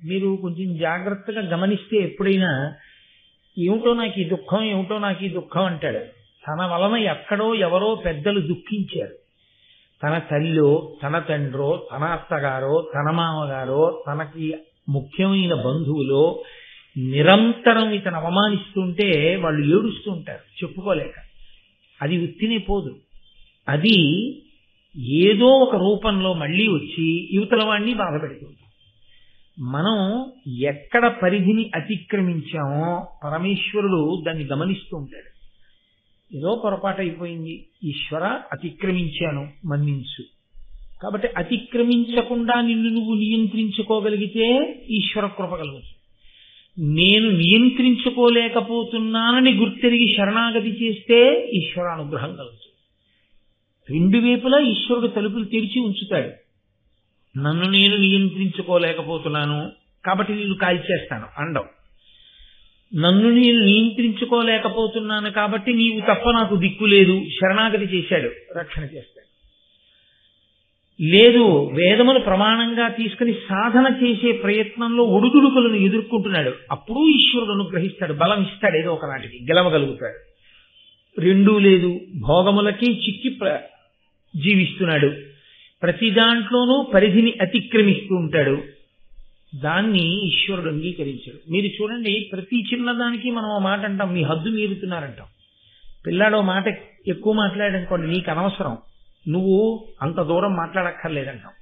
మీరు కొంచెం జాగ్రత్తగా గమనిస్తే ఎప్పుడైనా ఏమిటో నాకు ఈ దుఃఖం, ఏమిటో నాకు ఈ దుఃఖం అంటాడు. తన వలన ఎక్కడో ఎవరో పెద్దలు దుఃఖించారు. తన తల్లో, తన తండ్రో, తన అత్తగారో, తన మామగారో, తనకి ముఖ్యమైన బంధువులో నిరంతరం ఇతను అవమానిస్తుంటే వాళ్ళు ఏడుస్తూ ఉంటారు చెప్పుకోలేక. అది ఉత్తినే పోదు, అది ఏదో ఒక రూపంలో మళ్ళీ వచ్చి యువతల వాడిని బాధ పెడుతుంది. మనం ఎక్కడ పరిధిని అతిక్రమించామో పరమేశ్వరుడు దాన్ని గమనిస్తూ ఉంటాడు. ఏదో పొరపాటు అయిపోయింది, ఈశ్వర అతిక్రమించాను మన్నించు. కాబట్టి అతిక్రమించకుండా నిన్ను నువ్వు నియంత్రించుకోగలిగితే ఈశ్వర కృప కలుగుతుంది. నేను నియంత్రించుకోలేకపోతున్నానని గుర్తెరిగి శరణాగతి చేస్తే ఈశ్వర అనుగ్రహం కలుగుతుంది. రెండు వైపులా ఈశ్వరుడు తలుపులు తెరిచి ఉంచుతాడు. నన్ను నేను నియంత్రించుకోలేకపోతున్నాను కాబట్టి నేను కాల్చేస్తాను అండం. నన్ను నేను నియంత్రించుకోలేకపోతున్నాను కాబట్టి నీవు తప్ప నాకు దిక్కు లేదు, శరణాగతి చేశాడు, రక్షణ చేస్తాడు. లేదు, వేదమును ప్రమాణంగా తీసుకుని సాధన చేసే ప్రయత్నంలో ఒడుదుడుకులను ఎదుర్కొంటున్నాడు, అప్పుడు ఈశ్వరుడు అనుగ్రహిస్తాడు, బలం ఇస్తాడు, ఏదో ఒకనాటికి గెలవగలుగుతాడు. రెండూ లేదు, భోగములకి చిక్కి జీవిస్తున్నాడు, ప్రతి దాంట్లోనూ పరిధిని అతిక్రమిస్తూ ఉంటాడు, దాన్ని ఈశ్వరుడు అంగీకరించాడు. మీరు చూడండి, ప్రతి చిన్నదానికి మనం ఆ మాట అంటాం, మీ హద్దు మీరుతున్నారంటాం. పిల్లాడో మాట ఎక్కువ మాట్లాడనుకోండి, నీకు అనవసరం, నువ్వు అంత దూరం మాట్లాడక్కర్లేదంటాం.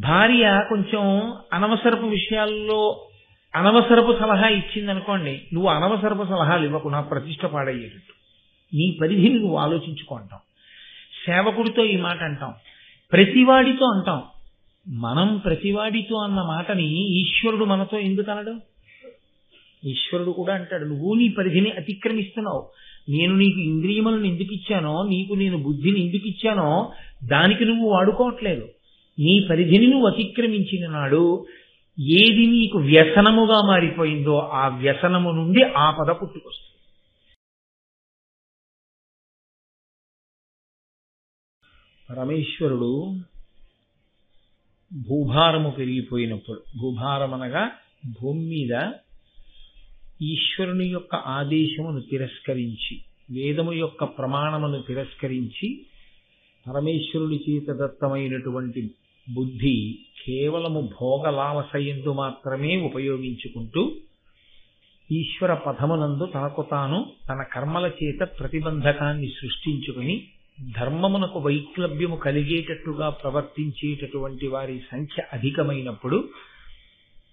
భార్య కొంచెం అనవసరపు విషయాల్లో అనవసరపు సలహా ఇచ్చిందనుకోండి, నువ్వు అనవసరపు సలహాలు ఇవ్వకు, నా ప్రతిష్ట పాడయ్యేటట్టు, నీ పరిధిని నువ్వు ఆలోచించుకుంటాం. సేవకుడితో ఈ మాట అంటాం, ప్రతివాడితో అంటాం. మనం ప్రతివాడితో అన్న మాటని ఈశ్వరుడు మనతో ఎందుకు అనడు? ఈశ్వరుడు కూడా అంటాడు, నువ్వు నీ పరిధిని అతిక్రమిస్తున్నావు, నేను నీకు ఇంద్రియములను ఎందుకు ఇచ్చానో, నీకు నేను బుద్ధిని ఎందుకు ఇచ్చానో దానికి నువ్వు వాడుకోవట్లేదు. నీ పరిధిని నువ్వు అతిక్రమించిన నాడు ఏది నీకు వ్యసనముగా మారిపోయిందో ఆ వ్యసనము నుండి ఆపద పుట్టుకొస్తుంది. పరమేశ్వరుడు భూభారము పెరిగిపోయినప్పుడు, భూభారం అనగా భూమి మీద ఈశ్వరుని యొక్క ఆదేశమును తిరస్కరించి, వేదము యొక్క ప్రమాణమును తిరస్కరించి, పరమేశ్వరుడి చేత దత్తమైనటువంటి బుద్ధి కేవలము భోగలాలసయందు మాత్రమే ఉపయోగించుకుంటూ ఈశ్వర పథమునందు తనకు తాను తన కర్మల చేత ప్రతిబంధకాన్ని సృష్టించుకుని ధర్మమునకు వైక్లభ్యము కలిగేటట్టుగా ప్రవర్తించేటటువంటి వారి సంఖ్య అధికమైనప్పుడు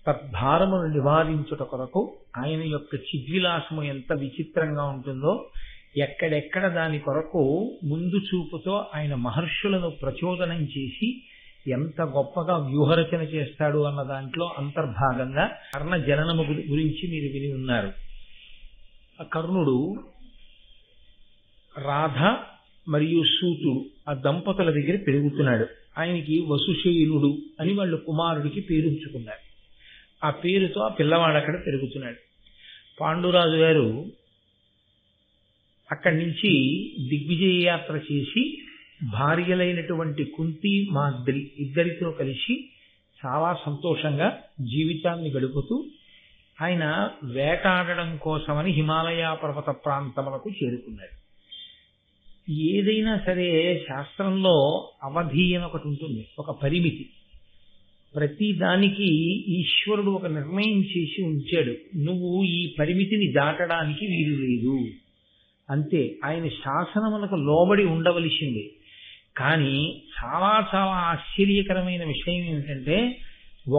తద్భారమును నివారించుట కొరకు ఆయన యొక్క చిద్విలాసము ఎంత విచిత్రంగా ఉంటుందో, ఎక్కడెక్కడ దాని కొరకు ముందు చూపుతో ఆయన మహర్షులను ప్రచోదనం చేసి ఎంత గొప్పగా వ్యూహరచన చేస్తాడు అన్న దాంట్లో అంతర్భాగంగా కర్ణ జననము గురించి మీరు విని ఉన్నారు. కర్ణుడు రాధ మరియు సూతుడు ఆ దంపతుల దగ్గర పెరుగుతున్నాడు. ఆయనకి వసుశైలుడు అని వాళ్ళు కుమారుడికి పేరుంచుకున్నారు. ఆ పేరుతో ఆ పిల్లవాడు అక్కడ పెరుగుతున్నాడు. పాండురాజు గారు అక్కడి నుంచి దిగ్విజయ యాత్ర చేసి భార్యలైనటువంటి కుంతి మాద్రి ఇద్దరితో కలిసి చాలా సంతోషంగా జీవితాన్ని గడుపుతూ ఆయన వేటాడడం కోసమని హిమాలయ పర్వత ప్రాంతములకు చేరుకున్నాడు. ఏదైనా సరే శాస్త్రంలో అవధి అని ఒకటి ఉంటుంది, ఒక పరిమితి. ప్రతి దానికి ఈశ్వరుడు ఒక నిర్ణయం చేసి ఉంచాడు, నువ్వు ఈ పరిమితిని దాటడానికి వీలు లేదు అంతే. ఆయన శాసనములకు లోబడి ఉండవలసిందే. కానీ చాలా చాలా ఆశ్చర్యకరమైన విషయం ఏమిటంటే,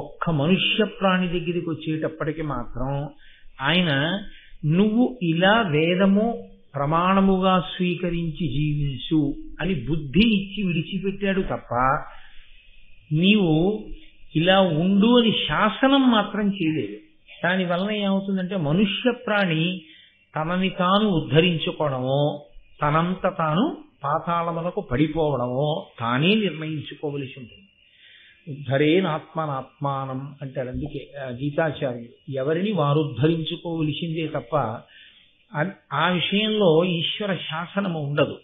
ఒక్క మనుష్య ప్రాణి దగ్గరికి వచ్చేటప్పటికి మాత్రం ఆయన నువ్వు ఇలా వేదము ప్రమాణముగా స్వీకరించి జీవించు అని బుద్ధి ఇచ్చి విడిచిపెట్టాడు తప్ప నీవు ఇలా ఉండు అని శాసనం మాత్రం చేయలేదు. దానివలన ఏమవుతుందంటే మనుష్య ప్రాణి తనని తాను ఉద్ధరించుకోవడమో తనంత తాను పాతాళములకు పడిపోవడమో తానే నిర్ణయించుకోవలసి ఉంటుంది. ఉద్ధరేనాత్మనాత్మానం అంటాడు. అందుకే గీతాచార్యులు ఎవరిని వారు ఉద్ధరించుకోవలసిందే తప్ప ఆ విషయంలో ఈశ్వర శాసనము ఉండదు.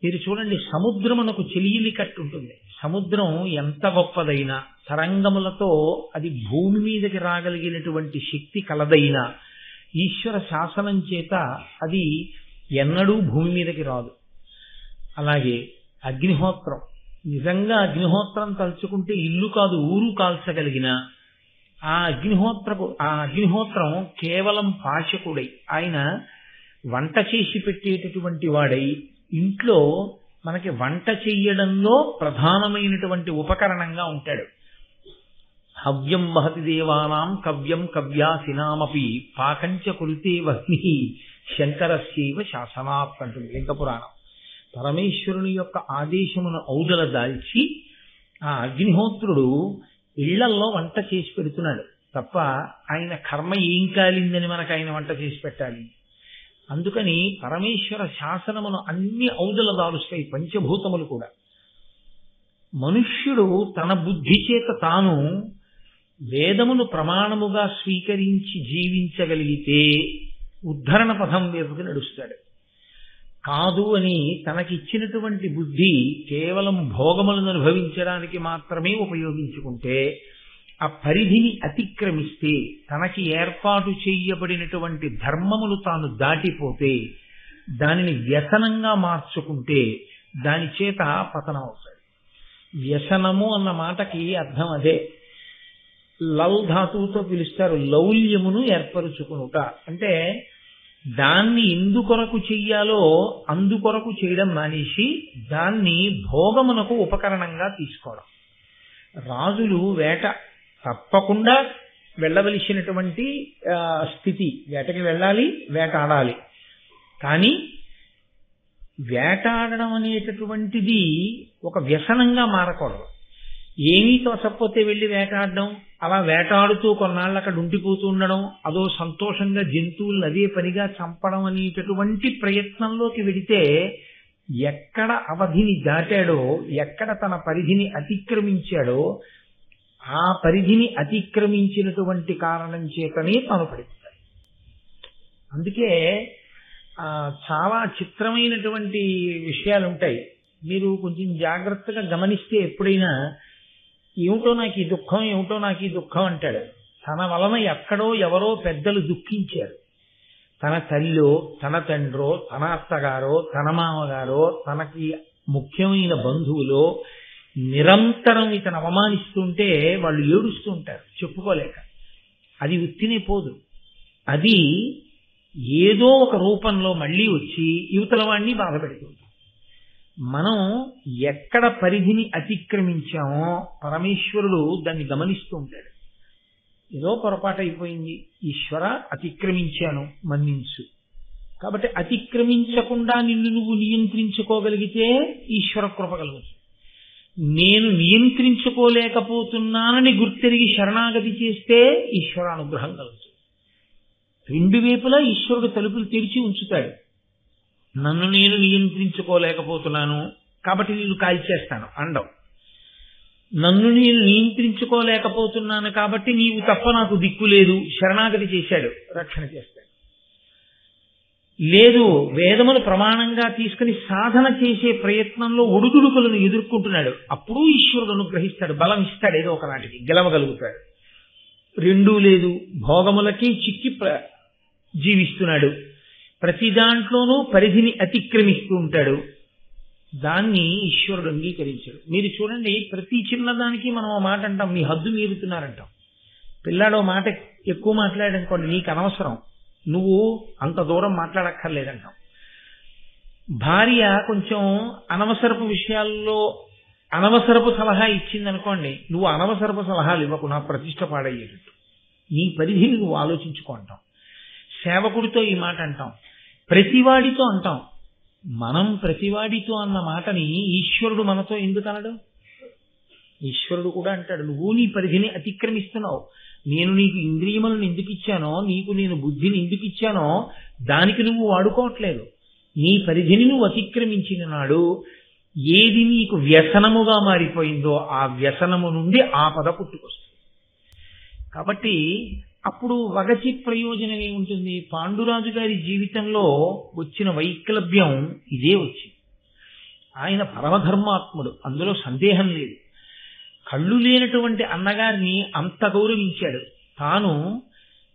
మీరు చూడండి, సముద్రమునకు చెలియలి కట్టు ఉంటుంది. సముద్రం ఎంత గొప్పదైనా తరంగములతో అది భూమి మీదకి రాగలిగినటువంటి శక్తి కలదైనా ఈశ్వర శాసనం చేత అది ఎన్నడూ భూమి మీదకి రాదు. అలాగే అగ్నిహోత్రం, నిజంగా అగ్నిహోత్రం తలుచుకుంటే ఇల్లు కాదు ఊరు కాల్చగలిగిన ఆ అగ్నిహోత్రం కేవలం పాచకుడై, ఆయన వంట చేసి పెట్టేటటువంటి వాడై ఇంట్లో మనకి వంట చెయ్యడంలో ప్రధానమైనటువంటి ఉపకరణంగా ఉంటాడు. హవ్యం వహతి దేవానాం కవ్యం కవ్యాసినామపి పాకంచ కురుతే వహ్ని శంకరస్యైవ శాసనాత్ అంటుంది లింగ పురాణం. పరమేశ్వరుని యొక్క ఆదేశమును ఔదల దాల్చి ఆ అగ్నిహోత్రుడు ఇళ్లల్లో వంట చేసి పెడుతున్నాడు తప్ప ఆయన కర్మ ఏం కాలిందని మనకు ఆయన వంట చేసి పెట్టాలి. అందుకని పరమేశ్వర శాసనమును అన్ని ఔదల దాలుస్తాయి పంచభూతములు కూడా. మనుష్యుడు తన బుద్ధి చేత తాను వేదమును ప్రమాణముగా స్వీకరించి జీవించగలిగితే ఉద్ధరణ పథం వైపుకి నడుస్తాడు. కాదు అని తనకిచ్చినటువంటి బుద్ధి కేవలం భోగములను అనుభవించడానికి మాత్రమే ఉపయోగించుకుంటే, ఆ పరిధిని అతిక్రమిస్తే, తనకి ఏర్పాటు చేయబడినటువంటి ధర్మములు తాను దాటిపోతే, దానిని వ్యసనంగా మార్చుకుంటే దాని చేత పతనం అవుతాడు. వ్యసనము అన్న మాటకి అర్థం అదే. లవ్ ధాతువుతో పిలుస్తారు. లౌల్యమును ఏర్పరుచుకునుట అంటే దాన్ని ఎందుకొరకు చెయ్యాలో అందుకొరకు చేయడం మానేసి దాన్ని భోగమునకు ఉపకరణంగా తీసుకోవడం. రాజులు వేట తప్పకుండా వెళ్ళవలసినటువంటి స్థితి, వేటకి వెళ్ళాలి, వేటాడాలి. కానీ వేటాడడం అనేటటువంటిది ఒక వ్యసనంగా మారకూడదు. ఏమీ తోచకపోతే వెళ్ళి వేటాడడం, అలా వేటాడుతూ కొన్నాళ్ళు అక్కడ ఉండిపోతూ ఉండడం, అదో సంతోషంగా జంతువులను అదే పనిగా చంపడం అనేటటువంటి ప్రయత్నంలోకి వెడితే ఎక్కడ అవధిని దాటాడో, ఎక్కడ తన పరిధిని అతిక్రమించాడో ఆ పరిధిని అతిక్రమించినటువంటి కారణం చేతనే తాను పడిపోతాడు. అందుకే చాలా చిత్రమైనటువంటి విషయాలు ఉంటాయి. మీరు కొంచెం జాగ్రత్తగా గమనిస్తే ఎప్పుడైనా ఏమిటో నాకు ఈ దుఃఖం, ఏమిటో నాకు ఈ దుఃఖం అంటాడు. తన వలన ఎక్కడో ఎవరో పెద్దలు దుఃఖించారు. తన తల్లో, తన తండ్రో, తన అత్తగారో, తన మామగారో, తనకి ముఖ్యమైన బంధువులో నిరంతరం ఇతను అవమానిస్తుంటే వాళ్ళు ఏడుస్తూ ఉంటారు చెప్పుకోలేక. అది ఉత్తినే పోదు, అది ఏదో ఒక రూపంలో మళ్ళీ వచ్చి యువతల వాడిని బాధ పెడుతుంది. మనం ఎక్కడ పరిధిని అతిక్రమించామో పరమేశ్వరుడు దాన్ని గమనిస్తూ ఉంటాడు. ఏదో పొరపాటు అయిపోయింది, ఈశ్వర అతిక్రమించాను మన్నించు. కాబట్టి అతిక్రమించకుండా నిన్ను నువ్వు నియంత్రించుకోగలిగితే ఈశ్వర కృప కలుగుతుంది. నేను నియంత్రించుకోలేకపోతున్నానని గుర్తెరిగి శరణాగతి చేస్తే ఈశ్వర అనుగ్రహం కలుగుతుంది. రెండు వైపులా ఈశ్వరుడు తలుపులు తెరిచి ఉంచుతాడు. నన్ను నేను నియంత్రించుకోలేకపోతున్నాను కాబట్టి నేను కాల్చేస్తాను అండం. నన్ను నేను నియంత్రించుకోలేకపోతున్నాను కాబట్టి నీవు తప్ప నాకు దిక్కు లేదు, శరణాగతి చేశాడు, రక్షణ చేస్తాడు. లేదు, వేదమును ప్రమాణంగా తీసుకుని సాధన చేసే ప్రయత్నంలో ఒడుదుడుకులను ఎదుర్కొంటున్నాడు, అప్పుడు ఈశ్వరుడు అనుగ్రహిస్తాడు, బలం ఇస్తాడు, ఏదో ఒకనాటికి గెలవగలుగుతాడు. రెండూ లేదు, భోగములకి చిక్కి జీవిస్తున్నాడు, ప్రతి దాంట్లోనూ పరిధిని అతిక్రమిస్తూ ఉంటాడు. దాన్ని ఈశ్వరుడు అంగీకరించాడు. మీరు చూడండి, ప్రతి చిన్నదానికి మనం ఆ మాట అంటాం, మీ హద్దు మీరుతున్నారంటాం. పిల్లాడో మాట ఎక్కువ మాట్లాడనుకోండి, నీకు అనవసరం, నువ్వు అంత దూరం మాట్లాడక్కర్లేదంటాం. భార్య కొంచెం అనవసరపు విషయాల్లో అనవసరపు సలహా ఇచ్చిందనుకోండి, నువ్వు అనవసరపు సలహాలు ఇవ్వకు, నా ప్రతిష్ట పాడయ్యేటట్టు, నీ పరిధిని నువ్వు ఆలోచించుకో అంటాం. సేవకుడితో ఈ మాట అంటాం, ప్రతివాడితో అంటాం. మనం ప్రతివాడితో అన్న మాటని ఈశ్వరుడు మనతో ఎందుకు అనడు? ఈశ్వరుడు కూడా అంటాడు, నువ్వు నీ పరిధిని అతిక్రమిస్తున్నావు, నేను నీకు ఇంద్రియములను ఎందుకు ఇచ్చానో, నీకు నేను బుద్ధిని ఎందుకు ఇచ్చానో దానికి నువ్వు వాడుకోవట్లేదు. నీ పరిధిని నువ్వు అతిక్రమించిన నాడు ఏది నీకు వ్యసనముగా మారిపోయిందో ఆ వ్యసనము నుండి ఆపద పుట్టుకొస్తుంది. కాబట్టి అప్పుడు వగచి ప్రయోజనం ఏముంటుంది? పాండురాజు గారి జీవితంలో వచ్చిన వైక్లభ్యం ఇదే వచ్చింది. ఆయన పరమధర్మాత్ముడు, అందులో సందేహం లేదు. కళ్ళు లేనటువంటి అన్నగారిని అంత గౌరవించాడు. తాను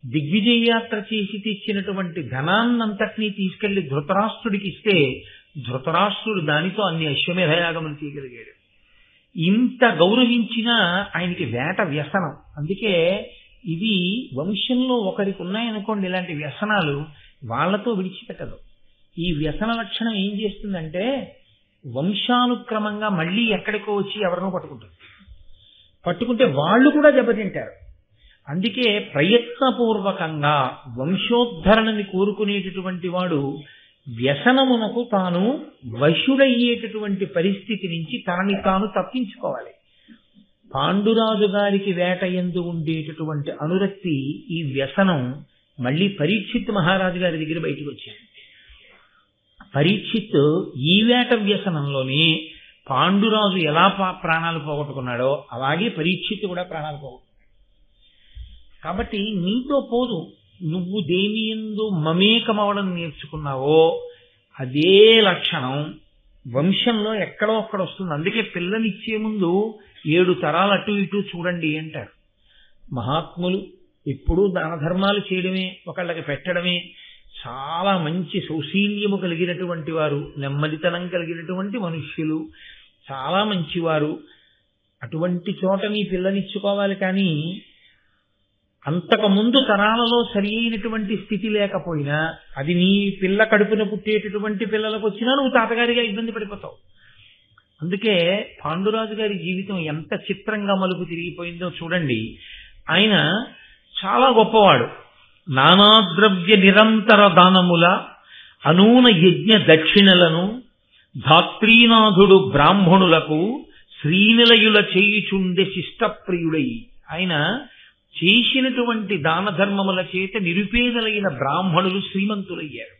దిగ్విజయ యాత్ర చేసి తెచ్చినటువంటి ధనాన్నంతటినీ తీసుకెళ్లి ధృతరాష్ట్రుడికి ఇస్తే ధృతరాష్ట్రుడు దానితో అన్ని అశ్వమేధయాగములు చేయగలిగాడు. ఇంత గౌరవించినా ఆయనకి వేట వ్యసనం. అందుకే ఇది వంశంలో ఒకరికి ఉన్నాయనుకోండి ఇలాంటి వ్యసనాలు, వాళ్లతో విడిచిపెట్టదు. ఈ వ్యసన లక్షణం ఏం చేస్తుందంటే వంశానుక్రమంగా మళ్ళీ ఎక్కడికో వచ్చి ఎవరినో పట్టుకుంటే వాళ్ళు కూడా దెబ్బతింటారు. అందుకే ప్రయత్నపూర్వకంగా వంశోద్ధరణని కోరుకునేటటువంటి వాడు వ్యసనమునకు తాను వశుడయ్యేటటువంటి పరిస్థితి నుంచి తనని తాను తప్పించుకోవాలి. పాండురాజు గారికి వేట యందు ఉండేటటువంటి అనురక్తి, ఈ వ్యసనం మళ్ళీ పరీక్షిత్ మహారాజు గారి దగ్గర బయటకు వచ్చింది. పరీక్షిత్ ఈ వేట వ్యసనంలోనే పాండురాజు ఎలా ప్రాణాలు పోగొట్టుకున్నాడో అలాగే పరీక్షిత్ కూడా ప్రాణాలు పోగొట్టుకున్నాడు. కాబట్టి నీతో పోదు, నువ్వు దేని యందు మమేకమవడం నేర్చుకున్నావో అదే లక్షణం వంశంలో ఎక్కడో అక్కడ వస్తుంది. అందుకే పిల్లనిచ్చే ముందు 7 తరాలు అటు ఇటు చూడండి అంటారు. మహాత్ములు ఎప్పుడూ దాన ధర్మాలు చేయడమే, ఒకళ్ళకి పెట్టడమే, చాలా మంచి సౌశీల్యము కలిగినటువంటి వారు, నెమ్మదితనం కలిగినటువంటి మనుష్యులు, చాలా మంచివారు. అటువంటి చోట నీ పిల్లనిచ్చుకోవాలి. కానీ అంతకుముందు తరాలలో సరి అయినటువంటి స్థితి లేకపోయినా అది నీ పిల్ల కడుపున పుట్టేటటువంటి పిల్లలకు వచ్చినా నువ్వు తాతగారిగా ఇబ్బంది పడిపోతావు. అందుకే పాండురాజు గారి జీవితం ఎంత చిత్రంగా మలుపు తిరిగిపోయిందో చూడండి. ఆయన చాలా గొప్పవాడు. నానాద్రవ్య నిరంతర దానముల అనూన యజ్ఞ దక్షిణలను ధాత్రీనాథుడు బ్రాహ్మణులకు శ్రీనిలయుల చేయుచుండే శిష్టప్రియుడై, ఆయన చేసినటువంటి దాన ధర్మముల చేత నిరుపేదలైన బ్రాహ్మణులు శ్రీమంతులయ్యారు.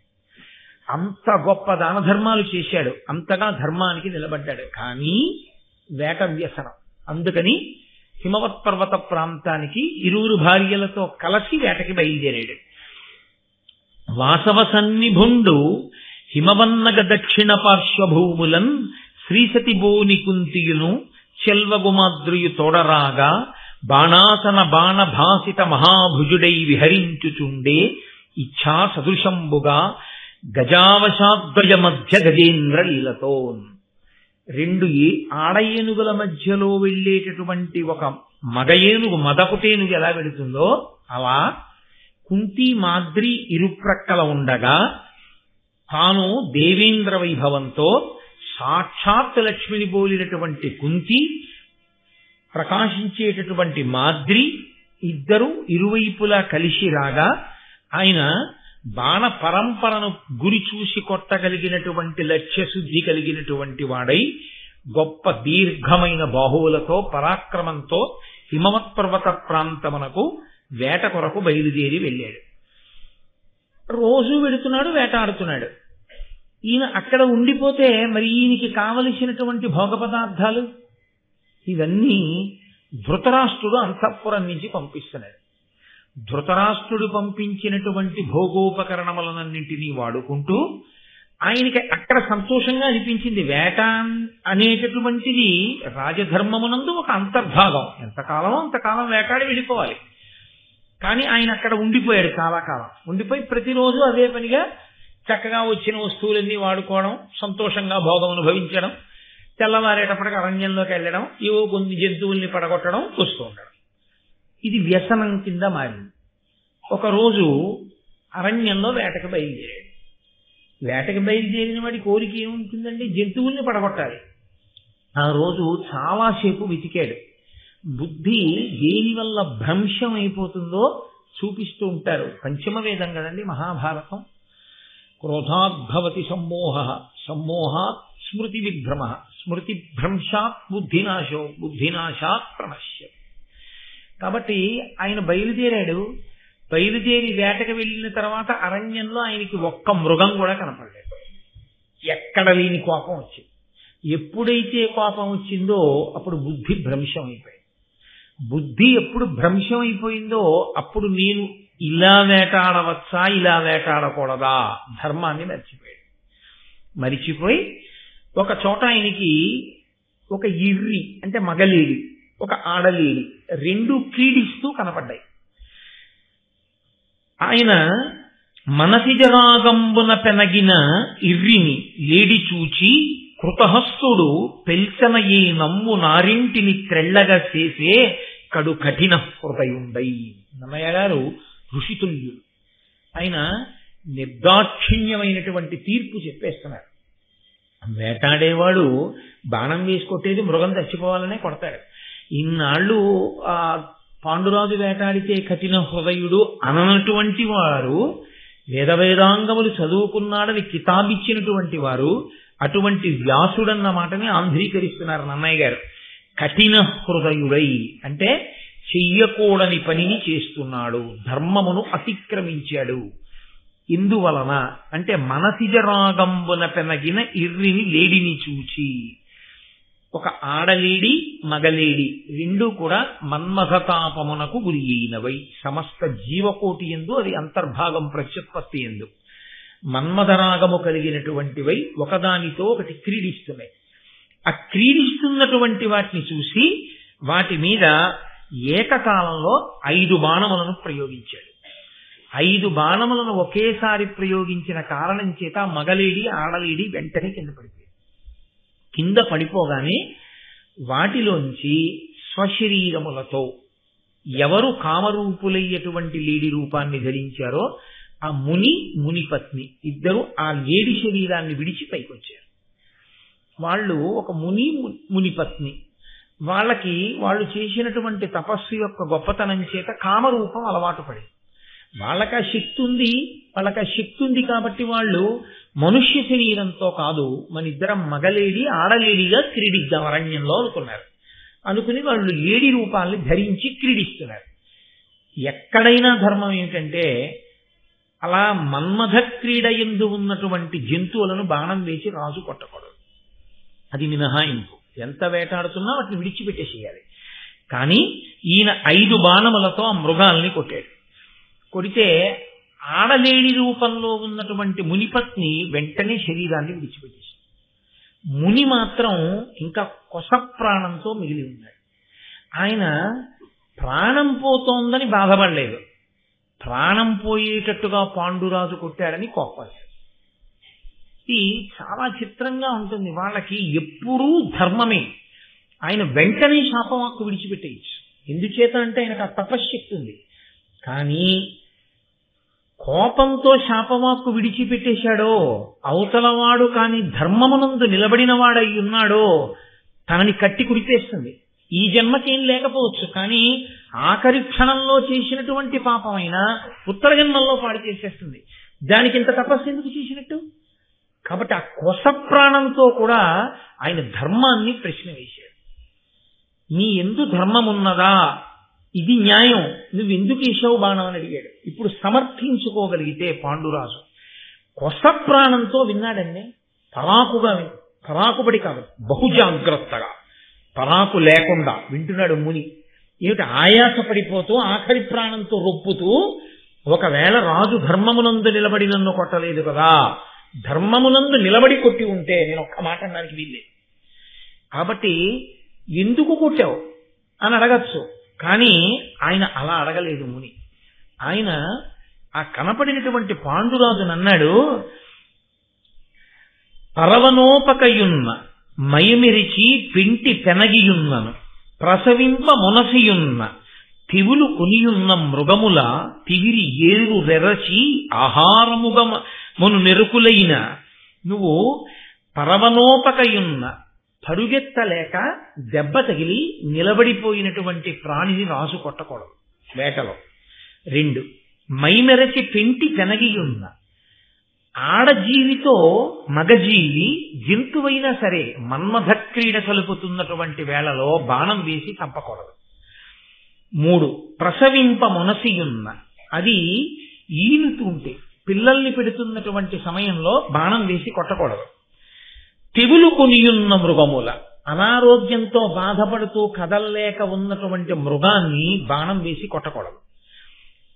అంత గొప్ప దాన ధర్మాలు చేశాడు, అంతగా ధర్మానికి నిలబడ్డాడు. కానీ వేట వ్యసనం. అందుకని హిమవత్ పర్వత ప్రాంతానికి 2 భార్యలతో కలిసి వేటకి బయలుదేరాడు. వాసవ సన్నిభుండు హిమవన్నగ దక్షిణ పార్శ్వభూములన్ శ్రీసతి బోని కుంతియును చెల్వగుమాద్రియు తోడరాగా బాణాసన బాణ భాసిత మహాభుజుడై విహరించుచుండే ఇచ్ఛా సదృశంబుగా గజావశాద్వయ మధ్య గజేంద్ర లీలతో. 2 ఆడ ఏనుగుల మధ్యలో వెళ్ళేటటువంటి ఒక మగ ఏనుగు, మదపుటేనుగు ఎలా వెళుతుందో అలా కుంతి మాద్రి ఇరుప్రక్కల ఉండగా తాను దేవేంద్ర వైభవంతో సాక్షాత్ లక్ష్మిని పోలినటువంటి కుంతి, ప్రకాశించేటటువంటి మాద్రి ఇద్దరు ఇరువైపులా కలిసి రాగా ఆయన బాణ పరంపరను గురి చూసి కొట్టగలిగినటువంటి లక్ష్యశుద్ధి కలిగినటువంటి వాడై గొప్ప దీర్ఘమైన బాహువులతో పరాక్రమంతో హిమవత్ పర్వత ప్రాంతమునకు వేట కొరకు బయలుదేరి వెళ్ళాడు. రోజు వెడుతున్నాడు, వేటాడుతున్నాడు. ఈయన అక్కడ ఉండిపోతే మరి ఈయనకి కావలసినటువంటి భోగ పదార్థాలు ఇవన్నీ ధృతరాష్ట్రుడు అంతఃపురం నుంచి పంపిస్తున్నాడు. ధృతరాష్ట్రుడు పంపించినటువంటి భోగోపకరణములన్నింటినీ వాడుకుంటూ ఆయనకి అక్కడ సంతోషంగా అనిపించింది. వేట అనేటటువంటిది రాజధర్మమునందు ఒక అంతర్భాగం. ఎంతకాలం అంతకాలం వేటాడి వెళ్ళిపోవాలి. కానీ ఆయన అక్కడ ఉండిపోయాడు, చాలా కాలం ఉండిపోయి ప్రతిరోజు అదే పనిగా చక్కగా వచ్చిన వస్తువులన్నీ వాడుకోవడం, సంతోషంగా భోగం అనుభవించడం, తెల్లవారేటప్పటికి అరణ్యంలోకి వెళ్ళడం, ఏవో కొన్ని జంతువుల్ని పడగొట్టడం, వస్తూ ఉండడం. ఇది వ్యసనం కింద మారింది. ఒకరోజు అరణ్యంలో వేటకు బయలుదేరాడు. వేటకు బయలుదేరిన వాడి కోరిక ఏముంటుందండి? జంతువుల్ని పడగొట్టాలి. ఆ రోజు చాలాసేపు వెతికాడు. బుద్ధి దేని వల్ల భ్రంశం అయిపోతుందో చూపిస్తూ ఉంటారు. పంచమ వేదం కదండి మహాభారతం. క్రోధాద్భవతి సమ్మోహ, సమ్మోహాత్ స్మృతి విభ్రమ, స్మృతి భ్రంశాత్ బుద్ధినాశో, బుద్ధినాశాత్ ప్రణశ్యతి. కాబట్టి ఆయన బయలుదేరాడు. బయలుదేరి వేటకు వెళ్ళిన తర్వాత అరణ్యంలో ఆయనకి ఒక్క మృగం కూడా కనపడలేదు. ఎక్కడ లేని కోపం వచ్చింది. ఎప్పుడైతే కోపం వచ్చిందో అప్పుడు బుద్ధి భ్రంశం అయిపోయింది. బుద్ధి ఎప్పుడు భ్రంశం అయిపోయిందో అప్పుడు నేను ఇలా వేటాడవచ్చా, ఇలా వేటాడకూడదా, ధర్మాన్ని మర్చిపోయాడు. మరిచిపోయి ఒక చోట ఆయనకి ఒక ఇర్రి అంటే మగలేడి, ఒక ఆడలేడి రెండు క్రీడిస్తూ కనపడ్డాయి. ఆయన మనసిజరాగంబున పెనగిన ఇర్రిని లేడి చూచి కృతహస్తుడు పెల్చన ఏ నమ్ము నారింటిని త్రెళ్ళగా చేసే కడు కఠిన హృదయుండై. నన్నయ్య గారు ఋషితుల్యుడు. ఆయన నిర్దాక్షిణ్యమైనటువంటి తీర్పు చెప్పేస్తున్నారు. వేటాడేవాడు బాణం వేసి కొట్టేది మృగం చచ్చిపోవాలనే కొడతాడు. ఇన్నాళ్ళు ఆ పాండురాజు వేటాడితే కఠిన హృదయుడు అననటువంటి వారు, వేదవేదాంగములు చదువుకున్నాడని కితాబిచ్చినటువంటి వారు, అటువంటి వ్యాసుడన్న మాటని ఆంధ్రీకరిస్తున్నారు నన్నయ్య గారు. కఠిన హృదయుడై అంటే చెయ్యకూడని పనిని చేస్తున్నాడు, ధర్మమును అతిక్రమించాడు. ఇందువలన అంటే మనసిజరాగంబున పెనగిన ఇర్రిని లేడిని చూచి, ఒక ఆడలేడి మగలేడి రెండూ కూడా మన్మథతాపమునకు గురి అయినవై, సమస్త జీవకోటి యందు అది అంతర్భాగం ప్రత్యుత్పత్తి యందు మన్మథరాగము కలిగినటువంటివై ఒకదానితో ఒకటి క్రీడిస్తున్నాయి. ఆ క్రీడిస్తున్నటువంటి వాటిని చూసి వాటి మీద ఏకకాలంలో 5 బాణములను ప్రయోగించాడు. 5 బాణములను ఒకేసారి ప్రయోగించిన కారణం చేత మగలేడి ఆడలేడి వెంటనే కింద పడిపోయింది. కింద పడిపోగానే వాటిలోంచి స్వశరీరములతో ఎవరు కామరూపులయ్యేటువంటి లేడి రూపాన్ని ధరించారో ఆ మునిపత్ని ఇద్దరు ఆ లేడి శరీరాన్ని విడిచి పైకొచ్చారు. వాళ్ళు ఒక మునిపత్ని. వాళ్ళకి వాళ్ళు చేసినటువంటి తపస్సు యొక్క గొప్పతనం చేత కామరూపం అలవాటు పడింది. వాళ్ళకి ఆ శక్తి ఉంది కాబట్టి వాళ్ళు మనుష్య శరీరంతో కాదు, మన ఇద్దరం మగలేడి ఆడలేడిగా క్రీడిద్దాం అరణ్యంలో అనుకుని వాళ్ళు లేడి రూపాల్ని ధరించి క్రీడిస్తున్నారు. ఎక్కడైనా ధర్మం ఏమిటంటే అలా మన్మథ క్రీడ యందు ఉన్నటువంటి జంతువులను బాణం వేసి రాజు కొట్టకూడదు. అది మినహాయింపు. ఎంత వేటాడుతున్నా వాటిని విడిచిపెట్టేసేయాలి. కానీ ఈయన 5 బాణములతో ఆ మృగాల్ని కొట్టాడు. కొడితే ఆడలేడి రూపంలో ఉన్నటువంటి మునిపత్ని వెంటనే శరీరాన్ని విడిచిపెట్టేసి, ముని మాత్రం ఇంకా కొస ప్రాణంతో మిగిలి ఉన్నాడు. ఆయన ప్రాణం పోతోందని బాధపడలేదు, ప్రాణం పోయేటట్టుగా పాండురాజు కొట్టాడని కోప్పడ్డాడు. ఇది చాలా చిత్రంగా ఉంటుంది. వాళ్ళకి ఎప్పుడూ ధర్మమే. ఆయన వెంటనే శాపవాక్కు విడిచిపెట్టేయచ్చు. ఎందుచేత అంటే ఆయనకు ఆ తపశ్శక్తి ఉంది. కానీ కోపంతో శాపవాక్కు విడిచిపెట్టేశాడో, అవతలవాడు కాని ధర్మమునందు నిలబడిన వాడై ఉన్నాడో తనని కట్టి కుడిపేస్తుంది. ఈ జన్మకేం లేకపోవచ్చు, కానీ ఆఖరి క్షణంలో చేసినటువంటి పాపమైనా ఉత్తర జన్మల్లో పాడు చేసేస్తుంది. దానికి ఇంత తపస్సు ఎందుకు చేసినట్టు? కాబట్టి ఆ కొస ప్రాణంతో కూడా ఆయన ధర్మాన్ని ప్రశ్న వేశాడు. నీ ఎందు ధర్మం ఉన్నదా? ఇది న్యాయం, నువ్వెందుకు వేసావు బాణం అని అడిగాడు. ఇప్పుడు సమర్థించుకోగలిగితే పాండురాజు కొస ప్రాణంతో విన్నాడండి. పరాకుబడి కాదు, బహుజాగ్రత్తగా పరాకు లేకుండా వింటున్నాడు ముని. ఏమిటి ఆయాసపడిపోతూ ఆఖరి ప్రాణంతో రొప్పుతూ, ఒకవేళ రాజు ధర్మమునందు నిలబడి నన్ను కొట్టలేదు కదా, ధర్మమునందు నిలబడి కొట్టి ఉంటే నేను ఒక్క మాట అనడానికి వీల్లేదు. కాబట్టి ఎందుకు కొట్టావు అని అడగచ్చు. కానీ ఆయన అలా అడగలేదు ముని. ఆయన ఆ కనపడినటువంటి పాండురాజును అన్నాడు, పరవనోపకయున్న మయమిరిచి పింటి పెనగియున్నను ప్రసవింప మునసియున్న తివులు కొనియున్న మృగముల తివిరి ఏరు రెరచి ఆహారముగమును నెరుకులైన నువ్వు పరవనోపకయున్న పరుగెత్తలేక దెబ్బ తగిలి నిలబడిపోయినటువంటి ప్రాణిని రాజు కొట్టకూడదు వేటలో. 2 మైమెరచి పెంటి పెనగియున్న ఆడజీవితో మగజీవి జంతువైనా సరే మన్మథ క్రీడ కలుపుతున్నటువంటి వేళలో బాణం వేసి చంపకూడదు. 3 ప్రసవింప మునసియున్న, అది ఈనుతుంటే పిల్లల్ని పెడుతున్నటువంటి సమయంలో బాణం వేసి కొట్టకూడదు. తెగులు కొనియున్న మృగముల, అనారోగ్యంతో బాధపడుతూ కదల్లేక ఉన్నటువంటి మృగాన్ని బాణం వేసి కొట్టకూడదు.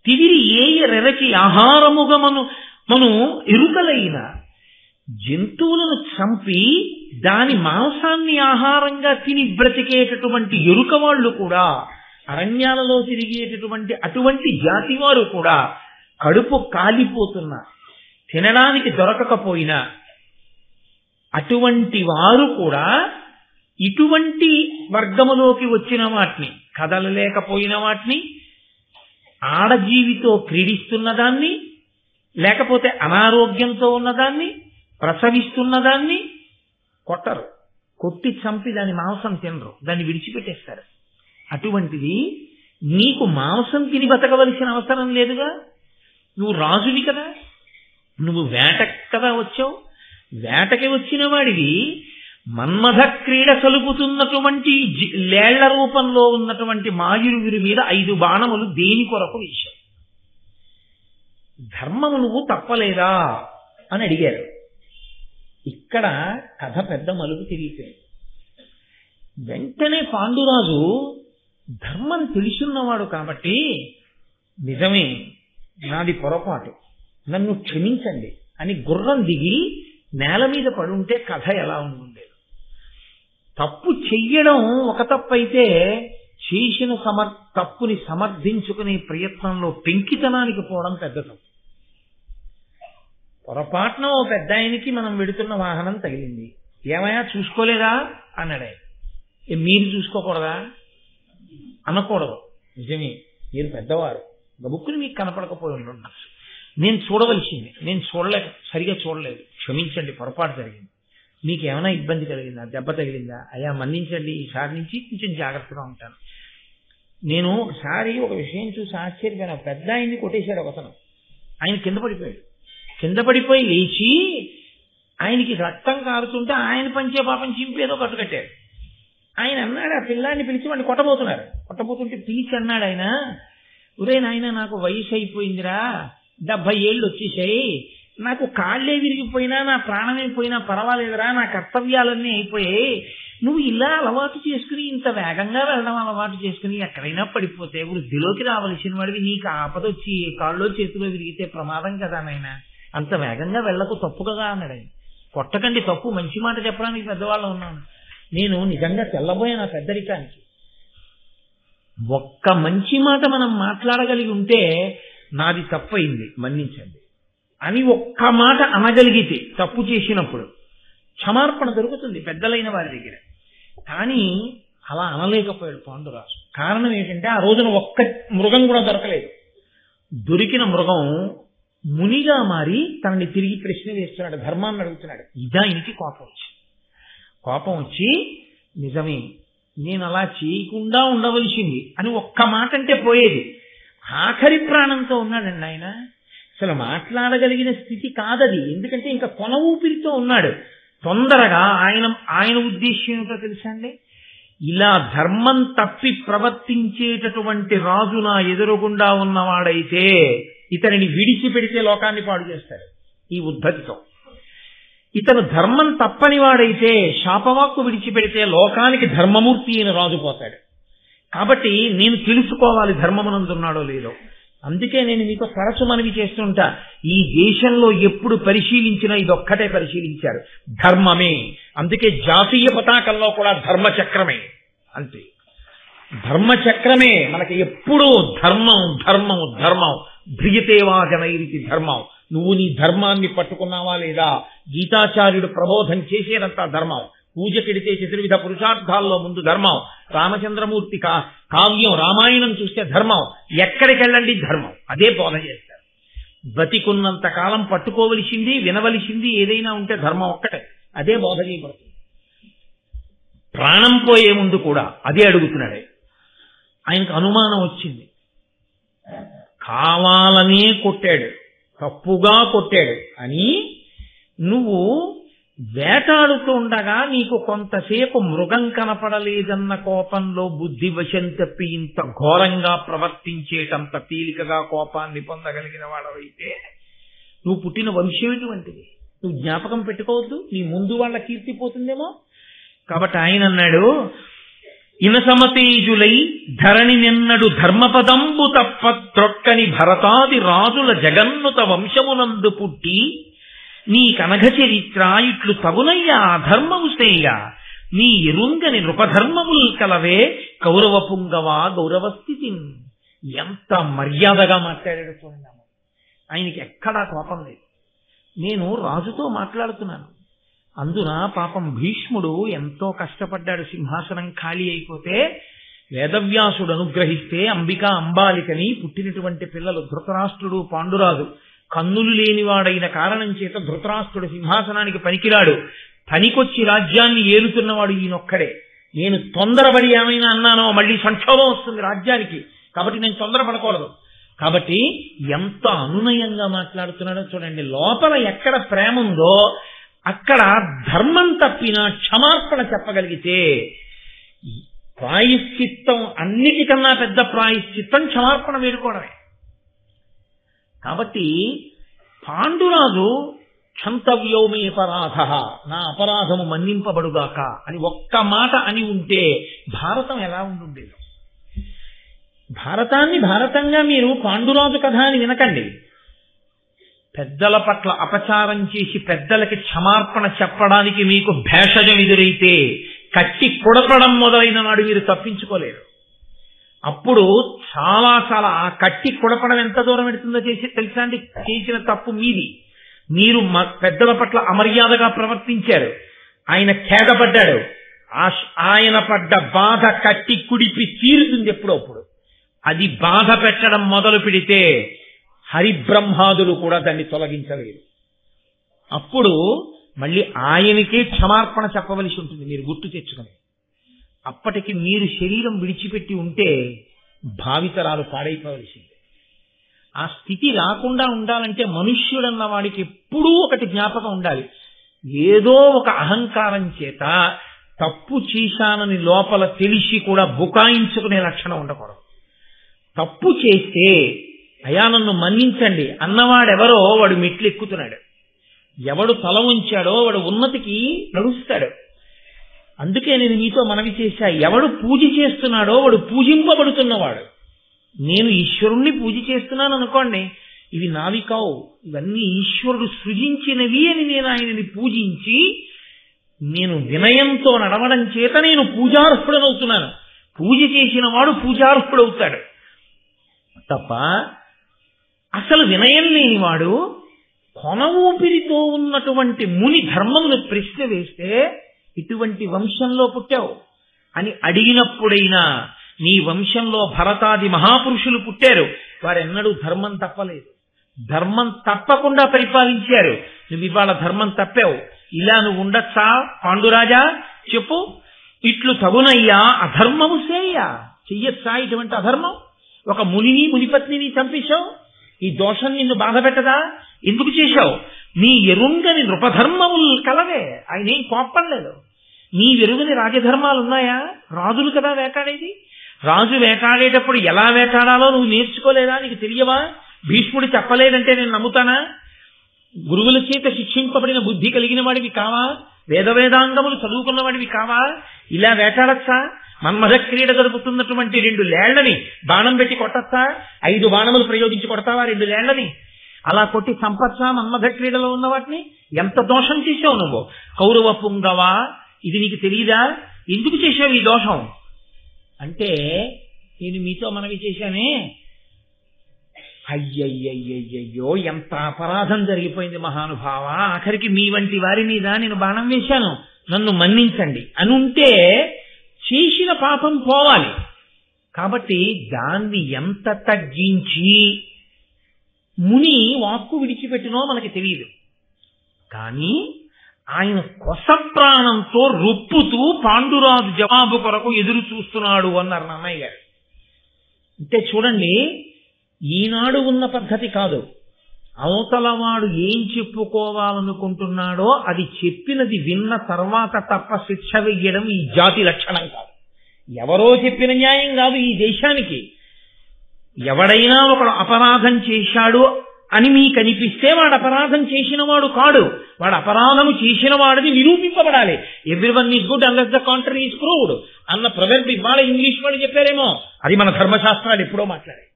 తివిరి ఏయ రెరచి ఆహారముగా మను ఎరుకలైన జంతువులను చంపి దాని మాంసాన్ని ఆహారంగా తిని బ్రతికేటటువంటి ఎరుక వాళ్ళు కూడా, అరణ్యాలలో తిరిగేటటువంటి అటువంటి జాతి వారు కూడా కడుపు కాలిపోతున్నా, తినడానికి దొరకకపోయినా అటువంటి వారు కూడా ఇటువంటి వర్గములోకి వచ్చిన వాటిని, కదలలేకపోయిన వాటిని, ఆడజీవితో క్రీడిస్తున్న దాన్ని, లేకపోతే అనారోగ్యంతో ఉన్నదాన్ని, ప్రసవిస్తున్నదాన్ని కొట్టరు, కొట్టి చంపి దాని మాంసం తినరు, దాన్ని విడిచిపెట్టేస్తారు. అటువంటిది నీకు మాంసం తిని బతకవలసిన అవసరం లేదుగా, నువ్వు రాజువి కదా, నువ్వు వేటకు కదా వచ్చావు. వేటకి వచ్చిన వాడివి మన్మథ క్రీడ సలుపుతున్నటువంటి లేళ్ల రూపంలో ఉన్నటువంటి మాయురువిరి మీద 5 బాణములు దేని కొరకు వేశావు? ధర్మము నువ్వు తప్పలేదా అని అడిగారు. ఇక్కడ కథ పెద్ద మలుపు తిరిగిపోయింది. వెంటనే పాండురాజు ధర్మం తెలుసున్నవాడు కాబట్టి, నిజమే నాది పొరపాటు, నన్ను క్షమించండి అని గుర్రం దిగి నేల మీద పడుంటే కథ ఎలా ఉండేది? తప్పు చెయ్యడం ఒక తప్పు అయితే, చేసిన తప్పుని సమర్థించుకునే ప్రయత్నంలో పెంకితనానికి పోవడం పెద్ద తప్పు. పొరపాటున ఓ పెద్ద ఆయనకి మనం వెడుతున్న వాహనం తగిలింది, ఏమయ్యా చూసుకోలేదా అన్నాడే. మీరు చూసుకోకూడదా అనకూడదు. నిజమే, మీరు పెద్దవారు, గబుక్కుని మీకు కనపడకపోయి ఉండొచ్చు, నేను చూడవలసింది, నేను సరిగా చూడలేదు, క్షమించండి, పొరపాటు జరిగింది, మీకు ఏమైనా ఇబ్బంది కలిగిందా, దెబ్బ తగిలిందా, అయ్యా మన్నించండి, ఈసారి నుంచి కొంచెం జాగ్రత్తగా ఉంటాను. నేను ఒకసారి ఒక విషయం చూసి ఆశ్చర్యపోయిన, పెద్ద ఆయన్ని కొట్టేశాడు ఒకతను, ఆయన కింద పడిపోయి లేచి ఆయనకి రక్తం కారుతుంటే ఆయన పంచే పాపం చింపేదో కట్టుకట్టాడు. ఆయన అన్నాడు, ఆ పిల్లాన్ని పిలిచి వాడిని కొట్టబోతుంటే పిలిచి అన్నాడు ఆయన, ఒరే నాయన నాకు వయసు అయిపోయిందిరా, 70 ఏళ్ళు వచ్చేసాయి, నాకు కాళ్ళే విరిగిపోయినా నా ప్రాణమే పోయినా పర్వాలేదురా, నా కర్తవ్యాలన్నీ అయిపోయాయి, నువ్వు ఇలా అలవాటు చేసుకుని ఇంత వేగంగా వెళ్ళడం అలవాటు చేసుకుని ఎక్కడైనా పడిపోతే వృద్ధిలోకి రావలసిన వాడివి, నీకు ఆపదొచ్చి కాళ్ళలో చేతిలో విరిగితే ప్రమాదం కదా నాయన, అంత వేగంగా వెళ్ళకు, తప్పు కదా అన్నాడు ఆయన. కొట్టకండి, తప్పు, మంచి మాట చెప్పడానికి పెద్దవాళ్ళు ఉన్నాను, నేను నిజంగా తెల్లబోయాను ఆ పెద్దరికానికి. ఒక్క మంచి మాట మనం మాట్లాడగలిగి ఉంటే నాది తప్పయింది మన్నించండి అని ఒక్క మాట అనగలిగితే, తప్పు చేసినప్పుడు క్షమార్పణ దొరుకుతుంది పెద్దలైన వారి దగ్గర. కానీ అలా అనలేకపోయాడు పాండురాజు. కారణం ఏంటంటే ఆ రోజున ఒక్క మృగం కూడా దొరకలేదు. దొరికిన మృగం మునిగా మారి తనని తిరిగి ప్రశ్న వేస్తున్నాడు, ధర్మాన్ని అడుగుతున్నాడు. ఇదా ఆయనకి కోపం వచ్చి నిజమే, నేను అలా చేయకుండా ఉండవలసింది అని ఒక్క మాట అంటే పోయేది. ఆఖరి ప్రాణంతో ఉన్నాడండి ఆయన, అసలు మాట్లాడగలిగిన స్థితి కాదది, ఎందుకంటే ఇంకా కొన ఊపిరితో ఉన్నాడు. తొందరగా ఆయన ఉద్దేశ్యం ఏమిటో తెలుసా అండి, ఇలా ధర్మం తప్పి ప్రవర్తించేటటువంటి రాజు నా ఎదురుగుండా ఉన్నవాడైతే ఇతనిని విడిచిపెడితే లోకాన్ని పాడు చేస్తాడు ఈ ఉద్ధతితో. ఇతను ధర్మం తప్పని వాడైతే శాపవాక్కు విడిచిపెడితే లోకానికి ధర్మమూర్తి అయిన రాజు పోతాడు. కాబట్టి నేను తెలుసుకోవాలి ధర్మమునందున్నాడో లేదో. అందుకే నేను మీకు తరచు మనవి చేస్తుంటా, ఈ దేశంలో ఎప్పుడు పరిశీలించినా ఇదొక్కటే పరిశీలించారు, ధర్మమే. అందుకే జాతీయ పతాకంలో కూడా ధర్మచక్రమే. అంతే, ధర్మచక్రమే మనకి ఎప్పుడూ ధర్మం ధర్మం ధర్మం ధ్రియతేవా జనైరితి ధర్మం. నువ్వు నీ ధర్మాన్ని పట్టుకున్నావా లేదా? గీతాచార్యుడు ప్రబోధం చేసేదంతా ధర్మం. పూజకెడితే చతుర్విధ పురుషార్థాల్లో ముందు ధర్మం. రామచంద్రమూర్తి కావ్యం రామాయణం చూస్తే ధర్మం. ఎక్కడికి వెళ్ళండి ధర్మం, అదే బోధ చేస్తారు. బతికున్నంత కాలం పట్టుకోవలసింది వినవలసింది ఏదైనా ఉంటే ధర్మం ఒక్కటే, అదే బోధ చేయబడుతుంది. ప్రాణం పోయే ముందు కూడా అదే అడుగుతున్నాడే. ఆయనకు అనుమానం వచ్చింది, కావాలనే కొట్టాడు, తప్పుగా కొట్టాడు అని. నువ్వు వేటాడుతూ ఉండగా నీకు కొంతసేపు మృగం కనపడలేదన్న కోపంలో బుద్ధి వశం తప్పి ఇంత ఘోరంగా ప్రవర్తించేటంత తేలికగా కోపాన్ని పొందగలిగిన వాడవైతే నువ్వు పుట్టిన వంశం ఎటువంటిది? నువ్వు జ్ఞాపకం పెట్టుకోవద్దు, నీ ముందు వాళ్ళ కీర్తిపోతుందేమో. కాబట్టి ఆయన అన్నాడు, ఇనసమతేజులై ధరణి నిన్నడు ధర్మపదంబు తప్ప త్రొక్కని భరతాది రాజుల జగన్నుత వంశమునందు పుట్టి నీ కనఘ చరిత్ర ఇట్లు తగునయ్యా అధర్మము శ్రేయ నీ ఎరుంగని నృపధర్మముల్ కలవే కౌరవ పుంగవా గౌరవస్థితి. ఎంత మర్యాదగా మాట్లాడాడు చూడండి. ఆయనకి ఎక్కడా కోపం లేదు. నేను రాజుతో మాట్లాడుతున్నాను. అందున పాపం భీష్ముడు ఎంతో కష్టపడ్డాడు. సింహాసనం ఖాళీ అయిపోతే వేదవ్యాసుడు అనుగ్రహిస్తే అంబాలికని పుట్టినటువంటి పిల్లలు ధృతరాష్ట్రుడు పాండురాజు. కన్నులు లేనివాడైన కారణం చేత ధృతరాష్ట్రుడు సింహాసనానికి పనికిరాడు. పనికొచ్చి రాజ్యాన్ని ఏలుతున్నవాడు ఈయనొక్కడే. నేను తొందరపడి ఏమైనా అన్నానో మళ్ళీ సంక్షోభం వస్తుంది రాజ్యానికి, కాబట్టి నేను తొందరపడకూడదు. కాబట్టి ఎంత అనునయంగా మాట్లాడుతున్నాడో చూడండి. లోపల ఎక్కడ ప్రేమ ఉందో అక్కడ ధర్మం తప్పినా క్షమార్పణ చెప్పగలిగితే ప్రాయశ్చిత్తం, అన్నిటికన్నా పెద్ద ప్రాయశ్చిత్తం క్షమార్పణ వేడుకోవడమే. కాబట్టి పాండురాజు క్షంతవ్యోమే అపరాధ, నా అపరాధము మన్నింపబడుగాక అని ఒక్క మాట అని ఉంటే భారతం ఎలా ఉండుండేది? భారతాన్ని భారతంగా మీరు పాండురాజు కథ అని వినకండి. పెద్దల పట్ల అపచారం చేసి పెద్దలకి క్షమార్పణ చెప్పడానికి మీకు భేషజం ఎదురైతే కట్టి కొడపడం మొదలైన నాడు మీరు తప్పించుకోలేరు. అప్పుడు చాలా చాలా ఆ కట్టి కొడపడం ఎంత దూరం పెడుతుందో తెలుసా అండి? చేసిన తప్పు మీది. మీరు పెద్దల పట్ల అమర్యాదగా ప్రవర్తించారు. ఆయన ఖేదపడ్డాడు. ఆయన పడ్డ బాధ కట్టి కుడిపి తీరుతుంది ఎప్పుడప్పుడు. అది బాధ పెట్టడం మొదలు పెడితే హరిబ్రహ్మాదులు కూడా దాన్ని తొలగించలేరు. అప్పుడు మళ్ళీ ఆయనకే క్షమార్పణ చెప్పవలసి ఉంటుంది. మీరు గుర్తు తెచ్చుకుని అప్పటికి మీరు శరీరం విడిచిపెట్టి ఉంటే భావితరాలు పాడైపోవలసిందే. ఆ స్థితి రాకుండా ఉండాలంటే మనుష్యుడన్న వాడికి ఎప్పుడూ ఒకటి జ్ఞాపకం ఉండాలి. ఏదో ఒక అహంకారం చేత తప్పు చేశానని లోపల తెలిసి కూడా బుకాయించుకునే లక్షణం ఉండకూడదు. తప్పు చేస్తే అయా నన్ను మన్నించండి అన్నవాడెవరో వాడు మెట్లు ఎక్కుతున్నాడు. ఎవడు తల ఉంచాడో వాడు ఉన్నతికి నడుస్తాడు. అందుకే నేను మీతో మనవి చేశా, ఎవడు పూజ చేస్తున్నాడో వాడు పూజింపబడుతున్నవాడు. నేను ఈశ్వరుణ్ణి పూజ చేస్తున్నాను అనుకోండి, ఇవి నావి కావు, ఇవన్నీ ఈశ్వరుడు సృజించినవి అని నేను ఆయనని పూజించి నేను వినయంతో నడవడం చేత నేను పూజార్హుడనవుతున్నాను. పూజ చేసిన వాడు పూజార్హుడవుతాడు తప్ప అసలు వినయం లేనివాడు కొన ఊపిరితో ఉన్నటువంటి ముని ధర్మమును ప్రశ్న వేస్తే ఇటువంటి వంశంలో పుట్టావు అని అడిగినప్పుడైనా నీ వంశంలో భరతాది మహాపురుషులు పుట్టారు, వారెన్నడూ ధర్మం తప్పలేదు, ధర్మం తప్పకుండా పరిపాలించారు. నువ్వు ఇవాళ ధర్మం తప్పావు, ఇలా నువ్వు ఉండొచ్చా పాండురాజా చెప్పు? ఇట్లు తగునయ్యా అధర్మము చెయ్యొచ్చా ఇటువంటి అధర్మం? ఒక మునిని మునిపత్నిని చంపేశావు, ఈ దోషం నిన్ను బాధ పెట్టదా? ఎందుకు చేశావు? నీ ఎరుంగని నృపధర్మములు కలవే. ఆయన ఏం కోపం లేదు. నీ వెరుగని రాజధర్మాలు ఉన్నాయా? రాజులు కదా వేటాడేది. రాజు వేటాడేటప్పుడు ఎలా వేటాడాలో నువ్వు నేర్చుకోలేదా? నీకు తెలియవా? భీష్ముడు చెప్పలేదంటే నేను నమ్ముతానా? గురువుల చేత శిక్షింపబడిన బుద్ధి కలిగిన వాడివి కావా? వేదాంగములు చదువుకున్న వాడివి కావా? ఇలా వేటాడచ్చా? మన్మథ క్రీడ జరుపుతున్నటువంటి 2 లేళ్లని బాణం పెట్టి కొట్టచ్చా? 5 బాణములు ప్రయోగించి కొడతావా 2 లేళ్లని? అలా కొట్టి సంపత్సా మన్మథ క్రీడలో ఉన్న వాటిని? ఎంత దోషం చేశావు నువ్వు! కౌరవ పుంగవా, ఇది నీకు తెలియదా? ఎందుకు చేశావు ఈ దోషం అంటే నేను మీతో మనవి చేశానే, అయ్యయ్యయ్యయ్యో ఎంత అపరాధం జరిగిపోయింది మహానుభావ, ఆఖరికి మీ వంటి వారి మీద నేను బాణం వేశాను, నన్ను మన్నించండి అని ఉంటే చేసిన పాపం పోవాలి. కాబట్టి దాన్ని ఎంత తగ్గించి ముని వాక్కు విడిచిపెట్టినో మనకి తెలియదు. కానీ ఆయన కొస ప్రాణంతో రొప్పుతూ పాండురాజు జవాబు కొరకు ఎదురు చూస్తున్నాడు అన్నారు నాన్నయ్య గారు. అంటే చూడండి, ఈనాడు ఉన్న పద్ధతి కాదు. అవతలవాడు ఏం చెప్పుకోవాలనుకుంటున్నాడో అది చెప్పినది విన్న తర్వాత తప్ప శిక్ష వెయ్యడం ఈ జాతి లక్షణం కాదు. ఎవరో చెప్పిన న్యాయం కాదు ఈ దేశానికి. ఎవడైనా ఒకడు అపరాధం చేశాడు అని మీకు అనిపిస్తే వాడు అపరాధం చేసిన వాడు కాడు, వాడు అపరాధము చేసిన వాడిని నిరూపింపబడాలి. Everyone is good unless the contrary is proved అన్న ప్రొవెర్బ్ ఇవాళ ఇంగ్లీష్ వాళ్ళు చెప్పారేమో, అది మన ధర్మశాస్త్రాలు ఎప్పుడో మాట్లాడాయి.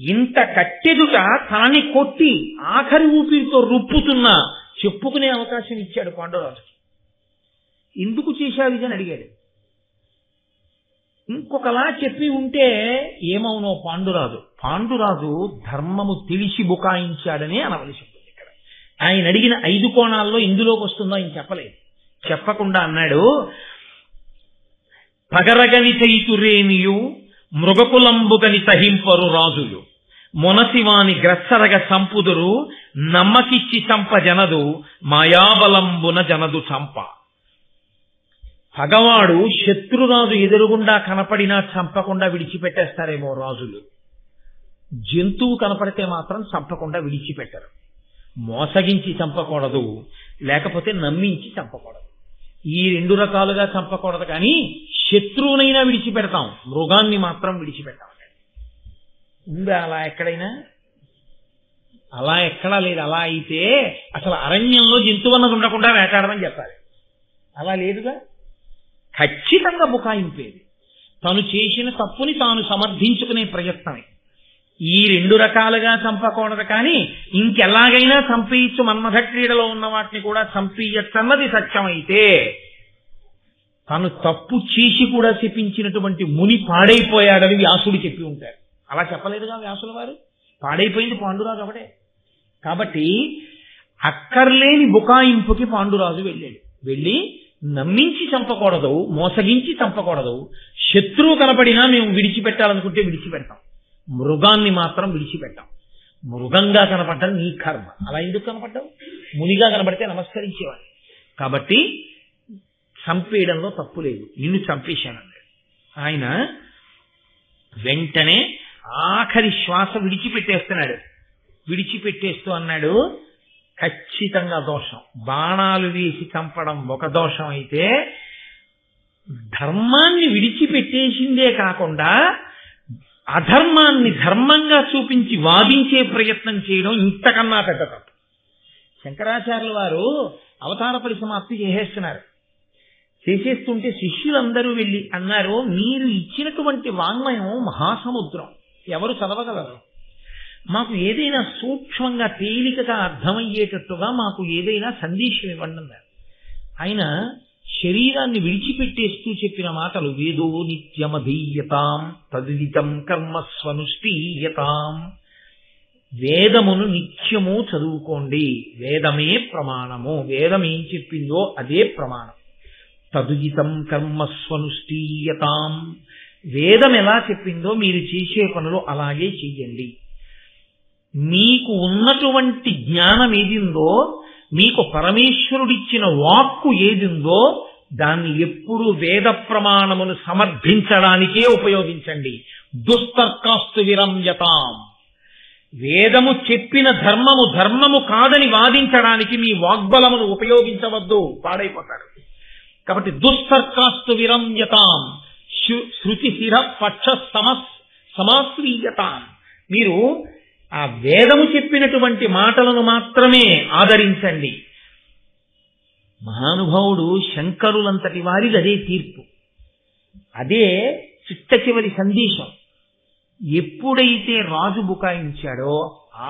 ఇంత కట్టెదుట తనని కొట్టి ఆఖరి ఊపిరితో రుప్పుతున్నా చెప్పుకునే అవకాశం ఇచ్చాడు పాండురాజుకి. ఎందుకు చేశావు ఇది అని అడిగాడు. ఇంకొకలా చెప్పి ఉంటే ఏమవునో పాండురాజు ధర్మము తెలిసి బుకాయించాడనే అనవలసి ఉంటుంది. ఇక్కడ ఆయన అడిగిన 5 కోణాల్లో ఇందులోకి వస్తుందో ఆయన చెప్పలేదు. చెప్పకుండా అన్నాడు, పగరగని చైతురేనియు మృగకులంబుగని తహింపరు రాజులు మొనసివాని గ్రస్సరగ సంపుదురు నమ్మకిచ్చి చంప జనదు మాయాబలంబున జనదు చంప. పగవాడు శత్రురాజు ఎదురుగుండా కనపడినా చంపకుండా విడిచిపెట్టేస్తారేమో రాజులు. జంతువు కనపడితే మాత్రం చంపకుండా విడిచిపెట్టరు. మోసగించి చంపకూడదు, లేకపోతే నమ్మించి చంపకూడదు. ఈ 2 రకాలుగా చంపకూడదు. కానీ శత్రువునైనా విడిచిపెడతాం, మృగాన్ని మాత్రం విడిచిపెట్టాం. ఉందా అలా ఎక్కడైనా? అలా ఎక్కడా లేదు. అలా అయితే అసలు అరణ్యంలో జంతువు అన్నది ఉండకుండా వేటాడమని చెప్పాలి. అలా లేదుగా. ఖచ్చితంగా బుకాయింపేది. తను చేసిన తప్పుని తాను సమర్థించుకునే ప్రయత్నమే. ఈ 2 రకాలుగా చంపకూడదు. కానీ ఇంకెలాగైనా చంపేయచ్చు, మన్మథ క్రీడలో ఉన్న వాటిని కూడా చంపేయచ్చు అన్నది సత్యమైతే, తను తప్పు చేసి కూడా శపించినటువంటి ముని పాడైపోయాడని వ్యాసుడు చెప్పి ఉంటారు. అలా చెప్పలేదుగా వ్యాసుల వారు. పాడైపోయింది పాండురాజు ఒకటే. కాబట్టి అక్కర్లేని బుకాయింపుకి పాండురాజు వెళ్ళాడు. వెళ్ళి నమ్మించి చంపకూడదు, మోసగించి చంపకూడదు. శత్రువు కనపడినా మేము విడిచిపెట్టాలనుకుంటే విడిచిపెడతాం, మృగాన్ని మాత్రం విడిచిపెట్టాం. మృగంగా కనపడ్డం నీ కర్మ. అలా ఎందుకు కనపడ్డావు? మునిగా కనపడితే నమస్కరించేవాడు. కాబట్టి చంపేయడంలో తప్పు లేదు. నిన్ను చంపేశానన్నాడు. ఆయన వెంటనే ఆఖరి శ్వాస విడిచిపెట్టేస్తున్నాడు. విడిచిపెట్టేస్తూ అన్నాడు, ఖచ్చితంగా దోషం. బాణాలు వేసి చంపడం ఒక దోషం అయితే, ధర్మాన్ని విడిచిపెట్టేసిందే కాకుండా అధర్మాన్ని ధర్మంగా చూపించి వాదించే ప్రయత్నం చేయడం ఇంతకన్నా పెద్ద తప్పు. శంకరాచార్యుల వారు అవతార పరిసమాప్తి చేసేస్తున్నారు. చేసేస్తుంటే శిష్యులందరూ వెళ్ళి అన్నారు, మీరు ఇచ్చినటువంటి వాంగ్మయం మహాసముద్రం, ఎవరు చదవగలరు? మాకు ఏదైనా సూక్ష్మంగా తేలికగా అర్థమయ్యేటట్టుగా మాకు ఏదైనా సందేశం ఇవ్వండి అన్నారు. ఆయన శరీరాన్ని విడిచిపెట్టేస్తూ చెప్పిన మాటలు, వేదో నిత్యమధీయతాం తదితం కర్మస్వనుష్ఠీయతాం. వేదమును నిత్యము చదువుకోండి, వేదమే ప్రమాణము, వేదం ఏం చెప్పిందో అదే ప్రమాణం. తదుజితం కర్మస్వనుష్ఠీయతాం, వేదం ఎలా చెప్పిందో మీరు చేసే పనులు అలాగే చెయ్యండి. మీకు ఉన్నటువంటి జ్ఞానం ఏదిందో, మీకు పరమేశ్వరుడిచ్చిన వాక్కు ఏదిందో, దాన్ని ఎప్పుడు వేద ప్రమాణమును సమర్థించడానికే ఉపయోగించండి. దుస్తర్కాస్తు విరంజతాం. వేదము చెప్పిన ధర్మము కాదని వాదించడానికి మీ వాగ్బలమును ఉపయోగించవద్దు, పాడైపోతారు. కాబట్టి దుస్తర్కాస్తు విరంజతాం, శృతి శిర పక్ష సమాశ్రీయతాం. మీరు ఆ వేదము చెప్పినటువంటి మాటలను మాత్రమే ఆదరించండి. మహానుభావుడు శంకరులంతటి వారిది అదే తీర్పు, అదే చిట్ట చివరి సందేశం. ఎప్పుడైతే రాజు బుకాయించాడో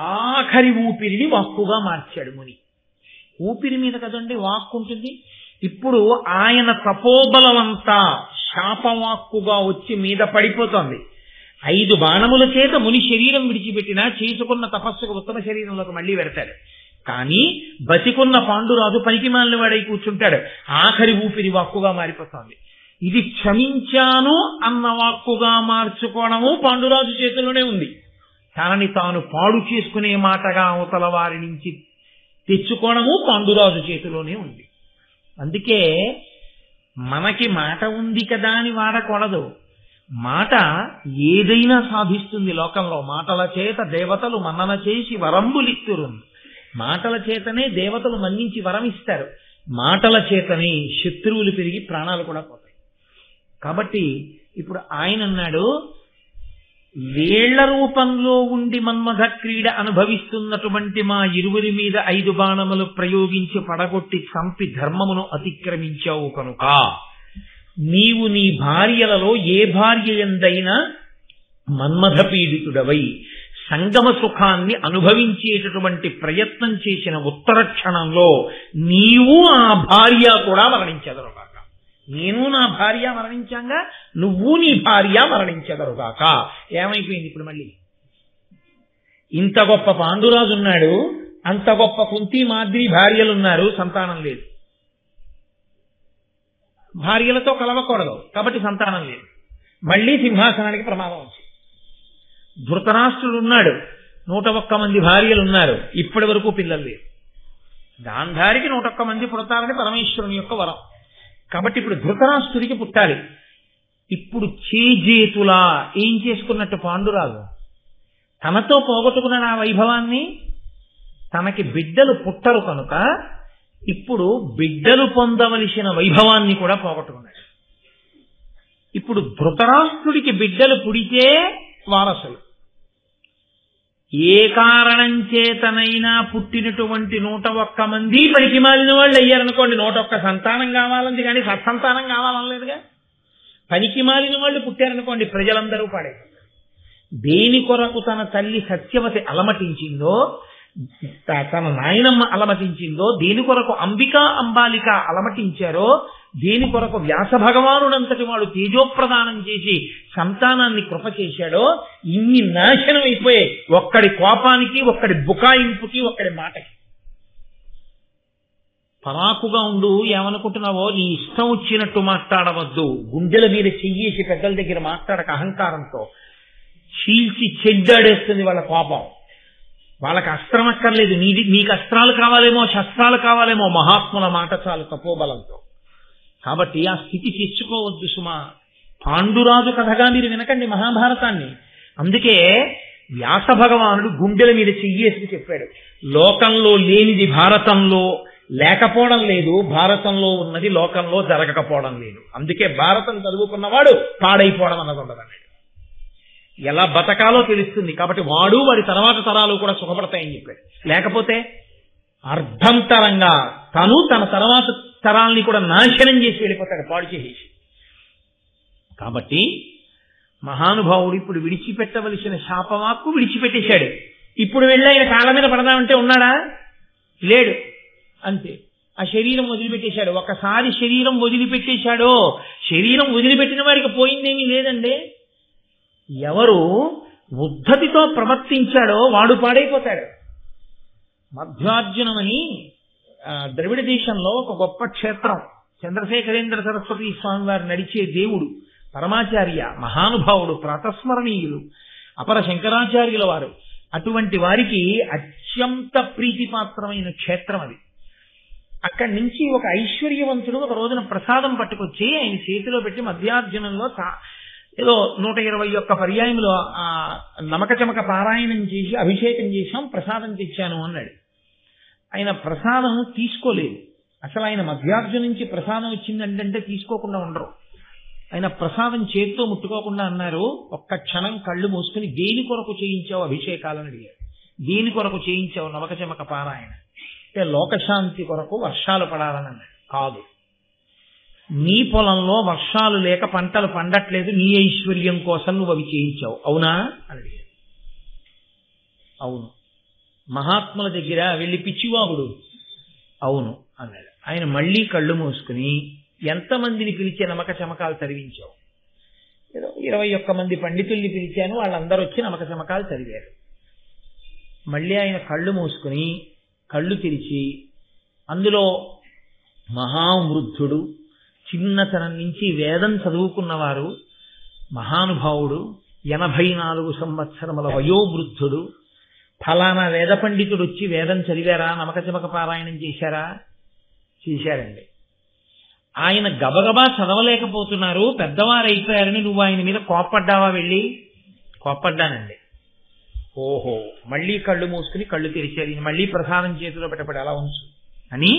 ఆఖరి ఊపిరిని వాక్కుగా మార్చాడు ముని. ఊపిరి మీద కదండి వాక్కు ఉంటుంది. ఇప్పుడు ఆయన తపోబలమంతా శాపవాక్కుగా వచ్చి మీద పడిపోతోంది. 5 బాణముల చేత ముని శరీరం విడిచిపెట్టినా చేసుకున్న తపస్సుకు ఉత్తమ శరీరంలోకి మళ్లీ వెడతాడు. కానీ బతికున్న పాండురాజు పనికిమాలిన వాడై కూర్చుంటాడు. ఆఖరి ఊపిరి వాక్కుగా మారిపోతోంది. ఇది క్షమించాను అన్న వాక్కుగా మార్చుకోవడము పాండురాజు చేతిలోనే ఉంది. తనని తాను పాడు చేసుకునే మాటగా అవతల వారి నుంచి తెచ్చుకోవడము పాండురాజు చేతిలోనే ఉంది. అందుకే మనకి మాట ఉంది కదా అని వాడకూడదు. మాట ఏదైనా సాధిస్తుంది లోకంలో. మాటల చేత దేవతలు మన్నన చేసి వరంబులిత్తురు. మాటల చేతనే దేవతలు మన్నించి వరం ఇస్తారు. మాటల చేతనే శత్రువులు పెరిగి ప్రాణాలు కూడా పోతాయి. కాబట్టి ఇప్పుడు ఆయన అన్నాడు, వేళ్ల రూపంలో ఉండి మన్మథ క్రీడ అనుభవిస్తున్నటువంటి మా ఇరువురి మీద 5 బాణములు ప్రయోగించి పడగొట్టి చంపి ధర్మమును అతిక్రమించావు కనుక నీవు నీ భార్యలలో ఏ భార్య ఎందైనా మన్మథ పీడితుడవై సంగమ సుఖాన్ని అనుభవించేటటువంటి ప్రయత్నం చేసిన ఉత్తర క్షణంలో నీవు ఆ భార్య కూడా మరణించెదరుగాక. నేను నా భార్య మరణించాగా నువ్వు నీ భార్య మరణించెదరుగాక. ఏమైపోయింది ఇప్పుడు మళ్ళీ? ఇంత గొప్ప పాండురాజు ఉన్నాడు, అంత గొప్ప కుంతి మాద్రి భార్యలున్నారు, సంతానం లేదు. భార్యలతో కలవకూడదు కాబట్టి సంతానం లేదు. మళ్ళీ సింహాసనానికి ప్రమాదం వచ్చింది. ధృతరాష్ట్రుడు ఉన్నాడు, 101 మంది భార్యలున్నారు, ఇప్పటి వరకు పిల్లలు లేరు. గాంధారికి 101 మంది పుడతారని పరమేశ్వరుని యొక్క వరం. కాబట్టి ఇప్పుడు ధృతరాష్ట్రుడికి పుట్టాలి. ఇప్పుడు చేజేతులా ఏం చేసుకున్నట్టు పాండురాజు తనతో పోగొట్టుకున్న ఆ వైభవాన్ని, తనకి బిడ్డలు పుట్టరు కనుక ఇప్పుడు బిడ్డలు పొందవలసిన వైభవాన్ని కూడా పోగొట్టుకున్నాడు. ఇప్పుడు ధృతరాష్ట్రుడికి బిడ్డలు పుడితే వారసులు. ఏ కారణం చేతనైనా పుట్టినటువంటి 101 మంది పనికి మాలిన వాళ్ళు అయ్యారనుకోండి, 101 సంతానం కావాలంది కానీ సత్సంతానం కావాలనలేదుగా. పనికి మాలిన వాళ్ళు పుట్టారనుకోండి, ప్రజలందరూ పాడైపోతారు. దేని కొరకు తన తల్లి సత్యవతి అలమటించిందో, తన నాయనమ్మ అలమటించిందో, దేని కొరకు అంబికా అంబాలిక అలమటించారో, దేని కొరకు వ్యాస భగవానుడంతటి వాడు తేజోప్రదానం చేసి సంతానాన్ని కృప చేశాడో, ఇన్ని నాశనం అయిపోయాయి ఒక్కడి కోపానికి, ఒక్కడి బుకాయింపుకి, ఒక్కడి మాటకి. పరాకుగా ఉండు, ఏమనుకుంటున్నావో నీ ఇష్టం వచ్చినట్టు మాట్లాడవద్దు. గుండెల మీద చెయ్యేసి పెద్దల దగ్గర మాట్లాడక అహంకారంతో. చీల్చి చెడ్డాడేస్తుంది వాళ్ళ కోపం. వాళ్ళకి అస్త్రం అక్కర్లేదు, నీకు అస్త్రాలు కావాలేమో, శస్త్రాలు కావాలేమో, మహాత్ముల మాట చాలు తపోబలంతో. కాబట్టి ఆ స్థితి తెచ్చుకోవద్దు సుమా. పాండురాజు కథగా మీరు వినకండి మహాభారతాన్ని. అందుకే వ్యాస భగవానుడు గుండెల మీద చెయ్యేసి చెప్పాడు, లోకంలో లేనిది భారతంలో లేకపోవడం లేదు, భారతంలో ఉన్నది లోకంలో జరగకపోవడం లేదు. అందుకే భారతం చదువుకున్నవాడు పాడైపోవడం అన్నది ఉండదన్నాడు. ఎలా బతకాలో తెలుస్తుంది కాబట్టి వాడు వాడి తర్వాత తరాలు కూడా సుఖపడతాయని చెప్పాడు. లేకపోతే అర్ధంతరంగా తను తన తర్వాత తరాల్ని కూడా నాశనం చేసి వెళ్ళిపోతాడు, పాడు చేసేసి. కాబట్టి మహానుభావుడు ఇప్పుడు విడిచిపెట్టవలసిన శాపవాక్కు విడిచిపెట్టేశాడు. ఇప్పుడు వెళ్ళి ఆయన కాళ్ళ మీద పడదామంటే ఉన్నాడా? లేడు. అంతే, ఆ శరీరం వదిలిపెట్టేశాడు. ఒకసారి శరీరం వదిలిపెట్టేశాడో, శరీరం వదిలిపెట్టిన వాడికి పోయిందేమీ లేదండి. ఎవరు ఉద్ధతితో ప్రవర్తించాడో వాడు పాడైపోతాడు. మధ్వార్జునమని ద్రవిడ దేశంలో ఒక గొప్ప క్షేత్రం, చంద్రశేఖరేంద్ర సరస్వతి స్వామి వారు నడిచే దేవుడు, పరమాచార్య, మహానుభావుడు, ప్రాతస్మరణీయులు, అపర శంకరాచార్యుల వారు. అటువంటి వారికి అత్యంత ప్రీతిపాత్రమైన క్షేత్రం అది. అక్కడి నుంచి ఒక ఐశ్వర్యవంతుడు ఒక రోజున ప్రసాదం పట్టుకొచ్చి ఆయన చేతిలో పెట్టి మధ్యార్జునంలో ఏదో 121 పర్యాయములు ఆ నమక చమక పారాయణం చేసి అభిషేకం చేశాం, ప్రసాదం తెచ్చాను అన్నాడు. ఆయన ప్రసాదం తీసుకోలేదు. అసలు ఆయన మధ్యార్జున నుంచి ప్రసాదం వచ్చిందంటే తీసుకోకుండా ఉండరు. ఆయన ప్రసాదం చేతితో ముట్టుకోకుండా అన్నారు, ఒక్క క్షణం కళ్ళు మూసుకుని దేని కొరకు చేయించావు అభిషేకాలను అడిగారు. దేని కొరకు చేయించావు నమక చమక పారాయణ అంటే లోకశాంతి కొరకు, వర్షాలు పడాలని అన్నాడు. కాదు, నీ పొలంలో వర్షాలు లేక పంటలు పండట్లేదు, నీ ఐశ్వర్యం కోసం నువ్వు అవి చేయించావు, అవునా అని అడిగాడు. అవును. మహాత్ముల దగ్గర వెళ్ళి పిచ్చివాగుడు అవును అన్నాడు. ఆయన మళ్ళీ కళ్ళు మూసుకుని ఎంతమందిని పిలిచే నమక చమకాలు చదివించావు? ఏదో 21 మంది పండితుల్ని పిలిచాను, వాళ్ళందరూ వచ్చి నమక చమకాలు చదివారు. మళ్ళీ ఆయన కళ్ళు మూసుకుని కళ్ళు తెరిచి అందులో మహావృద్ధుడు, చిన్నతనం నుంచి వేదం చదువుకున్నవారు, మహానుభావుడు, 84 సంవత్సరముల వయోవృద్ధుడు, ఫలానా వేద పండితుడు వచ్చి వేదం చదివారా, నమక చమక పారాయణం చేశారా? చేశారండి. ఆయన గబగబా చదవలేకపోతున్నారు, పెద్దవారు అయిపోయారని నువ్వు ఆయన మీద కోప్పడ్డావా? వెళ్ళి కోప్పడ్డానండి. ఓహో, మళ్ళీ కళ్ళు మూసుకుని కళ్ళు తెరిచారు. మళ్ళీ ప్రసాదం చేతిలో పెట్టబడి అలా ఉంచు అని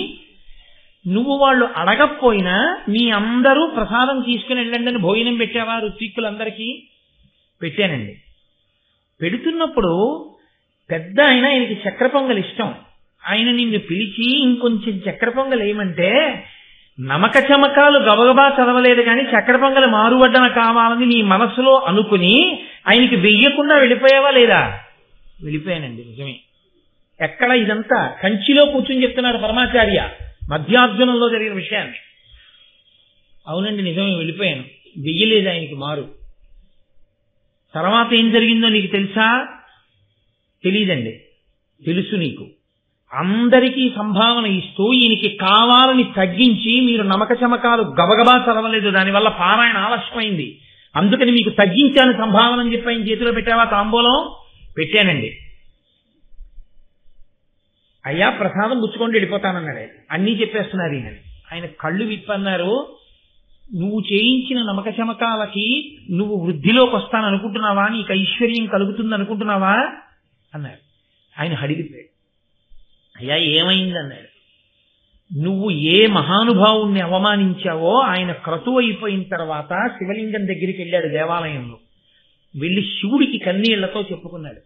నువ్వు వాళ్ళు అడగకపోయినా మీ అందరూ ప్రసాదం తీసుకుని వెళ్ళండి అని భోజనం పెట్టావా? ఋత్విక్కులందరికీ పెట్టానండి. పెడుతున్నప్పుడు పెద్ద ఆయనకి చక్కెర పొంగల్ ఇష్టం. ఆయన నిన్ను పిలిచి ఇంకొంచెం చక్కెర పొంగల్ ఏమంటే నమక చమకాలు గబగబా చదవలేదు కానీ చక్కెర పొంగల్ మారువడ్డన కావాలని నీ మనసులో అనుకుని ఆయనకి వెయ్యకుండా వెళ్ళిపోయావా లేదా? వెళ్ళిపోయానండి. నిజమే. ఎక్కడ ఇదంతా కంచిలో కూర్చుని చెప్తున్నారు పరమాచార్య మధ్యార్జునంలో జరిగిన విషయాన్ని. అవునండి నిజమే, వెళ్ళిపోయాను. వెయ్యలేదు ఆయనకి మారు. తర్వాత ఏం జరిగిందో నీకు తెలుసా? తెలీదండి. తెలుసు నీకు. అందరికీ సంభావన ఇస్తూ ఈయనకి కావాలని తగ్గించి మీరు నమక చమకాలు గబగబా చదవలేదు, దానివల్ల పారాయణ ఆలస్యమైంది, అందుకని మీకు తగ్గించాను సంభావన అని చెప్పి ఆయన చేతిలో పెట్టావా తాంబూలం? పెట్టానండి. అయ్యా ప్రసాదం పుచ్చుకొని వెళ్ళిపోతానన్నాడు ఆయన. అన్నీ చెప్పేస్తున్నారు ఈయన. ఆయన కళ్ళు విప్పన్నారు. నువ్వు చేయించిన నమక చమకాలకి నువ్వు వృద్ధిలోకి వస్తాననుకుంటున్నావా? నీకు ఐశ్వర్యం కలుగుతుంది అనుకుంటున్నావా అన్నారు. ఆయన హడిలిపోయాడు. అయ్యా ఏమైంది అన్నాడు. నువ్వు ఏ మహానుభావుణ్ణి అవమానించావో ఆయన క్రతువు అయిపోయిన తర్వాత శివలింగం దగ్గరికి వెళ్ళాడు దేవాలయంలో. వెళ్ళి శివుడికి కన్నీళ్లతో చెప్పుకున్నాడు,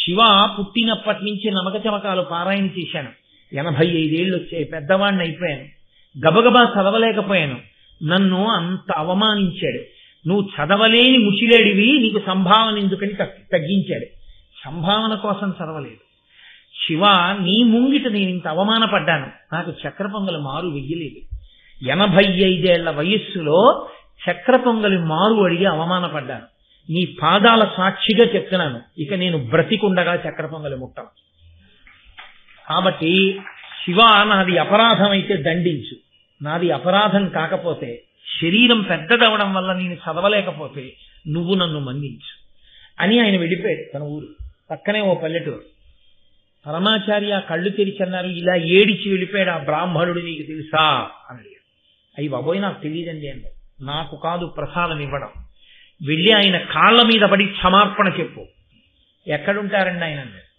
శివ పుట్టినప్పటి నుంచి నమక చమకాలు పారాయణ చేశాను, 85 ఏళ్ళు వచ్చాయి, పెద్దవాడిని అయిపోయాను, గబగబా చదవలేకపోయాను, నన్ను అంత అవమానించాడు, నువ్వు చదవలేని ముసిలేడివి, నీకు సంభావన ఎందుకని తగ్గించాడు. సంభావన కోసం చదవలేదు. శివ నీ ముంగిట నేను ఇంత అవమానపడ్డాను, నాకు చక్ర పొంగలి మారు వెయ్యలేదు. 85 ఏళ్ల వయస్సులో చక్ర పొంగలి మారు అడిగి అవమానపడ్డాను. నీ పాదాల సాక్షిగా చెప్తున్నాను, ఇక నేను బ్రతికుండగా చక్ర పొంగలి ముట్టను. కాబట్టి శివ నాది అపరాధం అయితే దండించు, నాది అపరాధం కాకపోతే, శరీరం పెద్దదవడం వల్ల నేను చదవలేకపోతే నువ్వు నన్ను మన్నించు అని ఆయన వెళ్ళిపోయాడు తన ఊరు. పక్కనే ఓ పల్లెటూరు. పరమాచార్య కళ్ళు తెరిచన్నారు. ఇలా ఏడిచి వెళ్ళిపోయాడు ఆ బ్రాహ్మణుడు, నీకు తెలుసా అని అడిగాడు. అయ్యి బాబోయ్ నాకు తెలియదండి అన్నాడు. నాకు కాదు ప్రసాదం ఇవ్వడం, వెళ్ళి ఆయన కాళ్ళ మీద పడి క్షమార్పణ చెప్పు. ఎక్కడుంటారండి ఆయన అన్నాడు.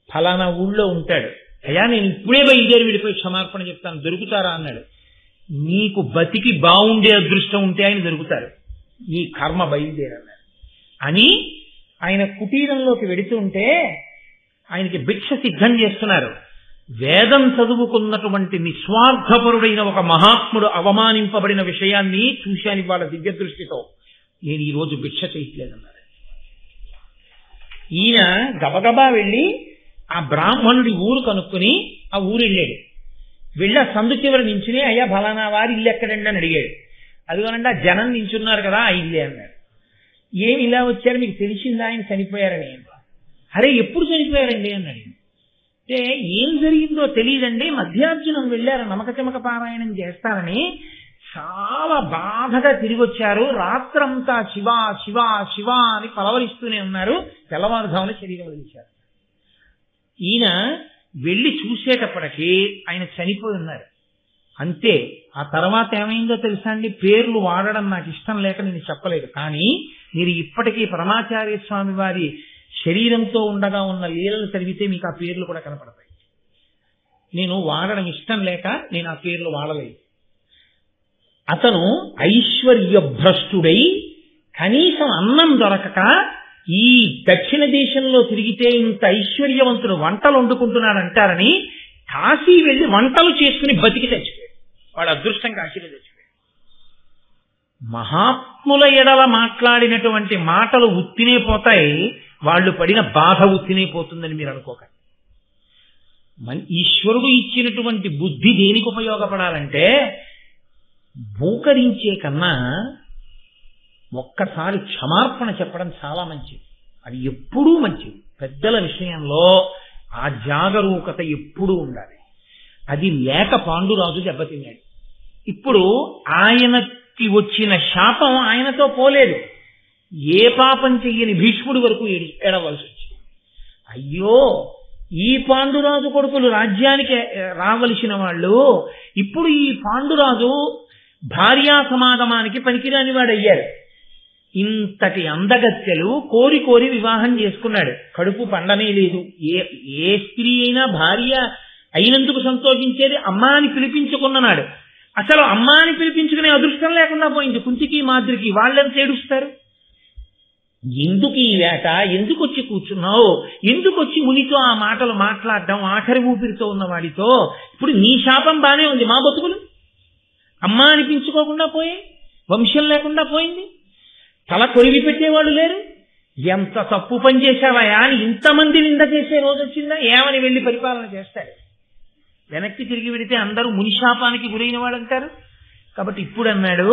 ఫలానా ఊళ్ళో ఉంటాడు. అయ్యా నేను ఇప్పుడే బయలుదేరి వెళ్ళిపోయి క్షమార్పణ చెప్తాను, దొరుకుతారా అన్నాడు. నీకు బతికి బాగుండే అదృష్టం ఉంటే ఆయన దొరుకుతారు, నీ కర్మ బయలుదేరన్నారు అని ఆయన కుటీరంలోకి వెడుతుంటే ఆయనకి భిక్ష సిద్ధం చేస్తున్నారు. వేదం చదువుకున్నటువంటి నిస్వార్థపరుడైన ఒక మహాత్ముడు అవమానింపబడిన విషయాన్ని చూశాను వాళ్ళ దివ్య దృష్టితో, నేను ఈ రోజు భిక్ష చేయట్లేదన్నారు. ఈయన గబగబా వెళ్ళి ఆ బ్రాహ్మణుడి ఊరు కనుక్కుని ఆ ఊరు వెళ్ళాడు. వెళ్ళి ఆ సందు చివరి నించుని, అయ్యా ఫలానా వారి ఇల్లు ఎక్కడండి అని అడిగాడు. అదిగోనండి ఆ జనం నించున్నారు కదా ఆ ఇల్లే అన్నాడు. ఏమి ఇలా వచ్చారు, మీకు తెలిసిందా ఆయన చనిపోయారని? అరే ఎప్పుడు చనిపోయారండి అన్నాడు. అంటే ఏం జరిగిందో తెలియదండి, మధ్యార్జునం వెళ్ళారు నమక చమక పారాయణం చేస్తారని, చాలా బాధగా తిరిగి వచ్చారు, రాత్రంతా శివ శివ శివ అని పలవరిస్తూనే ఉన్నారు, తెల్లవారుజామున శరీరం వదిలించారు. ఈయన వెళ్ళి చూసేటప్పటికీ ఆయన చనిపోయి ఉన్నారు. అంతే. ఆ తర్వాత ఏమైందో తెలుసా అండి? పేర్లు వాడడం నాకు ఇష్టం లేక నేను చెప్పలేదు, కానీ మీరు ఇప్పటికీ పరమాచార్య స్వామి వారి శరీరంతో ఉండగా ఉన్న లీలలు చదివితే మీకు ఆ పేర్లు కూడా కనపడతాయి. నేను వాడడం ఇష్టం లేక నేను ఆ పేర్లు వాడలేదు. అతను ఐశ్వర్య భ్రష్టుడై కనీసం అన్నం దొరకక ఈ దక్షిణ దేశంలో తిరిగితే ఇంత ఐశ్వర్యవంతుడు వంటలు వండుకుంటున్నాడు అంటారని కాశీ వెళ్లి వంటలు చేసుకుని బతికి చచ్చిపోయాడు. వాడు అదృష్టం కాశీలో చచ్చిపోయాడు. మహాత్ముల ఎడల మాట్లాడినటువంటి మాటలు ఉత్తినే పోతాయి, వాళ్ళు పడిన బాధ ఉత్తినే పోతుందని మీరు అనుకోకండి. ఈశ్వరుడు ఇచ్చినటువంటి బుద్ధి దేనికి ఉపయోగపడాలంటే భూకరించే కన్నా ఒక్కసారి క్షమార్పణ చెప్పడం చాలా మంచిది. అది ఎప్పుడూ మంచిది. పెద్దల విషయంలో ఆ జాగరూకత ఎప్పుడూ ఉండాలి. అది లేక పాండురాజు దెబ్బతిన్నాడు. ఇప్పుడు ఆయనకి వచ్చిన శాపం ఆయనతో పోలేదు. ఏ పాపం చెయ్యని భీష్ముడి వరకు ఏడవలసి వచ్చింది. అయ్యో ఈ పాండురాజు కొడుకులు రాజ్యానికి రావలసిన వాళ్ళు ఇప్పుడు ఈ పాండురాజు భార్యా సమాగమానికి పనికిరాని వాడయ్యారు. ఇంతటి అందగత్తెలు కోరి కోరి వివాహం చేసుకున్నాడు, కడుపు పండనే లేదు. ఏ స్త్రీ అయినా భార్య అయినందుకు సంతోషించేది అమ్మా అని పిలిపించుకున్నాడు. అసలు అమ్మా అని పిలిపించుకునే అదృష్టం లేకుండా పోయింది కుంతికి మాద్రికి. వాళ్ళెంత ఏడుస్తారు. ఎందుకు ఈ వేట, ఎందుకు వచ్చి కూర్చున్నావు, ఎందుకు వచ్చి మునితో ఆ మాటలు మాట్లాడడం, ఆఖరి ఊపిరితో ఉన్న వాడితో. ఇప్పుడు నీ శాపం బానే ఉంది, మా బతుకులు అమ్మ అనిపించుకోకుండా పోయాయి, వంశం లేకుండా పోయింది, తల కొరివి పెట్టేవాళ్ళు లేరు. ఎంత తప్పు పని చేశావయా అని ఇంతమంది నింద చేసే రోజు వచ్చిందా? ఏమని వెళ్ళి పరిపాలన చేస్తాడు? వెనక్కి తిరిగి వెడితే అందరూ మునిశాపానికి గురైన వాడంటారు. కాబట్టి ఇప్పుడు అన్నాడు,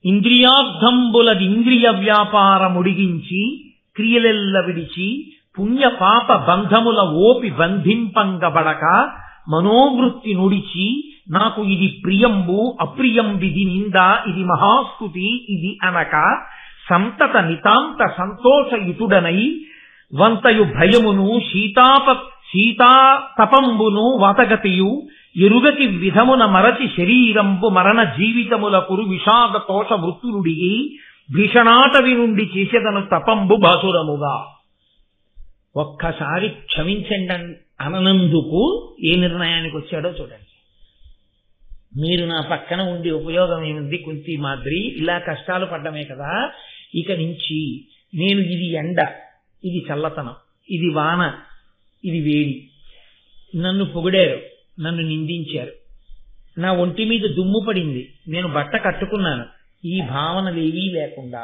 ఇంద్రియార్థంబులది ఇంద్రియ వ్యాపారముడిగించి క్రియలెల్ల విడిచి పుణ్య పాప బంధముల ఓపి బంధింపంగబడక మనోవృత్తి నుడిచి నాకు ఇది ప్రియంబు అప్రియం విధి నింద ఇది మహాస్తుతి ఇది అనక సంతత నితాంత సంతోషయుతుడనై వంతయు భయమును శీతాతపంబును వాతగతియు ఎరుగకి విధమున మరచి శరీరంబు మరణ జీవితములకురు విషాద తోష వృత్తులుడిగి భీషణాటవి నుండి చేసేదను తపంబు బాసురముగా. ఒక్కసారి క్షమించండి అనందుకు ఏ నిర్ణయానికి వచ్చాడో చూడండి. మీరు నా పక్కన ఉండి ఉపయోగం ఏముంది కుంతి మాద్రి, ఇలా కష్టాలు పడ్డమే కదా, ఇక నుంచి నేను ఇది ఎండ, ఇది చల్లతనం, ఇది వాన, ఇది వేడి, నన్ను పొగిడారు, నన్ను నిందించారు, నా ఒంటి మీద దుమ్ము పడింది, నేను బట్ట కట్టుకున్నాను, ఈ భావనలేవీ లేకుండా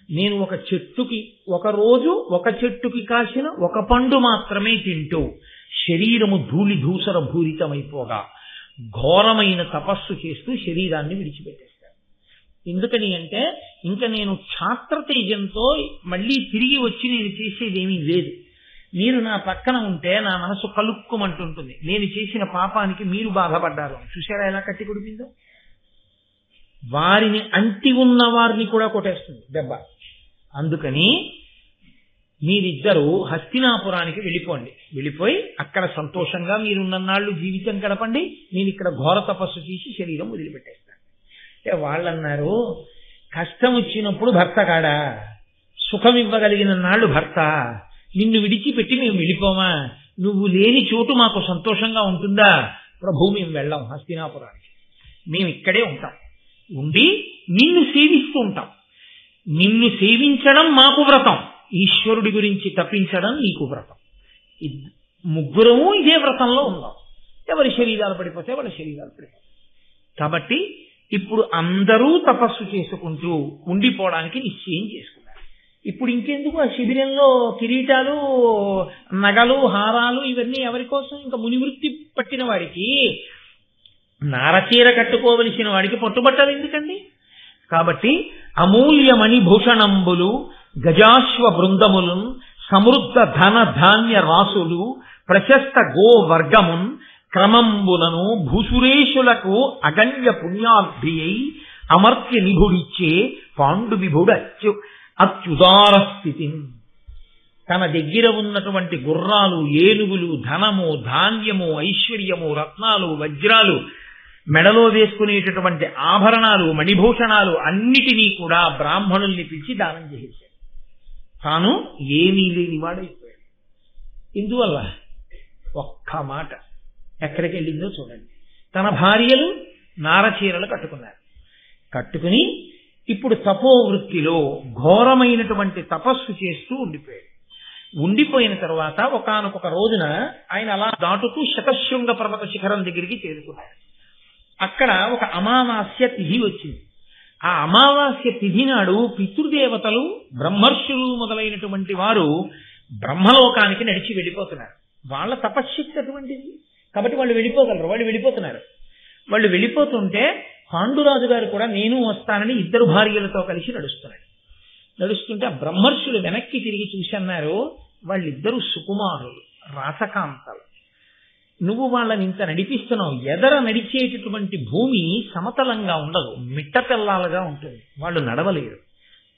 నేను ఒక చెట్టుకి ఒకరోజు ఒక చెట్టుకి కాసిన ఒక పండు మాత్రమే తింటూ శరీరము ధూళి ధూసర భూరితమైపోగా ఘోరమైన తపస్సు చేస్తూ శరీరాన్ని విడిచిపెట్టేస్తాను. ఎందుకని అంటే ఇంకా నేను క్షాత్రతేజంతో మళ్ళీ తిరిగి వచ్చి నేను చేసేదేమీ లేదు. మీరు నా పక్కన ఉంటే నా మనసు కలుక్కుమంటుంటుంది. నేను చేసిన పాపానికి మీరు బాధపడ్డారు. చూసారా ఎలా కట్టి కుడిపిందో? వారిని అంటి ఉన్న వారిని కూడా కొట్టేస్తుంది దెబ్బ. అందుకని మీరిద్దరూ హస్తినాపురానికి వెళ్ళిపోండి. వెళ్ళిపోయి అక్కడ సంతోషంగా మీరున్నన్నాళ్ళు జీవితం గడపండి. నేను ఇక్కడ ఘోర తపస్సు చేసి శరీరం వదిలిపెట్టేస్తాను. అంటే వాళ్ళన్నారు, కష్టం వచ్చినప్పుడు భర్త కాడా, సుఖం ఇవ్వగలిగిన నాళ్ళు భర్త, నిన్ను విడిచిపెట్టి మేము వెళ్ళిపోమా? నువ్వు లేని చోటు మాకు సంతోషంగా ఉంటుందా? ప్రభు, మేము వెళ్ళాం హస్తినాపురానికి, మేము ఇక్కడే ఉంటాం, ఉండి నిన్ను సేవిస్తూ ఉంటాం. నిన్ను సేవించడం మాకు వ్రతం, ఈశ్వరుడి గురించి తప్పించడం నీకు వ్రతం. ముగ్గురము ఇదే వ్రతంలో ఉన్నాం. ఎవరి శరీరాలు పడిపోతే వాళ్ళ శరీరాలు పడిపోతాయి. కాబట్టి ఇప్పుడు అందరూ తపస్సు చేసుకుంటూ ఉండిపోవడానికి నిశ్చయం చేసుకున్నారు. ఇప్పుడు ఇంకెందుకు ఆ శిబిరంలో కిరీటాలు, నగలు, హారాలు ఇవన్నీ ఎవరి కోసం? ఇంకా మునివృత్తి పట్టిన వాడికి, నారచీర కట్టుకోవలసిన వాడికి పట్టుబట్టలు ఎందుకండి? కాబట్టి అమూల్యమణి భూషణంబులు గజాశ్వ బృందములున్ సమృద్ధ ధన ధాన్య రాసులు ప్రశస్త గో వర్గమున్ క్రమంబులను భూసురేషులకు అగణ్య పుణ్యార్థి అయి అమర్త్య నిభుడిచ్చే పాండు విభుడు అత్యుదార స్థితి. తన దగ్గర ఉన్నటువంటి గుర్రాలు, ఏనుగులు, ధనము, ధాన్యము, ఐశ్వర్యము, రత్నాలు, వజ్రాలు, మెడలో వేసుకునేటటువంటి ఆభరణాలు, మణిభూషణాలు అన్నిటినీ కూడా బ్రాహ్మణుల్ని పిలిచి దానం చేసేశాడు. తాను ఏమీ లేని వాడైపోయాడు. ఇందువల్ల ఒక్క మాట ఎక్కడికి వెళ్ళిందో చూడండి. తన భార్యలు నారచీరలు కట్టుకున్నారు. కట్టుకుని ఇప్పుడు తపోవృత్తిలో ఘోరమైనటువంటి తపస్సు చేస్తూ ఉండిపోయాడు. ఉండిపోయిన తర్వాత ఒకానొక రోజున ఆయన అలా దాటుతూ శతశృంగ పర్వత శిఖరం దగ్గరికి చేరుకున్నాడు. అక్కడ ఒక అమావాస్య తిథి వచ్చింది. ఆ అమావాస్య తిథి నాడు పితృదేవతలు, బ్రహ్మర్షులు మొదలైనటువంటి వారు బ్రహ్మలోకానికి నడిచి వెళ్ళిపోతున్నారు. వాళ్ళ తపశ్శక్తి అటువంటిది కాబట్టి వాళ్ళు వెళ్ళిపోగలరు. వాళ్ళు వెళ్ళిపోతున్నారు. వాళ్ళు వెళ్ళిపోతుంటే పాండురాజు గారు కూడా నేను వస్తానని ఇద్దరు భార్యలతో కలిసి నడుస్తున్నాడు. నడుస్తుంటే ఆ బ్రహ్మర్షులు వెనక్కి తిరిగి చూసి అన్నారు, వాళ్ళిద్దరూ సుకుమారులు, రాసకాంతలు, నువ్వు వాళ్ళని ఇంత నడిపిస్తున్నావు. ఎదర నడిచేటటువంటి భూమి సమతలంగా ఉండదు, మిట్టపెల్లాలుగా ఉంటుంది, వాళ్ళు నడవలేరు.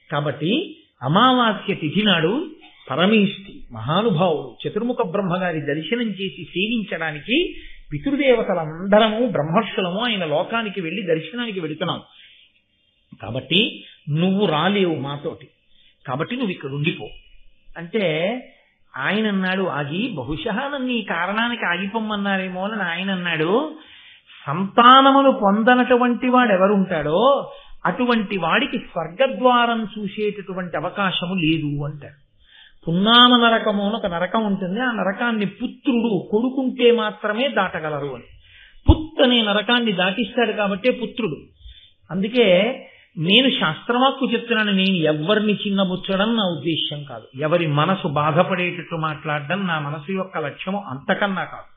కాబట్టి అమావాస్య తిథి నాడు పరమేష్ఠి మహానుభావుడు చతుర్ముఖ బ్రహ్మగారి దర్శనం చేసి సేవించడానికి పితృదేవతలందరము బ్రహ్మర్షులము ఆయన లోకానికి వెళ్ళి దర్శనానికి వెళుతున్నాం. కాబట్టి నువ్వు రాలేవు మాతోటి, కాబట్టి నువ్వు ఇక్కడ ఉండిపో అంటే ఆయన అన్నాడు, ఆగి బహుశా నన్ను ఈ కారణానికి ఆగిపోమ్మన్నారేమో అని ఆయన అన్నాడు, సంతానమును పొందనటువంటి వాడు ఎవరుంటాడో అటువంటి వాడికి స్వర్గద్వారం చూసేటటువంటి అవకాశము లేదు అంటాడు. పున్నామ నరకము అని ఒక నరకం ఉంటుంది. ఆ నరకాన్ని పుత్రుడు, కొడుకుంటే మాత్రమే దాటగలరు అని. పుత్ అనే నరకాన్ని దాటిస్తాడు కాబట్టే పుత్రుడు. అందుకే నేను శాస్త్రవాక్కు చెప్తున్నాను, నేను ఎవరిని చిన్నబుచ్చడం నా ఉద్దేశ్యం కాదు, ఎవరి మనసు బాధపడేటట్టు మాట్లాడడం నా మనసు యొక్క లక్ష్యము అంతకన్నా కాదు.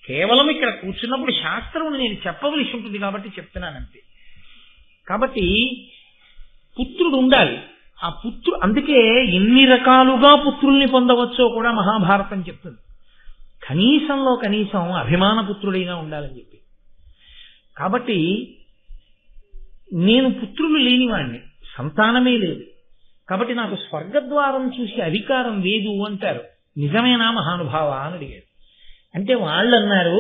కేవలం ఇక్కడ కూర్చున్నప్పుడు శాస్త్రం నేను చెప్పవలసి ఉంటుంది కాబట్టి చెప్తున్నానంతే. కాబట్టి పుత్రుడు ఉండాలి. ఆ అందుకే ఎన్ని రకాలుగా పుత్రుల్ని పొందవచ్చో కూడా మహాభారతం చెప్తుంది. కనీసంలో కనీసం అభిమాన పుత్రుడైనా ఉండాలని చెప్పి. కాబట్టి నేను పుత్రులు లేనివాణ్ణి, సంతానమే లేదు, కాబట్టి నాకు స్వర్గద్వారం చూసి అధికారం లేదు అంటారు. నిజమేనా మహానుభావ అని అడిగారు. అంటే వాళ్ళు అన్నారు,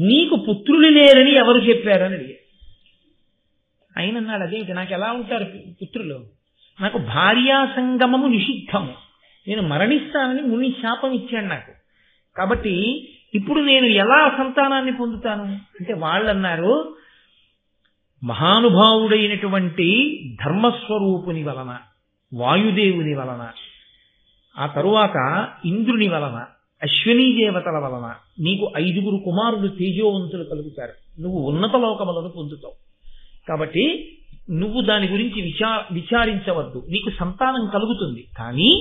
నీకు పుత్రులు లేరని ఎవరు చెప్పారు అని అడిగారు. ఆయన అన్నాడు, అదేమిటి నాకు ఎలా ఉంటారు పుత్రులు, నాకు భార్యా సంగమము నిషిద్ధము, నేను మరణిస్తానని ముని శాపం ఇచ్చాడు నాకు, కాబట్టి ఇప్పుడు నేను ఎలా సంతానాన్ని పొందుతాను అంటే వాళ్ళు అన్నారు, మహానుభావుడైనటువంటి ధర్మస్వరూపుని వలన, వాయుదేవుని వలన, ఆ తరువాత ఇంద్రుని వలన, అశ్వినీ దేవతల వలన నీకు 5 కుమారులు తేజోవంతులు కలుగుతారు, నువ్వు ఉన్నత లోకములను పొందుతావు, కాబట్టి నువ్వు దాని గురించి విచారించవద్దు, నీకు సంతానం కలుగుతుంది, కానీ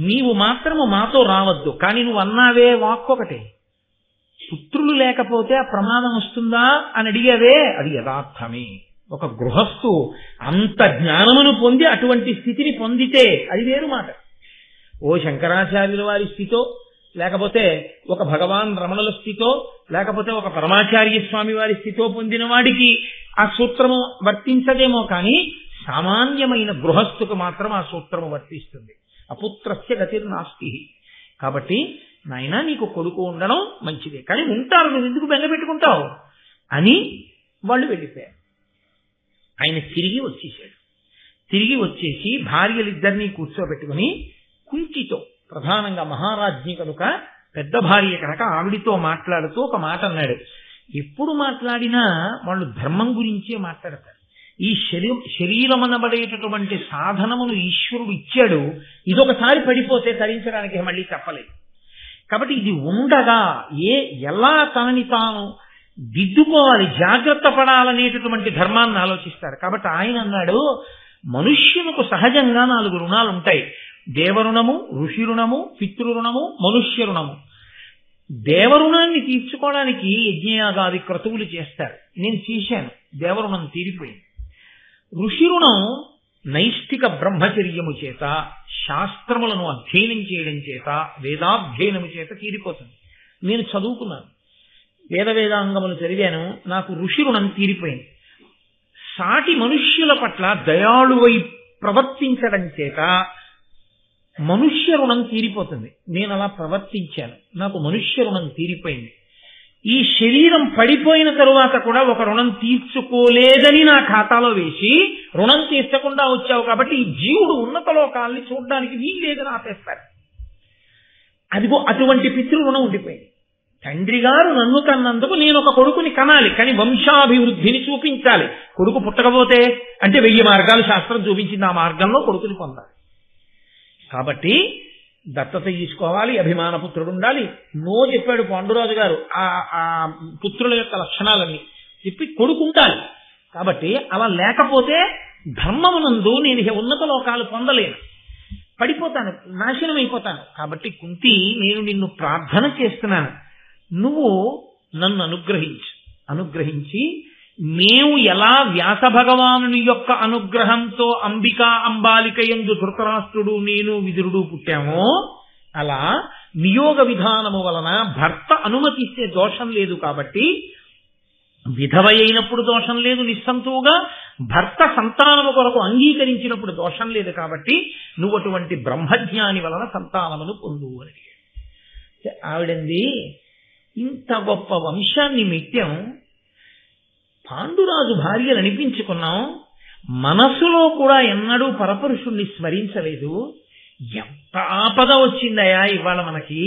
నీవు మాత్రము మాతో రావద్దు. కానీ నువ్వు అన్నావే వాక్కొకటే, పుత్రులు లేకపోతే ఆ ప్రమాదం వస్తుందా అని అడిగావే, అది యథార్థమే. ఒక గృహస్థు అంత జ్ఞానమును పొంది అటువంటి స్థితిని పొందితే అది వేరు మాట. ఓ శంకరాచార్యుల వారి స్థితో, లేకపోతే ఒక భగవాన్ రమణుల స్థితో, లేకపోతే ఒక పరమాచార్య స్వామి వారి స్థితో పొందిన వాడికి ఆ సూత్రము వర్తించదేమో, కానీ సామాన్యమైన గృహస్థుకు మాత్రం ఆ సూత్రము వర్తిస్తుంది. అపుత్రస్య గతిర్నాస్తి. కాబట్టి నాయన నీకు కొడుకు ఉండడం మంచిదే, కానీ ఉంటారు, నువ్వు ఎందుకు బెంగ పెట్టుకుంటావు అని వాళ్ళు వెళ్ళిపోయారు. ఆయన తిరిగి వచ్చేసాడు. తిరిగి వచ్చేసి భార్యలిద్దరినీ కూర్చోబెట్టుకుని కుంతితో, ప్రధానంగా మహారాజ్ఞి కనుక పెద్ద భార్య కనుక ఆవిడితో మాట్లాడుతూ ఒక మాట అన్నాడు. ఎప్పుడు మాట్లాడినా వాళ్ళు ధర్మం గురించే మాట్లాడతారు. ఈ శరీరమనబడేటటువంటి సాధనమును ఈశ్వరుడు ఇచ్చాడు, ఇదొకసారి పడిపోతే తరించడానికి మళ్ళీ చెప్పలేదు. కాబట్టి ఇది ఉండగా ఎలా తనని తాను దిద్దుకోవాలి, జాగ్రత్త పడాలనేటటువంటి ధర్మాన్ని ఆలోచిస్తారు. కాబట్టి ఆయన అన్నాడు, మనుష్యులకు సహజంగా 4 రుణాలు ఉంటాయి, దేవరుణము, ఋషి రుణము, పితృరుణము, మనుష్య రుణము. దేవరుణాన్ని తీర్చుకోవడానికి యజ్ఞయాగాది క్రతువులు చేస్తారు, నేను చేశాను, దేవరుణం తీరిపోయింది. ఋషి రుణం నైష్ఠిక బ్రహ్మచర్యము చేత, శాస్త్రములను అధ్యయనం చేయడం చేత, వేదాధ్యయనము చేత తీరిపోతుంది. నేను చదువుకున్నాను, వేదాంగములు చదివాను, నాకు ఋషి రుణం తీరిపోయింది. సాటి మనుష్యుల పట్ల దయాళువై ప్రవర్తించడం చేత మనుష్య రుణం తీరిపోతుంది. నేను అలా ప్రవర్తించాను, నాకు మనుష్య రుణం తీరిపోయింది. ఈ శరీరం పడిపోయిన తరువాత కూడా ఒక రుణం తీర్చుకోలేదని నా ఖాతాలో వేసి రుణం తీర్చకుండా వచ్చావు, కాబట్టి ఈ జీవుడు ఉన్నత లోకాల్ని చూడడానికి వీల్లేదని ఆపేస్తారు. అదిగో అటువంటి పితృ రుణం ఉండిపోయింది. తండ్రి గారు నన్ను కన్నందుకు నేను ఒక కొడుకుని కనాలి, కానీ వంశాభివృద్ధిని చూపించాలి. కొడుకు పుట్టకపోతే అంటే 1000 మార్గాలు శాస్త్రం చూపించింది, ఆ మార్గంలో కొడుకుని పొందాలి. కాబట్టి దత్తత తీసుకోవాలి, అభిమాన పుత్రుడు ఉండాలి. చెప్పాడు పాండురాజు గారు ఆ పుత్రుల యొక్క లక్షణాలన్నీ చెప్పి కొడుకు ఉండాలి. కాబట్టి అలా లేకపోతే ధర్మమునందు నేను ఉన్నత లోకాలు పొందలేను, పడిపోతాను, నాశనం అయిపోతాను. కాబట్టి కుంతి, నేను నిన్ను ప్రార్థన చేస్తున్నాను, నువ్వు నన్ను అనుగ్రహించి మేము ఎలా వ్యాస భగవానుని యొక్క అనుగ్రహంతో అంబాలిక యందు ధృతరాష్ట్రుడు, నేను, విదురుడు పుట్టామో, అలా నియోగ విధానము వలన భర్త అనుమతిస్తే దోషం లేదు. కాబట్టి విధవ అయినప్పుడు దోషం లేదు, నిస్సంతువుగా భర్త సంతానము కొరకు అంగీకరించినప్పుడు దోషం లేదు. కాబట్టి నువ్వు అటువంటి బ్రహ్మజ్ఞాని వలన సంతానమును పొందు అని. ఆవిడంది, ఇంత గొప్ప వంశాన్ని మెట్టాం, పాండురాజు భార్యలు అనిపించుకున్నాం, మనసులో కూడా ఎన్నడూ పరపురుషుణ్ణి స్మరించలేదు. ఎంత ఆపద వచ్చిందయా ఇవాళ మనకి,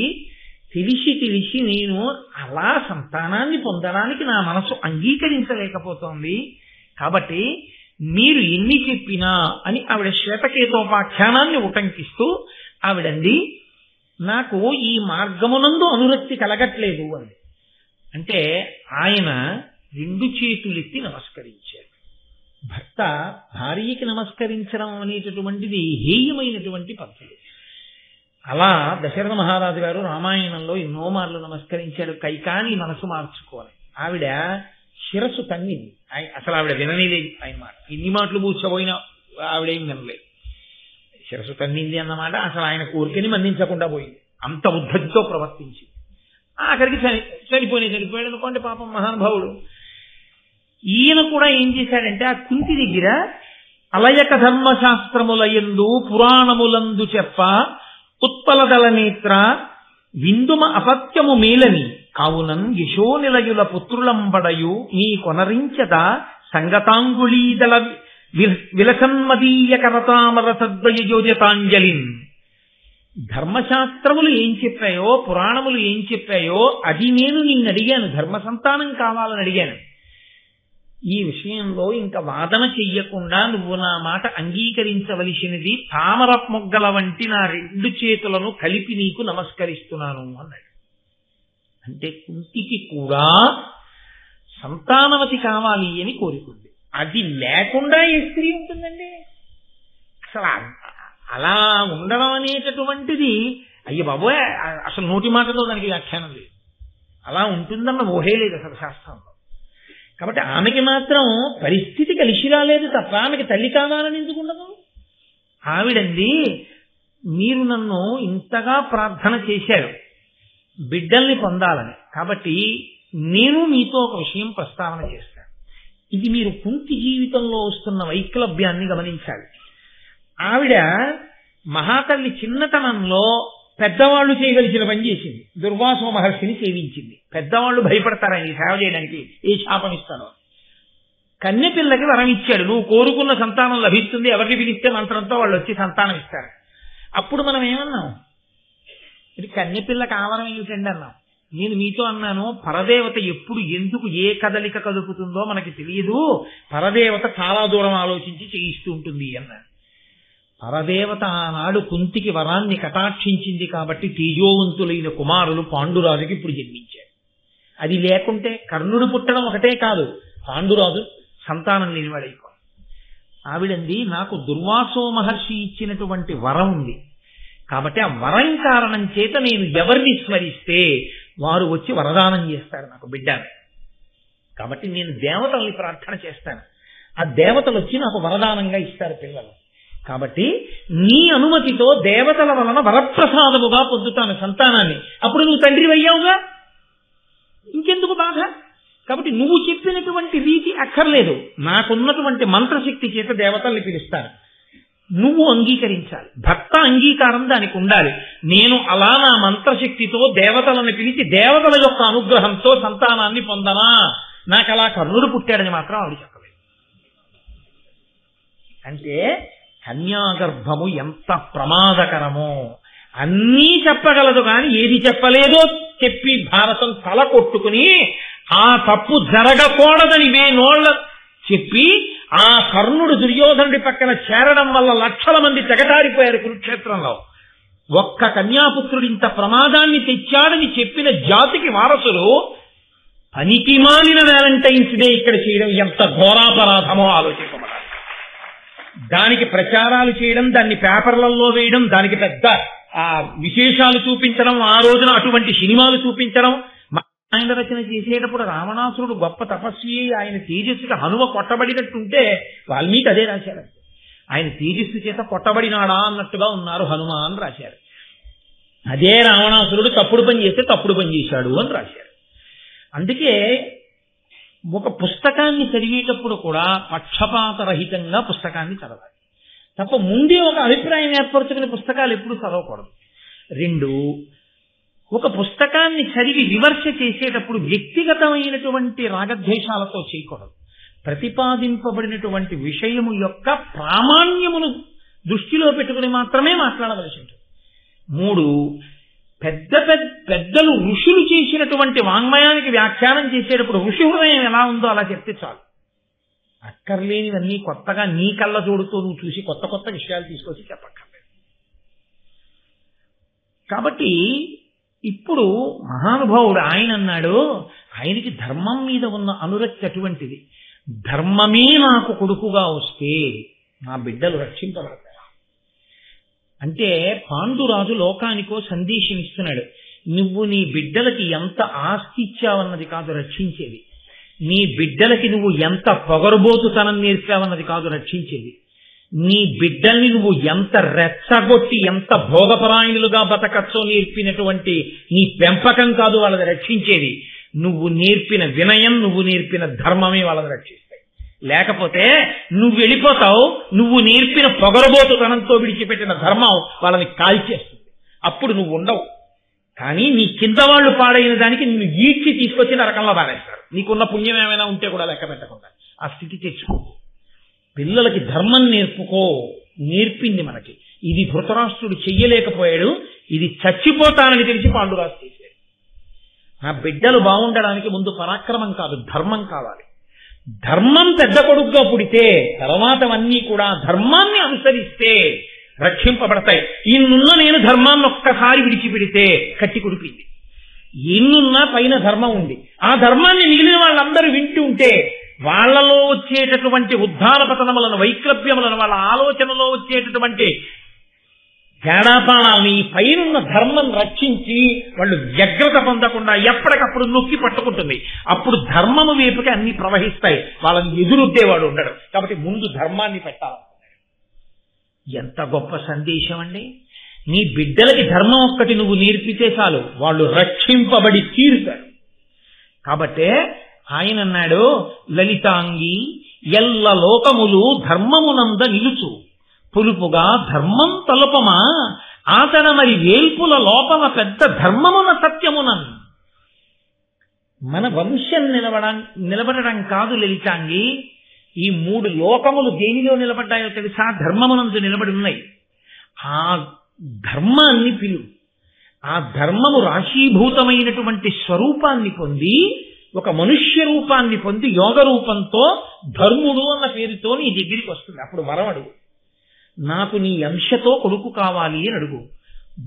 తెలిసి నేను అలా సంతానాన్ని పొందడానికి నా మనసు అంగీకరించలేకపోతోంది. కాబట్టి మీరు ఎన్ని చెప్పినా అని ఆవిడ శ్వేతకేతోపాఖ్యానాన్ని ఉటంకిస్తూ ఆవిడంది, నాకు ఈ మార్గమునందు అనురక్తి కలగట్లేదు అంది. అంటే ఆయన 2 చేతులెత్తి నమస్కరించాడు. భర్త భార్యకి నమస్కరించడం అనేటటువంటిది హేయమైనటువంటి పద్ధతి. అలా దశరథ మహారాజు గారు రామాయణంలో ఎన్నో మార్లు నమస్కరించాడు. కైకాని మనసు మార్చుకోవాలి. ఆవిడ శిరస్సు తన్నింది. అసలు ఆవిడ విననేలేదు ఆయన మాట. ఇన్ని మాటలు పూడ్చబోయినా ఆవిడేం వినలేదు. శిరస్సు తన్నింది అన్నమాట అసలు ఆయన కోరికని మన్నించకుండా పోయింది. అంత ఉద్ధతితో ప్రవర్తించింది. ఆఖరికి చనిపోయాడు అనుకోండి పాపం మహానుభావుడు. ఈయన కూడా ఏం చేశాడంటే ఆ కుంతి దగ్గర అలయక ధర్మశాస్త్రములయందు పురాణములందు చెప్ప ఉత్పలదల నేత్ర విందుమ అపత్యము మేలని కావునన్ యశో నిలయుల పుత్రులంబడయు నీ కొనరించద సంగతాంగుళీదల విలసన్మదీయ కరతామర సద్వయ యోజతాంజలిన్. ధర్మశాస్త్రములు ఏం చెప్పాయో పురాణములు ఏం చెప్పాయో అది నేను నిన్ను అడిగాను. ధర్మ సంతానం కావాలని అడిగాను. ఈ విషయంలో ఇంకా వాదన చెయ్యకుండా నువ్వు నా మాట అంగీకరించవలసినది తామర మొగ్గల వంటి నా రెండు చేతులను కలిపి నీకు నమస్కరిస్తున్నాను అన్నాడు. అంటే కుంతికి కూడా సంతానవతి కావాలి అని కోరుకుంది. అది లేకుండా ఏ స్త్రీ ఉంటుందండి? అసలు అలా ఉండడం అనేటటువంటిది అయ్య బాబోయ్ అసలు నోటి మాటలో దానికి వ్యాఖ్యానం లేదు. అలా ఉంటుందన్న ఊహే లేదు అసలు శాస్త్రంలో. కాబట్టి ఆమెకి మాత్రం పరిస్థితి కలిసి రాలేదు తప్ప ఆమెకి తల్లి కావాలని ఎందుకు ఉండదు? ఆవిడంది మీరు నన్ను ఇంతగా ప్రార్థన చేశారు బిడ్డల్ని పొందాలని, కాబట్టి నేను మీతో ఒక విషయం ప్రస్తావన చేస్తాను. ఇది మీరు కుంతి జీవితంలో వస్తున్న వైక్లభ్యాన్ని గమనించాలి. ఆవిడ మహాతల్లి చిన్నతనంలో పెద్దవాళ్ళు చేయవలసిన పని చేసింది. దుర్వాసో మహర్షిని సేవించింది. పెద్దవాళ్ళు భయపడతారు ఆయన సేవ చేయడానికి, ఏ శాపం ఇస్తాడో. కన్యపిల్లకి వరం ఇచ్చాడు, నువ్వు కోరుకున్న సంతానం లభిస్తుంది, ఎవరిని పిలిస్తే మంత్రంతో వాళ్ళు వచ్చి సంతానం ఇస్తారు. అప్పుడు మనం ఏమన్నాం? ఇది కన్యపిల్ల కావడం ఏమిటండి అన్నాం. నేను మీతో అన్నాను పరదేవత ఎప్పుడు ఎందుకు ఏ కదలిక కదుపుతుందో మనకి తెలియదు, పరదేవత చాలా దూరం ఆలోచించి చేయిస్తూ ఉంటుంది అన్నాను. పరదేవత ఆనాడు కుంతికి వరాన్ని కటాక్షించింది కాబట్టి తేజోవంతులైన కుమారులు పాండురాజుకి ఇప్పుడు జన్మించారు. అది లేకుంటే కర్ణుడు పుట్టడం ఒకటే కాదు, పాండురాజు సంతానం లేనివాడైపోయి. ఆవిడంది నాకు దుర్వాసో మహర్షి ఇచ్చినటువంటి వరం ఉంది, కాబట్టి ఆ వరం కారణం చేత నేను ఎవరిని స్మరిస్తే వారు వచ్చి వరదానం చేస్తారు నాకు బిడ్డని. కాబట్టి నేను దేవతల్ని ప్రార్థన చేస్తాను, ఆ దేవతలు వచ్చి నాకు వరదానంగా ఇస్తారు పిల్లలు. కాబట్టి నీ అనుమతితో దేవతల వలన వరప్రసాదముగా పొందుతాను సంతానాన్ని. అప్పుడు నువ్వు తండ్రి అయ్యావుగా, ఇంకెందుకు బాధ? కాబట్టి నువ్వు చెప్పినటువంటి రీతి అక్కర్లేదు, నాకున్నటువంటి మంత్రశక్తి చేత దేవతల్ని పిలుస్తాను, నువ్వు అంగీకరించాలి. భర్త అంగీకారం దానికి ఉండాలి. నేను అలా నా మంత్రశక్తితో దేవతలను పిలిచి దేవతల యొక్క అనుగ్రహంతో సంతానాన్ని పొందనా? నాకు అలా కర్ణుడు పుట్టాడని మాత్రం ఆవిడ చెప్పలేదు. అంటే కన్యాగర్భము ఎంత ప్రమాదకరమో అన్నీ చెప్పగలదు, కానీ ఏది చెప్పలేదో చెప్పి భారతం తల కొట్టుకుని ఆ తప్పు జరగకూడదని వేనోళ్ళ చెప్పి ఆ కర్ణుడు దుర్యోధనుడి పక్కన చేరడం వల్ల లక్షల మంది తెగటారిపోయారు కురుక్షేత్రంలో. ఒక్క కన్యాపుత్రుడు ఇంత ప్రమాదాన్ని తెచ్చాడని చెప్పిన జాతికి వారసులు పనికి మాలిన వ్యాలంటైన్స్ డే ఇక్కడ చేయడం ఎంత ఘోరాపరాధమో ఆలోచించబడాలి. దానికి ప్రచారాలు చేయడం, దాన్ని పేపర్లలో వేయడం, దానికి పెద్ద విశేషాలు చూపించడం, ఆ రోజున అటువంటి సినిమాలు చూపించడం. ఆయన రచన చేసేటప్పుడు రావణాసురుడు గొప్ప తపస్వి, ఆయన తేజస్సుకి హనుమ కొట్టబడినట్టుంటే వాల్మీకి అదే రాశారు. ఆయన తేజస్సు చేత కొట్టబడినాడా అన్నట్టుగా ఉన్నారు హనుమ అని రాశారు. అదే రావణాసురుడు తప్పుడు పని చేస్తే తప్పుడు పని చేశాడు అని రాశారు. అందుకే ఒక పుస్తకాన్ని చదివేటప్పుడు కూడా పక్షపాతరహితంగా పుస్తకాన్ని చదవాలి తప్ప ముందే ఒక అభిప్రాయం ఏర్పరచుకునే పుస్తకాలు ఎప్పుడు చదవకూడదు. రెండు, ఒక పుస్తకాన్ని చదివి విమర్శ చేసేటప్పుడు వ్యక్తిగతమైనటువంటి రాగద్వేషాలతో చేయకూడదు. ప్రతిపాదింపబడినటువంటి విషయము యొక్క ప్రామాణ్యమును దృష్టిలో పెట్టుకుని మాత్రమే మాట్లాడవలసి ఉంటుంది. మూడు, పెద్దలు ఋషులు చేసినటువంటి వాంగ్మయానికి వ్యాఖ్యానం చేసేటప్పుడు ఋషి హృదయం ఎలా ఉందో అలా చెప్తే చాలు. అక్కర్లేనివన్నీ కొత్తగా నీ కళ్ళ జోడుతో నువ్వు చూసి కొత్త కొత్త విషయాలు తీసుకొచ్చి చెప్పక్కర్లేదు. కాబట్టి ఇప్పుడు మహానుభావుడు ఆయన అన్నాడు, ఆయనకి ధర్మం మీద ఉన్న అనురక్తి అటువంటిది. ధర్మమే నాకు కొడుకుగా వస్తే నా బిడ్డలు రక్షింపబడతారు. అంటే పాండురాజు లోకానికో సందేశం ఇస్తున్నాడు. నువ్వు నీ బిడ్డలకి ఎంత ఆస్తి ఇచ్చావన్నది కాదు రక్షించేది, నీ బిడ్డలకి నువ్వు ఎంత పొగరుబోతుతనం నేర్పావన్నది కాదు రక్షించేది, నీ బిడ్డల్ని నువ్వు ఎంత రెచ్చగొట్టి ఎంత భోగపరాయణులుగా బతకచ్చో నేర్పినటువంటి నీ పెంపకం కాదు వాళ్ళని రక్షించేది, నువ్వు నేర్పిన వినయం, నువ్వు నేర్పిన ధర్మమే వాళ్ళని రక్షిస్తాయి. లేకపోతే నువ్వు వెళ్ళిపోతావు, నువ్వు నేర్పిన పొగరబోతుతనంతో విడిచిపెట్టిన ధర్మం వాళ్ళని కాల్చేస్తుంది, అప్పుడు నువ్వు ఉండవు. కానీ నీ కింద వాళ్ళు పాడైన దానికి నిన్ను ఈడ్చి తీసుకొచ్చి నరకంలో పారేస్తారు. నీకున్న పుణ్యం ఏమైనా ఉంటే కూడా లెక్క పెట్టకుండా ఆ స్థితి తెచ్చుకో. పిల్లలకి ధర్మం నేర్పుకో, నేర్పింది మనకి. ఇది ధృతరాష్ట్రుడు చెయ్యలేకపోయాడు, ఇది చచ్చిపోతానని తెలిసి పాండురాజు చేశాడు. నా బిడ్డలు బాగుండడానికి ముందు పరాక్రమం కాదు, ధర్మం కావాలి. ధర్మం పెద్ద కొడుకుగా పుడితే తర్వాతవన్నీ కూడా ధర్మాన్ని అనుసరిస్తే రక్షింపబడతాయి. ఇన్నున్న నేను ధర్మాన్ని ఒక్కసారి విడిచిపెడితే కట్టి కుడిపింది. ఎన్నున్నా పైన ధర్మం ఉంది, ఆ ధర్మాన్ని మిగిలిన వాళ్ళందరూ వింటూ ఉంటే వాళ్లలో వచ్చేటటువంటి ఉద్ధార పతనములను, వైక్లభ్యములను, వాళ్ళ ఆలోచనలో వచ్చేటటువంటి తేడాపాణాలని పైనున్న ధర్మం రక్షించి వాళ్ళు వ్యగ్రత పొందకుండా ఎప్పటికప్పుడు నొక్కి పట్టుకుంటుంది. అప్పుడు ధర్మము వైపుకి అన్ని ప్రవహిస్తాయి, వాళ్ళని ఎదురుద్దేవాడు ఉండడు. కాబట్టి ముందు ధర్మాన్ని పెట్టాలి. ఎంత గొప్ప సందేశం అండి! నీ బిడ్డలకి ధర్మం ఒక్కటి నువ్వు నేర్పితే చాలు, వాళ్ళు రక్షింపబడి తీరుతారు. కాబట్టే ఆయన అన్నాడు, లలితాంగి ఎల్ల లోకములు ధర్మమునంద నిలుచు, పులుపుగా ధర్మం తలుపమా ఆతన మరి వేల్పుల లోపమ పెద్ద ధర్మమున సత్యమునన్. మన వంశం నిలబడడం కాదు లలితాంగి, ఈ 3 లోకములు దేనిలో నిలబడ్డాయో తెలుసా? ధర్మమునందు నిలబడి ఉన్నాయి. ఆ ధర్మాన్ని పిలు, ఆ ధర్మము రాశీభూతమైనటువంటి స్వరూపాన్ని పొంది, ఒక మనుష్య రూపాన్ని పొంది యోగ రూపంతో ధర్ముడు అన్న పేరుతో నీ దగ్గరికి వస్తుంది. అప్పుడు వరం అడుగు, నాకు నీ అంశతో కొడుకు కావాలి అని అడుగు.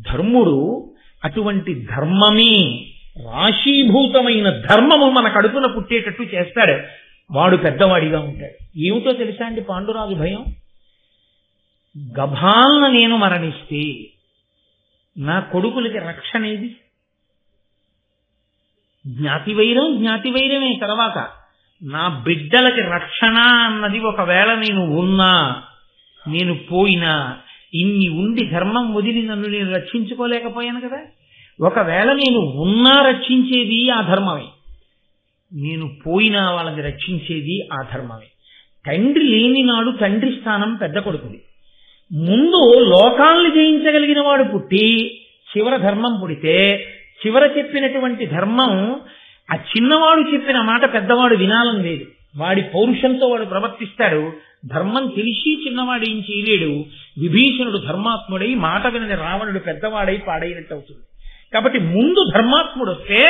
ధర్ముడు అటువంటి ధర్మమే, రాశీభూతమైన ధర్మము మన కడుపున పుట్టేటట్టు చేస్తాడు. వాడు పెద్దవాడిగా ఉంటాడు. ఏమిటో తెలుసా అండి పాండురాజు భయం? గభాలన నేను మరణిస్తే నా కొడుకులకి రక్షణ ఏది? జ్ఞాతివైరమే. తర్వాత నా బిడ్డలకి రక్షణ అన్నది ఒకవేళ నేను ఉన్నా, నేను పోయినా, ఇన్ని ఉండి ధర్మం వదిలి నన్ను నేను రక్షించుకోలేకపోయాను కదా. ఒకవేళ నేను ఉన్నా రక్షించేది ఆ ధర్మమే, నేను పోయినా వాళ్ళని రక్షించేది ఆ ధర్మమే. తండ్రి లేని నాడు తండ్రి స్థానం పెద్ద కొడుకుది. ముందు లోకాల్ని జయించగలిగిన వాడు పుట్టి చివర ధర్మం పుడితే, చివర చెప్పినటువంటి ధర్మం ఆ చిన్నవాడు చెప్పిన మాట పెద్దవాడు వినాలని లేదు. వాడి పౌరుషంతో వాడు ప్రవర్తిస్తాడు. ధర్మం తెలిసి చిన్నవాడు ఏం చేయలేడు. విభీషణుడు ధర్మాత్ముడై మాట వినని రావణుడు పెద్దవాడై పాడైనట్టు అవుతుంది. కాబట్టి ముందు ధర్మాత్ముడు వస్తే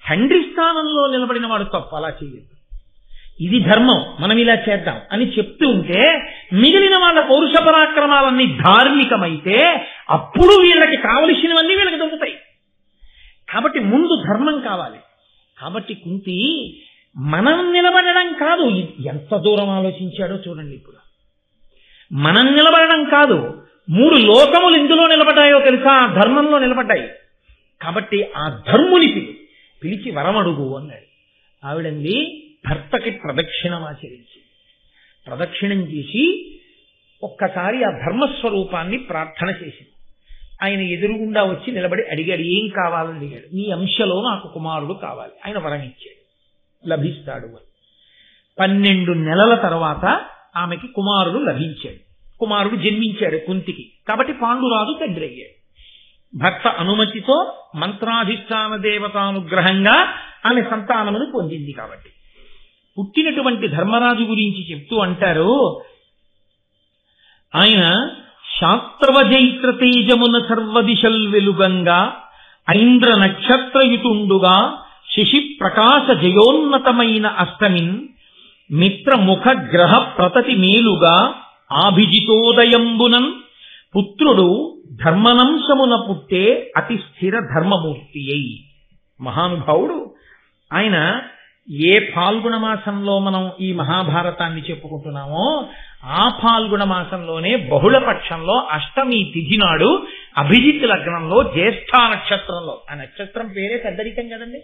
తండ్రి స్థానంలో నిలబడిన వాడు తప్పు అలా చేయదు, ఇది ధర్మం, మనం ఇలా చేద్దాం అని చెప్తూ ఉంటే మిగిలిన వాళ్ళ పౌరుష పరాక్రమాలన్నీ ధార్మికమైతే అప్పుడు వీళ్ళకి కావలసినవన్నీ వీళ్ళకి దొరుకుతాయి. కాబట్టి ముందు ధర్మం కావాలి. కాబట్టి కుంతి మనం నిలబడడం కాదు, ఎంత దూరం ఆలోచించాడో చూడండి. ఇప్పుడు మనం నిలబడడం కాదు, 3 లోకములు ఎందులో నిలబడ్డాయో తెలుసా? ధర్మంలో నిలబడ్డాయి. కాబట్టి ఆ ధర్ముని పిలిచి వరమడుగు అన్నాడు. ఆవిడంది భర్తకి ప్రదక్షిణం ఆచరించి, ప్రదక్షిణం చేసి ఒక్కసారి ఆ ధర్మస్వరూపాన్ని ప్రార్థన చేసింది. ఆయన ఎదురుగుండా వచ్చి నిలబడి అడిగాడు, ఏం కావాలని అడిగాడు. నీ అంశలో నాకు కుమారుడు కావాలి. ఆయన వరం ఇచ్చాడు, లభిస్తాడు అని. 12 నెలల తర్వాత ఆమెకి కుమారుడు లభించాడు. కుమారుడు జన్మించాడు కుంతికి. కాబట్టి పాండురాజు తండ్రి అయ్యాడు. భర్త అనుమతితో మంత్రాధిష్టాన దేవతానుగ్రహంగా ఆమె సంతానమును పొందింది. కాబట్టి పుట్టినటువంటి ధర్మరాజు గురించి చెప్తూ అంటారు, ఆయన శాస్త్రవజైత్ర తేజమున సర్వదిశల్ వెలుగంగా ఐంద్ర నక్షత్రయుతుండుగా శశి ప్రకాశ జయోన్నతమైన అష్టమిన్ మిత్రముఖ గ్రహ ప్రతతి మేలుగా ఆభిజితోదయంబునన్ పుత్రుడు ధర్మనంశమున పుట్టే అతి స్థిర ధర్మమూర్తి అయి. మహానుభావుడు ఆయన ఏ ఫాల్గుణ మాసంలో మనం ఈ మహాభారతాన్ని చెప్పుకుంటున్నామో ఆ ఫాల్గుణ మాసంలోనే బహుళ పక్షంలో అష్టమి తిథి నాడు అభిజిత్ లగ్నంలో జ్యేష్ఠ నక్షత్రంలో, ఆ నక్షత్రం పేరే పెద్దరికం కదండి,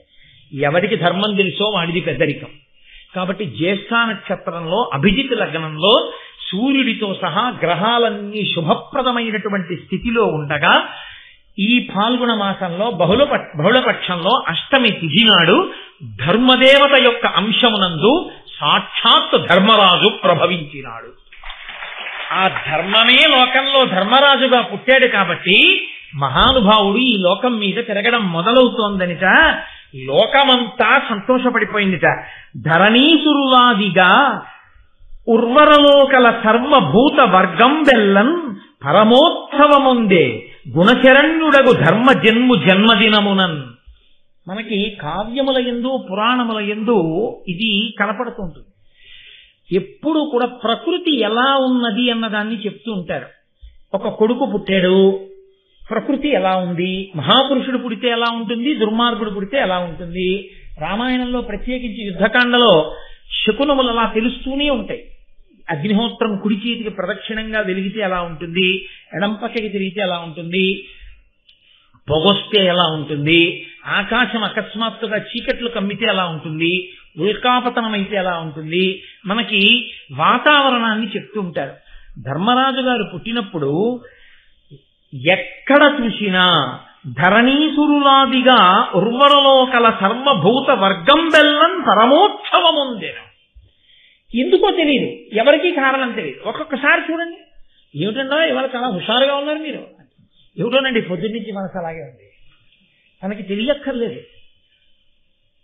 ఎవరికి ధర్మం తెలుసో వాడిది పెద్దరికం. కాబట్టి జ్యేష్ఠ నక్షత్రంలో అభిజిత్ లగ్నంలో సూర్యుడితో సహా గ్రహాలన్నీ శుభప్రదమైనటువంటి స్థితిలో ఉండగా ఈ ఫాల్గుణ మాసంలో బహుళపక్షంలో అష్టమి తిథి నాడు ధర్మదేవత యొక్క అంశమునందు సాక్షాత్ ధర్మరాజు ప్రభవించినాడు. ఆ ధర్మమే లోకంలో ధర్మరాజుగా పుట్టాడు కాబట్టి మహానుభావుడు ఈ లోకం మీద తిరగడం మొదలవుతోందనిట. లోకమంతా సంతోషపడిపోయిందిట. ధరణీసురువాదిగా ఉర్వరలోకల సర్వభూత వర్గం వెల్లన్ పరమోత్సవముందే గుణశరణ్యుడగు ధర్మ జన్మదినమునన్. మనకి కావ్యముల యందు పురాణముల యందు ఇది కనపడుతుంటుంది. ఎప్పుడు కూడా ప్రకృతి ఎలా ఉన్నది అన్నదాన్ని చెప్తూ ఉంటారు. ఒక కొడుకు పుట్టాడు, ప్రకృతి ఎలా ఉంది, మహాపురుషుడు పుడితే ఎలా ఉంటుంది, దుర్మార్గుడు పుడితే ఎలా ఉంటుంది. రామాయణంలో ప్రత్యేకించి యుద్ధకాండలో శకునములు అలా తెలుస్తూనే ఉంటాయి. అగ్నిహోత్రం కుడి చేతికి ప్రదక్షిణంగా వెలిగితే ఎలా ఉంటుంది, ఎడంపక్కకి తిరిగితే ఎలా ఉంటుంది, పొగొస్తే ఎలా ఉంటుంది, ఆకాశం అకస్మాత్తుగా చీకట్లు కమ్మితే ఎలా ఉంటుంది, ఉల్కాపతనం అయితే ఎలా ఉంటుంది, మనకి వాతావరణాన్ని చెప్తూ ఉంటారు. ధర్మరాజు గారు పుట్టినప్పుడు ఎక్కడ చూసినా ధరణీసురులాదిగా ఉర్వరలోకల సర్వభూత వర్గం బెల్లం పరమోత్సవముందేను. ఎందుకో తెలియదు, ఎవరికీ కారణం తెలియదు. ఒక్కొక్కసారి చూడండి, ఏమిటండో ఇవాళ చాలా హుషారుగా ఉన్నారు మీరు, ఏమిటోనండి పొద్దున్నుంచి మనసు అలాగే ఉంది, మనకి తెలియక్కర్లేదు.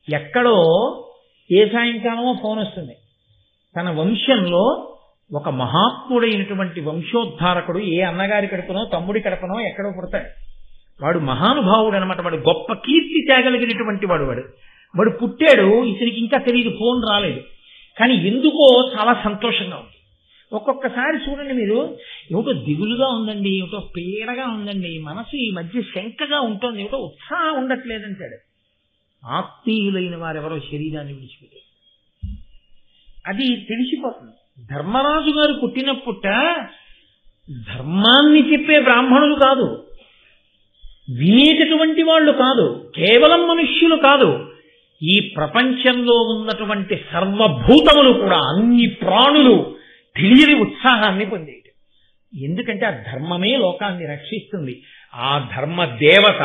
ఎక్కడో ఏ సాయంకాలమో ఫోన్ వస్తుంది, తన వంశంలో ఒక మహాత్ముడైనటువంటి వంశోద్ధారకుడు ఏ అన్నగారి కడుపునో తమ్ముడి కడుపునో ఎక్కడో పుడతాడు. వాడు మహానుభావుడు అనమాట, వాడు గొప్ప కీర్తి తేగలిగినటువంటి వాడు పుట్టాడు. ఇతనికి ఇంకా తెలియదు, ఫోన్ రాలేదు, కానీ ఎందుకో చాలా సంతోషంగా ఉంది. ఒక్కొక్కసారి చూడండి మీరు, ఏమిటో దిగులుగా ఉందండి, ఏమిటో పీడగా ఉందండి, మనసు ఈ మధ్య శంకగా ఉంటుంది, ఏమిటో ఉత్సాహం ఉండట్లేదంటాడు. ఆత్మీయులైన వారెవరో శరీరాన్ని విడిచిపెట్టారు, అది తెలిసిపోతుంది. ధర్మరాజు గారు పుట్టినప్పుట ధర్మాన్ని చెప్పే బ్రాహ్మణులు కాదు, వినేటటువంటి వాళ్ళు కాదు, కేవలం మనుష్యులు కాదు, ఈ ప్రపంచంలో ఉన్నటువంటి సర్వభూతములు కూడా, అన్ని ప్రాణులు తెలియని ఉత్సాహాన్ని పొందేది. ఎందుకంటే ఆ ధర్మమే లోకాన్ని రక్షిస్తుంది. ఆ ధర్మ దేవత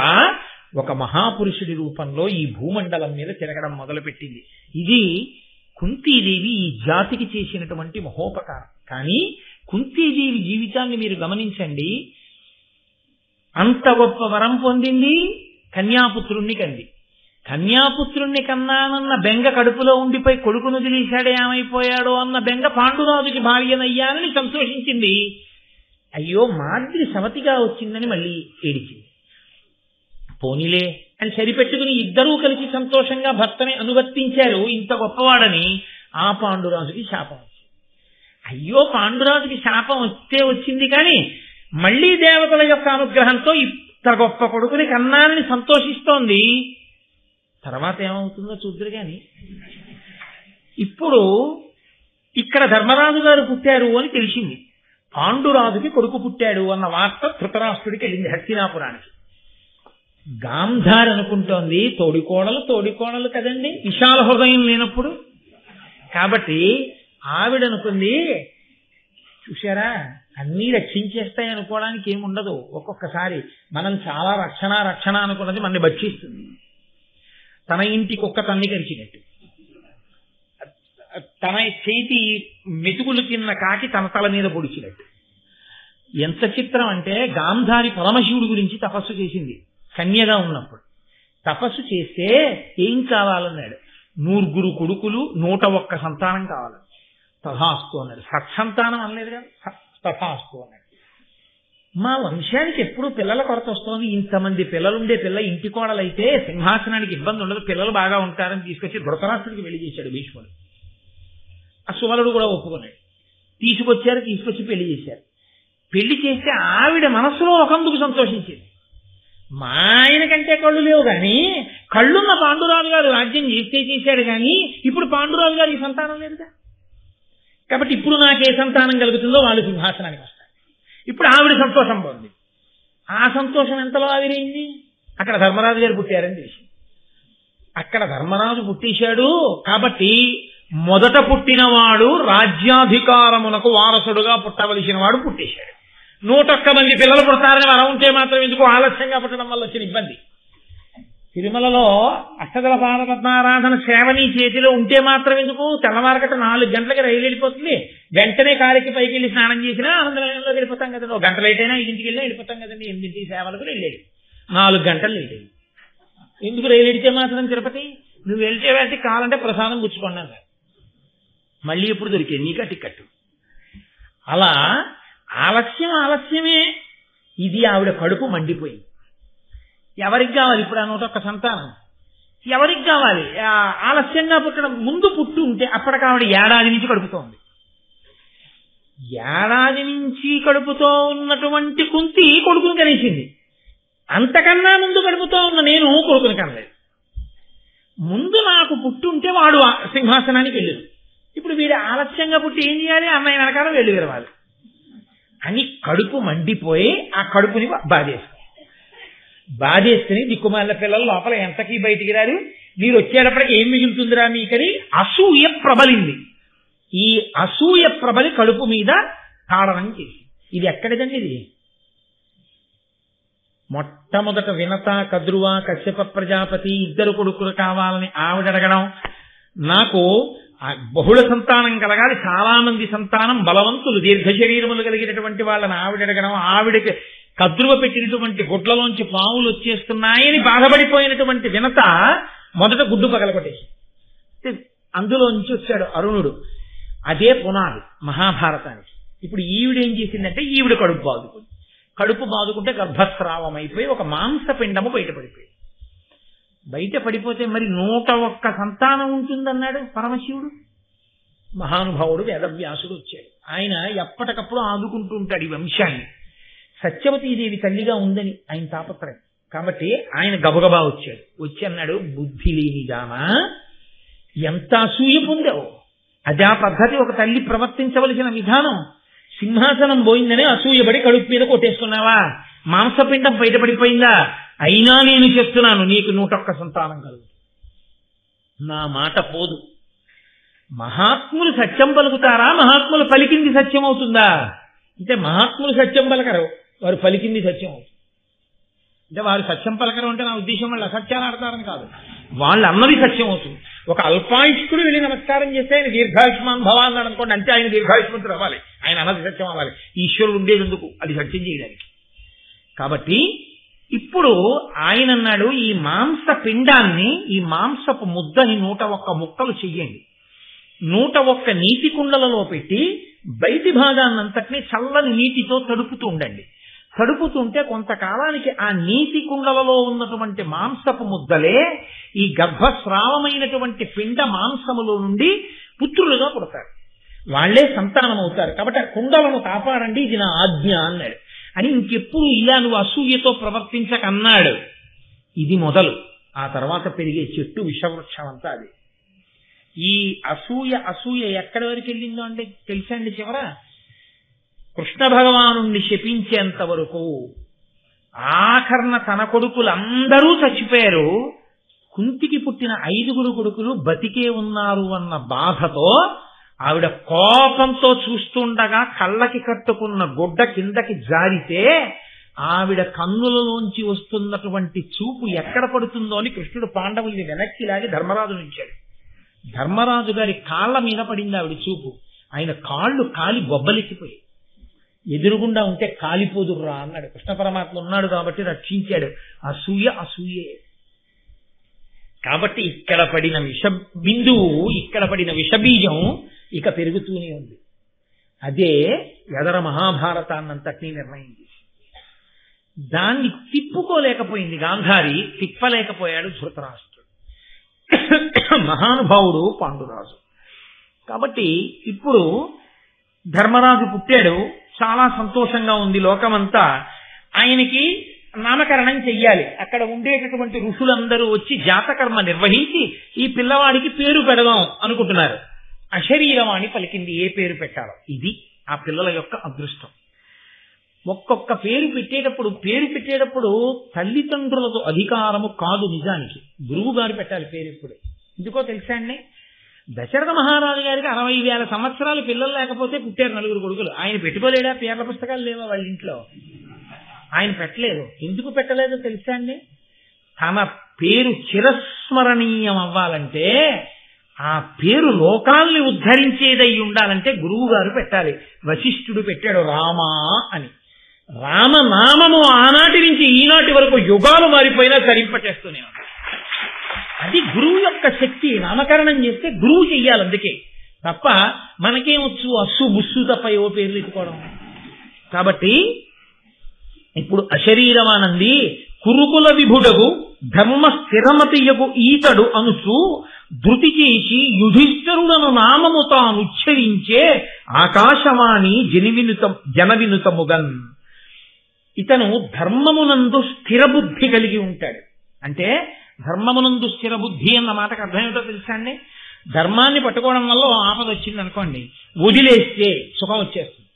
ఒక మహాపురుషుడి రూపంలో ఈ భూమండలం మీద తిరగడం మొదలుపెట్టింది. ఇది కుంతీదేవి ఈ జాతికి చేసినటువంటి మహోపకారం. కానీ కుంతీదేవి జీవితాన్ని మీరు గమనించండి, అంత గొప్ప వరం పొందింది, కన్యాపుత్రుణ్ణి కంది. కన్యాపుత్రుణ్ణి కన్నానన్న బెంగ కడుపులో ఉండిపోయి కొడుకును వదిలేశాడే ఏమైపోయాడో అన్న బెంగ పాండురాజుకి భార్యనయ్యానని సంతోషించింది. అయ్యో మాద్రి సమతిగా వచ్చిందని మళ్ళీ ఏడిచింది. పోనీలే అని సరిపెట్టుకుని ఇద్దరూ కలిసి సంతోషంగా భర్తని అనువర్తించారు. ఇంత గొప్పవాడని ఆ పాండురాజుకి శాపం వచ్చింది. అయ్యో పాండురాజుకి శాపం వచ్చింది, కానీ మళ్లీ దేవతల యొక్క అనుగ్రహంతో ఇంత గొప్ప కొడుకుని కన్నాన్ని సంతోషిస్తోంది. తర్వాత ఏమవుతుందో చూద్దరు. కానీ ఇప్పుడు ఇక్కడ ధర్మరాజు గారు పుట్టారు అని తెలిసింది. పాండురాజుకి కొడుకు పుట్టాడు అన్న వార్త ధృతరాష్ట్రుడికి వెళ్ళింది హస్తినాపురానికి. గాంధారి అనుకుంటోంది తోడికోడలు కదండి, విశాల హృదయం లేనప్పుడు. కాబట్టి ఆవిడనుకుంది, చూశారా అన్నీ రక్షించేస్తాయి అనుకోవడానికి ఏముండదు. ఒక్కొక్కసారి మనం చాలా రక్షణ అనుకున్నది మనని భక్షిస్తుంది. తన ఇంటి కుక్క తన్ని కరిచినట్టు, తన చేతి మెతుకులు తిన్న కాకి తన తల మీద పొడిచినట్టు. ఎంత చిత్రం అంటే, గాంధారి పరమశివుడి గురించి తపస్సు చేసింది కన్యగా ఉన్నప్పుడు. తపస్సు చేస్తే ఏం కావాలన్నాడు, 100 కొడుకులు 101 సంతానం కావాలని. తథాస్తు అన్నాడు. సత్సంతానం అనలేదు కదా, తథాస్తు అన్నాడు. మా వంశానికి ఎప్పుడు పిల్లల కొరత వస్తుంది, ఇంతమంది పిల్లలుండే పిల్ల ఇంటి కోడలైతే సింహాసనానికి ఇబ్బంది ఉండదు, పిల్లలు బాగా ఉంటారని తీసుకొచ్చి ధృతరాష్ట్రుడికి పెళ్లి చేశాడు భీష్ముడు. ఆ సుమలుడు కూడా ఒప్పుకున్నాడు. తీసుకొచ్చి పెళ్లి చేశారు. పెళ్లి చేస్తే ఆవిడ మనస్సులో ఒకందుకు సంతోషించింది. మా ఆయన కంటే కళ్ళు లేవు కానీ కళ్ళున్న పాండురాజు గారు రాజ్యం చేస్తే చేశాడు కానీ ఇప్పుడు పాండురాజు గారికి సంతానం లేదుగా. కాబట్టి ఇప్పుడు నాకే సంతానం కలుగుతుందో వాళ్ళు సింహాసనానికి వస్తారు. ఇప్పుడు ఆవిడ సంతోషం పోంది. ఆ సంతోషం ఎంతలో ఆవిరైంది? అక్కడ ధర్మరాజు గారు పుట్టారని తెలిసి, అక్కడ ధర్మరాజు పుట్టేశాడు కాబట్టి మొదట పుట్టినవాడు రాజ్యాధికారమునకు వారసుడుగా పుట్టవలసిన వాడు పుట్టేశాడు. 101 మంది పిల్లలు పుడతారని వరం ఉంటే మాత్రం ఎందుకు ఆలస్యంగా పుట్టడం వల్ల వచ్చిన ఇబ్బంది. తిరుమలలో అష్టదళ పాదపద్మారాధన సేవని చేతిలో ఉంటే మాత్రం ఎందుకు? తెల్లవారకట 4 గంటలకి రైలు వెళ్ళిపోతుంది, వెంటనే కాలికి పైకి వెళ్ళి స్నానం చేసినా ఆనందరాయంలో వెళ్ళిపోతాం కదండి. 1 గంట లేట్ అయినా 5ంటికి వెళ్ళినా వెళ్ళిపోతాం కదండి. 8 సేవలకు వెళ్ళేది 4 గంటలు వెళ్ళేది. ఎందుకు రైలు ఎడితే మాత్రం తిరుపతి? నువ్వు వెళ్తే కావాలంటే ప్రసాదం పుచ్చుకోండి అన్నారు. మళ్ళీ ఎప్పుడు దొరికేది నీకా టికెట్? అలా ఆలస్యమే. ఇది ఆవిడ కడుపు మండిపోయింది. ఎవరికి కావాలి ఇప్పుడు ఆ 101 సంతానం? ఎవరికి కావాలి? ఆలస్యంగా పుట్టడం. ముందు పుట్టు ఉంటే అప్పటికి ఆవిడ ఏడాది నుంచి కడుపుతోంది. ఏడాది నుంచి కడుపుతో ఉన్నటువంటి కుంతి కొడుకుని కనేసింది. అంతకన్నా ముందు కడుపుతో ఉన్న నేను కొడుకుని కనలేదు. ముందు నాకు పుట్టుంటే వాడు సింహాసనానికి వెళ్ళాడు. ఇప్పుడు వీడు ఆలస్యంగా పుట్టి ఏం చేయాలి? అమ్మాయి వెనకాల వెళ్ళి విరవాలి అని కడుపు మండిపోయి ఆ కడుపుని బాధేసుకుని దిక్కుమాల పిల్లలు లోపల ఎంతకీ బయటికి రారు. మీరు వచ్చేటప్పటికి ఏం మిగులుతుందిరా మీకని అసూయ ప్రబలింది. ఈ అసూయ ప్రబలి కడుపు మీద తాడనం చేసి, ఇది ఎక్కడిదండి? ఇది మొట్టమొదట వినత, కద్రువ, కశ్యప ప్రజాపతి 2 కొడుకులు కావాలని ఆవిడ అడగడం. నాకు బహుళ సంతానం కలగాలి, చాలా మంది సంతానం, బలవంతులు, దీర్ఘ శరీరములు కలిగినటువంటి వాళ్ళని ఆవిడ అడగడం. ఆవిడకి కద్రువ పెట్టినటువంటి గుడ్లలోంచి పాములు వచ్చేస్తున్నాయని బాధపడిపోయినటువంటి వినత మొదట గుడ్డు పగలగొట్టేసి అందులోంచి వచ్చాడు అరుణుడు. అదే పునాది మహాభారతానికి. ఇప్పుడు ఈవిడేం చేసిందంటే ఈవిడ కడుపు బాదుకుంటే గర్భస్రావం అయిపోయి ఒక మాంసపిండము బయటపడిపోయింది. బయటపడిపోతే మరి 101 సంతానం ఉంటుందన్నాడు పరమశివుడు. మహానుభావుడు వేదవ్యాసుడు వచ్చాడు. ఆయన ఎప్పటికప్పుడు ఆదుకుంటూ ఉంటాడు ఈ వంశాన్ని. సత్యవతీదేవి తల్లిగా ఉందని ఆయన తాపత్రయం కాబట్టి ఆయన గబగబా వచ్చాడు. వచ్చి అన్నాడు, బుద్ధి లేని దానా, ఎంత అసూయ పొందావు? అదే ఆ పద్ధతి, ఒక తల్లి ప్రవర్తించవలసిన విధానం. సింహాసనం పోయిందనే అసూయపడి కడుపు మీద కొట్టేసుకున్నావా? మాంసపిండం బయటపడిపోయిందా? అయినా నేను చెప్తున్నాను, నీకు 101 సంతానం కలుగు. నా మాట పోదు. మహాత్ములు సత్యం పలుకుతారా? మహాత్ములు పలికింది సత్యం అవుతుందా? అంటే మహాత్ములు సత్యం పలకరు, వారు పలికింది సత్యం అవుతుంది. అంటే వారు సత్యం పలకరు అంటే నా ఉద్దేశం వాళ్ళు అసత్యాలు ఆడతారని కాదు, వాళ్ళు అన్నది సత్యం అవుతుంది. ఒక అల్పాయుష్కుడు వెళ్ళి నమస్కారం చేస్తే ఆయన దీర్ఘాయుష్మాన్ భవ అన్నాడు అనుకోండి, అంటే ఆయన దీర్ఘాయుష్మంతుడు అవ్వాలి, ఆయన అన్నది సత్యం అవ్వాలి. ఈశ్వరుడు ఉండేది ఎందుకు? అది సత్యం చేయడానికి. కాబట్టి ఇప్పుడు ఆయన అన్నాడు, ఈ మాంస పిండాన్ని, ఈ మాంసపు ముద్దని 101 ముక్కలు చెయ్యండి, 101 నీటి కుండలలో పెట్టి బయటి భాగాన్నంతటినీ చల్లని నీటితో తడుపుతూ ఉండండి. తడుపుతుంటే కొంతకాలానికి ఆ నీటి కుండలలో ఉన్నటువంటి మాంసపు ముద్దలే ఈ గర్భస్రావమైనటువంటి పిండ మాంసములో నుండి పుత్రులుగా పుడతారు, వాళ్లే సంతానం అవుతారు. కాబట్టి ఆ కుండలను కాపాడండి, ఇది నా ఆజ్ఞ అన్నాడు. అని ఇంకెప్పుడు ఇలా నువ్వు అసూయతో ప్రవర్తించకన్నాడు. ఇది మొదలు. ఆ తర్వాత పెరిగే చెట్టు విషవృక్షం అంతా అది. ఈ అసూయ ఎక్కడి వరకు వెళ్ళిందో అంటే తెలుసా అండి? చివర కృష్ణ భగవానుణ్ణి శపించేంత వరకు, ఆఖరణ తన కొడుకులందరూ చచ్చిపోయారు, కుంతికి పుట్టిన 5 కొడుకులు బతికే ఉన్నారు అన్న బాధతో ఆవిడ కోపంతో చూస్తుండగా కళ్ళకి కట్టుకున్న గుడ్డ కిందకి జారితే ఆవిడ కన్నులలోంచి వస్తున్నటువంటి చూపు ఎక్కడ పడుతుందో అని కృష్ణుడు పాండవుల్ని వెనక్కి లాగి ధర్మరాజును ఇచ్చాడు. ధర్మరాజు గారి కాళ్ల మీద పడింది ఆవిడ చూపు. ఆయన కాళ్ళు కాలి బొబ్బలెక్కిపోయి, ఎదురుగుండా ఉంటే కాలిపోదుర్రా అన్నాడు. కృష్ణ పరమాత్మ ఉన్నాడు కాబట్టి రక్షించాడు. అసూయే. కాబట్టి ఇక్కడ పడిన విష బిందువు, ఇక్కడ పడిన విషబీజం ఇక పెరుగుతూనే ఉంది. అదే ఎదర మహాభారతాన్నంతటినీ నిర్ణయం చేసి దాన్ని తిప్పుకోలేకపోయింది గాంధారి, తిప్పలేకపోయాడు ధృతరాష్ట్రుడు, మహానుభావుడు పాండురాజు. కాబట్టి ఇప్పుడు ధర్మరాజు పుట్టాడు, చాలా సంతోషంగా ఉంది లోకమంతా. ఆయనకి నామకరణం చెయ్యాలి. అక్కడ ఉండేటటువంటి ఋషులందరూ వచ్చి జాతకర్మ నిర్వహించి ఈ పిల్లవాడికి పేరు పెడదాం అనుకుంటున్నారు. అశరీరవాణి పలికింది ఏ పేరు పెట్టాలో. ఇది ఆ పిల్లల యొక్క అదృష్టం. ఒక్కొక్క పేరు పెట్టేటప్పుడు తల్లిదండ్రులకు అధికారము కాదు. నిజానికి గురువు గారు పెట్టాలి పేరు. ఇప్పుడు ఎందుకో తెలుసా అండి, దశరథ మహారాజు గారికి 60,000 సంవత్సరాలు పిల్లలు లేకపోతే పుట్టారు 9 కొడుకులు. ఆయన పెట్టుకోలేడా? పేర్ల పుస్తకాలు లేవా వాళ్ళ ఇంట్లో? ఆయన పెట్టలేదు. ఎందుకు పెట్టలేదో తెలుసా అండి, తన పేరు చిరస్మరణీయం అవ్వాలంటే, ఆ పేరు లోకాల్ని ఉద్ధరించేదై ఉండాలంటే గురువు గారు పెట్టాలి. వశిష్ఠుడు పెట్టాడు రామా అని. రామనామము ఆనాటి నుంచి ఈనాటి వరకు యుగాలు మారిపోయినా తరింపచేస్తూనే ఉంది. అది గురువు యొక్క శక్తి. నామకరణం చేస్తే గురువు చెయ్యాలి. అందుకే తప్ప మనకేమొచ్చు అస్సు బుస్సు తప్ప ఏవో పేర్లు ఎత్తుకోవడం. కాబట్టి ఇప్పుడు అశరీరమానంది కురుకుల విభుడగు ధర్మ స్థిరమతియగు ఈతడు అనుచు ధృతి చేసి యుధిష్ఠరుడను నామము తానుచ్చరించే ఆకాశవాణి జనవినుతముగన్. ఇతను ధర్మమునందు స్థిర బుద్ధి కలిగి ఉంటాడు. అంటే ధర్మమునందు స్థిర బుద్ధి అన్న మాటకు అర్థం ఏమిటో తెలుసా అండి, ధర్మాన్ని పట్టుకోవడం వల్ల ఆపద వచ్చింది అనుకోండి, వదిలేస్తే సుఖం వచ్చేస్తుంది.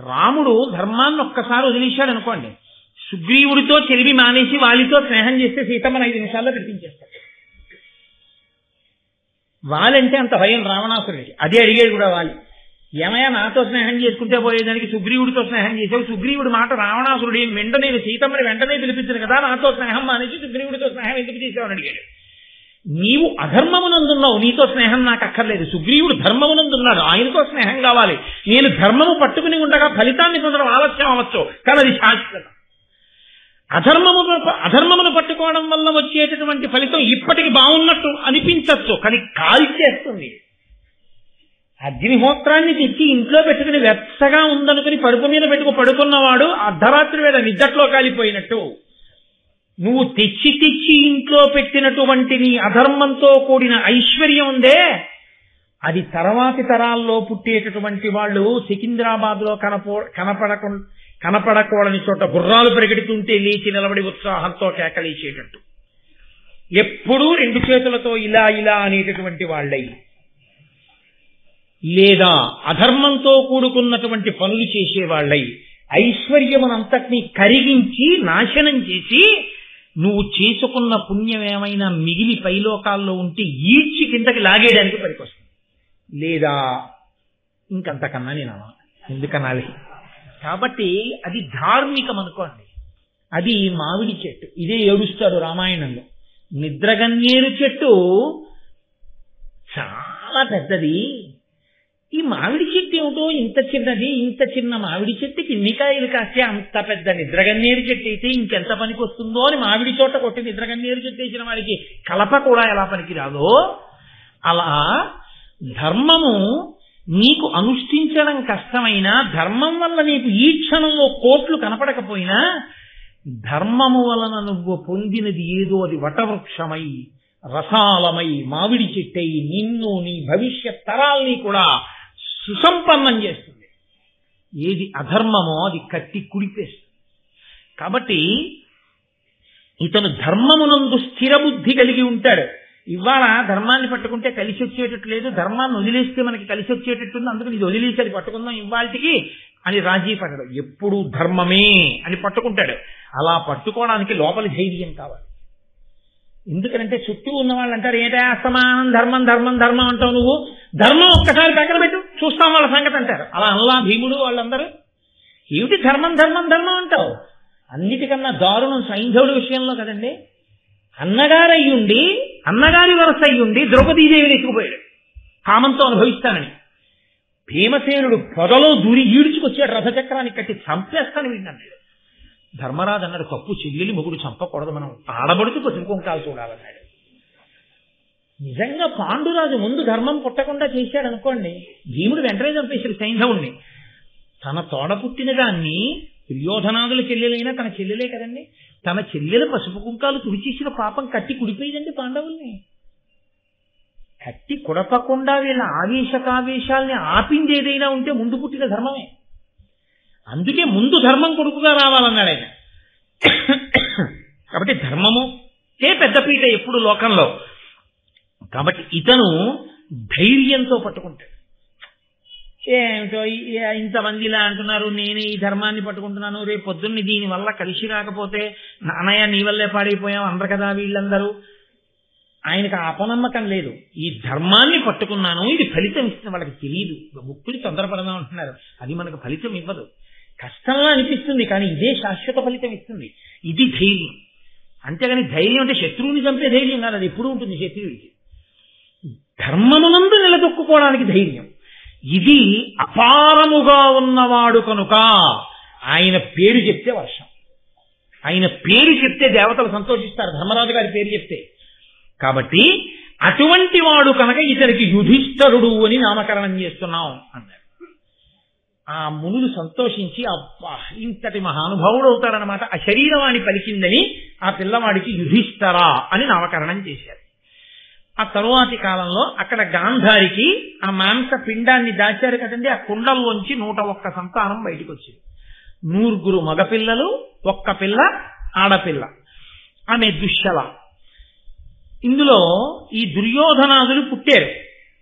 రాముడు ధర్మాన్ని ఒక్కసారి వదిలేశాడు అనుకోండి, సుగ్రీవుడితో చెలిమి మానేసి వాళ్ళతో స్నేహం చేస్తే సీతమ్మని 5 నిమిషాల్లో కనిపించేస్తాడు. వాళ్ళంటే అంత భయం రావణాసురుడికి. అదే అడిగాడు కూడా వాలి, ఏమయ్యా నాతో స్నేహం చేసుకుంటే పోయేదానికి సుగ్రీవుడితో స్నేహం చేసావు, సుగ్రీవుడి మాట రావణాసురుడు వెంటనే సీతమ్మని వెంటనే పిలిపించను కదా, నాతో స్నేహం మానేసి సుగ్రీవుడితో స్నేహం ఎందుకు చేసావని అడిగాడు. నీవు అధర్మమునందున్నావు, నీతో స్నేహం నాకు అక్కర్లేదు. సుగ్రీవుడు ధర్మమునందున్నాడు, ఆయనతో స్నేహం కావాలి. నేను ధర్మము పట్టుకుని ఉండగా ఫలితాన్ని పొందడం ఆలస్యం అవ్వచ్చు, కానీ అది శాశ్వతం. అధర్మమును పట్టుకోవడం వల్ల వచ్చేటటువంటి ఫలితం ఇప్పటికి బాగున్నట్టు అనిపించచ్చు, కానీ కాల్చేస్తుంది. అగ్నిహోత్రాన్ని తెచ్చి ఇంట్లో పెట్టుకుని వెచ్చగా ఉందనుకుని పడుపు మీద పడుకున్నవాడు అర్ధరాత్రి వేళ నిద్దట్లో కాలిపోయినట్టు. నువ్వు తెచ్చి ఇంట్లో పెట్టినటువంటి నీ అధర్మంతో కూడిన ఐశ్వర్యం ఉందే, అది తర్వాతి తరాల్లో పుట్టేటటువంటి వాళ్ళు సికింద్రాబాద్ లో కనపడకూడని చోట గుర్రాలు పరిగెడుతుంటే లేచి నిలబడి ఉత్సాహంతో కేకలేసేటట్టు, ఎప్పుడూ 2 చేతులతో ఇలా ఇలా అనేటటువంటి వాళ్ళై, లేదా అధర్మంతో కూడుకున్నటువంటి పనులు చేసేవాళ్ళై, ఐశ్వర్యమునంతటినీ కరిగించి నాశనం చేసి నువ్వు చేసుకున్న పుణ్యం ఏమైనా మిగిలి పైలోకాల్లో ఉంటే ఈడ్చి కిందకి లాగేయడానికి పనికొస్తుంది. లేదా ఇంకంతకన్నా నేను ఎందుకనాలి. కాబట్టి అది ధార్మికం అనుకోండి. అది మామిడి చెట్టు. ఇదే ఏడుస్తాడు రామాయణంలో. నిద్రగన్నేరు చెట్టు చాలా పెద్దది, ఈ మామిడి చెట్టు ఏమిటో ఇంత చిన్నది, ఇంత చిన్న మామిడి చెట్టుకి ఇన్ని కాయలు కాస్తే అంత పెద్ద నిద్రగన్నేరు చెట్టు అయితే ఇంకెంత పనికి వస్తుందో అని మామిడి చోట కొట్టి నిద్రగన్నేరు చెట్టు వేసిన వాడికి కలప కూడా ఎలా పనికి రాదో, అలా ధర్మము నీకు అనుష్ఠించడం కష్టమైనా, ధర్మం వల్ల నీకు ఈ క్షణంలో కోట్లు కనపడకపోయినా, ధర్మము వలన నువ్వు పొందినది ఏదో అది వటవృక్షమై రసాలమై మామిడి చెట్టై నిన్ను నీ భవిష్యత్ తరాల్ని కూడా సుసంపన్నం చేస్తుంది. ఏది అధర్మమో అది కట్టి కుడిపేస్తుంది. కాబట్టి ఇతను ధర్మమునందు స్థిర బుద్ధి కలిగి ఉంటాడు. ఇవాళ ధర్మాన్ని పట్టుకుంటే కలిసి వచ్చేటట్టు లేదు, ధర్మాన్ని వదిలేస్తే మనకి కలిసి వచ్చేటట్టుంది, అందుకని ఇది వదిలేసి అది పట్టుకుందాం ఇవాళకి అని రాజీ పడడు. ఎప్పుడు ధర్మమే అని పట్టుకుంటాడు. అలా పట్టుకోవడానికి లోపలి ధైర్యం కావాలి. ఎందుకంటే చుట్టూ ఉన్న వాళ్ళు అంటారు, ఏంటా అస్తమానం ధర్మం ధర్మం ధర్మం అంటావు, నువ్వు ధర్మం ఒక్కసారి పక్కన పెట్టు చూస్తాం వాళ్ళ సంగతి అంటారు. అలా అల్లా భీముడు వాళ్ళందరూ ఏమిటి ధర్మం ధర్మం ధర్మం అంటావు. అన్నిటికన్నా దారుణం సైంధవుడి విషయంలో కదండి. అన్నగారయ్యుండి అన్నగారి వరస అయ్యుండి ద్రౌపదీదేవిని ఎత్తుకుపోయాడు కామంతో అనుభవిస్తానని. భీమసేనుడు పొదలో దూరి ఈడ్చుకొచ్చాడు, రథచక్రాన్ని కట్టి చంపేస్తాను వీడినన్నాడు. ధర్మరాజు అన్నాడు, కప్పు చెల్లెలి మొగుడు చంపకూడదు, మనం ఆడబడుతూ పసుపుకుంకాలు చూడాలన్నాడు. నిజంగా పాండురాజు ముందు ధర్మం పుట్టకుండా చేశాడు అనుకోండి, భీముడు వెంటనే చంపేశాడు సైంధవుణ్ణి. తన తోడ పుట్టిన దాన్ని దుర్యోధనాదుల చెల్లెలైనా తన చెల్లెలే కదండి, తన చెల్లెల పసుపు కుంకాలు తుడిచేసిన పాపం కట్టి కుడిపోయిందండి పాండవుల్ని. కట్టి కుడపకుండా వీళ్ళ ఆవేశకావేశాల్ని ఆపింది ఏదైనా ఉంటే ముందు పుట్టిన ధర్మమే. అందుకే ముందు ధర్మం కొడుకుగా రావాలన్నాడు ఆయన. కాబట్టి ధర్మము పెద్దపీట ఎప్పుడు లోకంలో. కాబట్టి ఇతను ధైర్యంతో పట్టుకుంటాడు. ఏమిటో ఇంతమంది ఇలా అంటున్నారు, నేనే ఈ ధర్మాన్ని పట్టుకుంటున్నాను, రేపు పొద్దున్నే దీనివల్ల కలిసి రాకపోతే నాన్నయ్య నీ వల్లే పాడైపోయాం అందరు కదా వీళ్ళందరూ. ఆయనకు అపనమ్మకం లేదు. ఈ ధర్మాన్ని పట్టుకున్నాను, ఇది ఫలితం ఇస్తుంది. వాళ్ళకి తెలియదు, ముక్కుని తొందరపడదాం అంటున్నారు, అది మనకు ఫలితం ఇవ్వదు. కష్టంగా అనిపిస్తుంది కానీ ఇదే శాశ్వత ఫలితం ఇస్తుంది. ఇది ధైర్యం. అంతేగాని ధైర్యం అంటే శత్రువుని చంపే ధైర్యం కాదు, అది ఎప్పుడూ ఉంటుంది శత్రువుడికి. ధర్మమునందు నిలదొక్కుకోవడానికి ధైర్యం. ఇది అపారముగా ఉన్నవాడు కనుక ఆయన పేరు చెప్తే వర్షం, ఆయన పేరు చెప్తే దేవతలు సంతోషిస్తారు, ధర్మరాజు గారి పేరు చెప్తే. కాబట్టి అటువంటి వాడు కనుక ఇతనికి యుధిష్ఠరుడు అని నామకరణం చేస్తున్నాం అన్నారు. ఆ మునులు సంతోషించి అబ్బా ఇంతటి మహానుభావుడు అవుతాడనమాట, ఆ శరీరవాణి పలికిందని ఆ పిల్లవాడికి యుధిష్ఠరా అని నామకరణం చేశారు. ఆ తరువాతి కాలంలో అక్కడ గాంధారికి ఆ మాంస పిండాన్ని దాచారు కదండి, ఆ కుండల్లోంచి 101 సంతానం బయటకు వచ్చింది. 9 మగపిల్లలు, 1 పిల్ల ఆడపిల్ల, ఆమె దుశ్శల. ఇందులో ఈ దుర్యోధనాదులు పుట్టారు.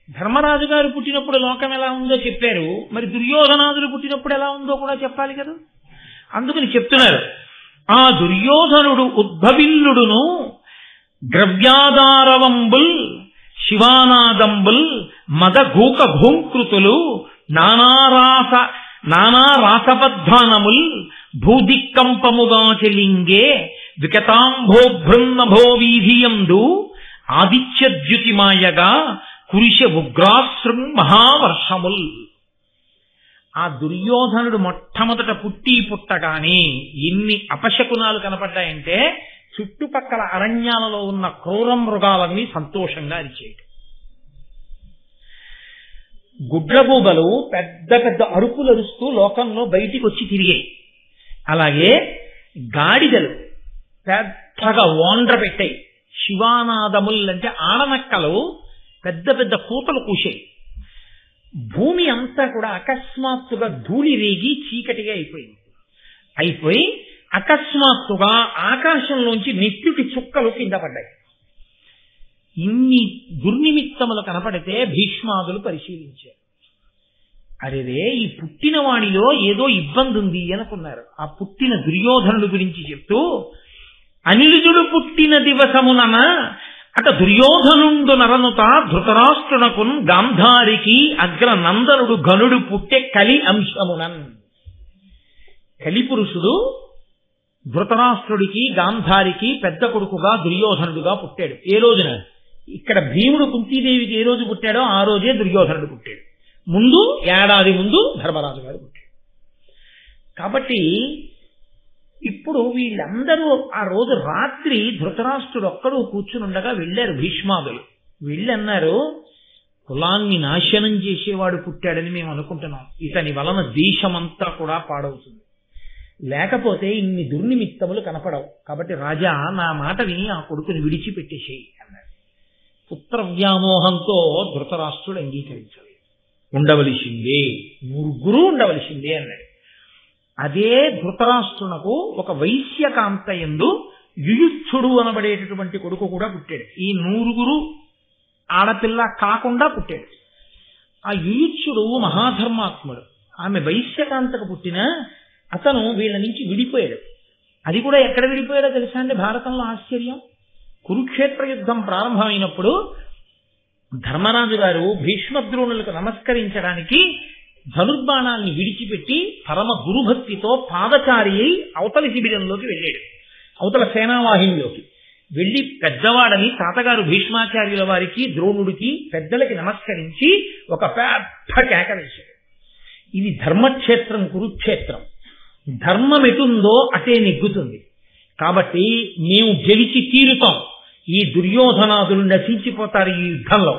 ధర్మరాజు గారు పుట్టినప్పుడు లోకం ఎలా ఉందో చెప్పారు, మరి దుర్యోధనాదులు పుట్టినప్పుడు ఎలా ఉందో కూడా చెప్పాలి కదా. అందుకని చెప్తున్నారు, ఆ దుర్యోధనుడు ఉద్భవిల్లుడును ద్రవ్యాధారవంబుల్ శివానాదంబుల్ మదగూక భూంకృతులు నానారాసబద్ధానముల్ భూదిక్కంపముగా చెలింగే వికతాంభోభృన్నభో వీధియందు ఆదిత్యద్యుతిమాయగా కురిశ ఉగ్రాశ్రం మహావర్షముల్. ఆ దుర్యోధనుడు మొట్టమొదట పుట్టగానే ఎన్ని అపశకునాలు కనపడ్డాయంటే చుట్టుపక్కల అరణ్యాలలో ఉన్న క్రూర మృగాలన్నీ సంతోషంగా అరిచేయటం. గుడ్లగూబలు పెద్ద పెద్ద అరుపులు అరుస్తూ లోకంలో బయటికి వచ్చి తిరిగాయి. అలాగే గాడిదలు పెద్దగా ఓండ్ర పెట్టాయి. శివానాదముల్ అంటే ఆడనక్కలు పెద్ద పెద్ద కూతలు కూశాయి. భూమి అంతా కూడా అకస్మాత్తుగా ధూళి రేగి చీకటిగా అయిపోయి అకస్మాత్తుగా ఆకాశంలోంచి నెత్తుటి చుక్కలు కింద పడ్డాయి. ఇన్ని దుర్నిమిత్తములు కనపడితే భీష్మాదులు పరిశీలించారు. అరేరే ఈ పుట్టిన వాడిలో ఏదో ఇబ్బంది ఉంది అనుకున్నారు. ఆ పుట్టిన దుర్యోధనుడు గురించి చెప్తూ, అనిలుజుడు పుట్టిన దివసమునన అట దుర్యోధనుండు నరనుత ధృతరాష్ట్రునకున్ గాంధారికి అగ్ర నందనుడు గనుడు పుట్టే కలి అంశమునన్. కలిపురుషుడు ధృతరాష్ట్రుడికి గాంధారికి పెద్ద కొడుకుగా దుర్యోధనుడుగా పుట్టాడు. ఏ రోజున? ఇక్కడ భీముడు కుంతీదేవికి ఏ రోజు పుట్టాడో ఆ రోజే దుర్యోధనుడు పుట్టాడు. ముందు ఏడాది ముందు ధర్మరాజు గారు పుట్టాడు. కాబట్టి ఇప్పుడు వీళ్ళందరూ ఆ రోజు రాత్రి ధృతరాష్ట్రుడు ఒక్కడు కూర్చునుండగా వెళ్ళారు భీష్మాదులు. వెళ్ళన్నారు, కులాన్ని నాశనం చేసేవాడు పుట్టాడని మేము అనుకుంటున్నాం, ఇతని వలన దేశమంతా కూడా పాడవుతుంది, లేకపోతే ఇన్ని దుర్నిమిత్తములు కనపడవు. కాబట్టి రాజా నా మాట విని ఆ కొడుకుని విడిచిపెట్టేసేయి అన్నాడు. పుత్ర వ్యామోహంతో ధృతరాష్ట్రుడు అంగీకరించలేదు. ఉండవలసిందే, 9 ఉండవలసిందే అన్నాడు. అదే ధృతరాష్ట్రునకు ఒక వైశ్యకాంతయందు యుయుత్సుడు అనబడేటటువంటి కొడుకు కూడా పుట్టాడు. ఈ 9 ఆడపిల్ల కాకుండా పుట్టాడు. ఆ యుయుత్సుడు మహాధర్మాత్ముడు. ఆమె వైశ్యకాంతకు పుట్టిన అతను వీళ్ళ నుంచి విడిపోయాడు. అది కూడా ఎక్కడ విడిపోయాడో తెలుసా అండి? భారతంలో ఆశ్చర్యం. కురుక్షేత్ర యుద్ధం ప్రారంభమైనప్పుడు ధర్మరాజు గారు భీష్మద్రోణులకు నమస్కరించడానికి ధనుర్బాణాన్ని విడిచిపెట్టి పరమ గురుభక్తితో పాదచారి అయి అవతలి శిబిరంలోకి వెళ్ళాడు. అవతల సేనావాహినిలోకి వెళ్ళి పెద్దవాడని తాతగారు భీష్మాచార్యుల వారికి ద్రోణుడికి పెద్దలకి నమస్కరించి ఒక పెద్ద కేక వేశాడు. ఇది ధర్మక్షేత్రం, కురుక్షేత్రం. ధర్మం ఎటుందో అటే నెగ్గుతుంది. కాబట్టి మేము గెలిచి తీరుతాం. ఈ దుర్యోధనాదులు నశించిపోతారు ఈ యుద్ధంలో.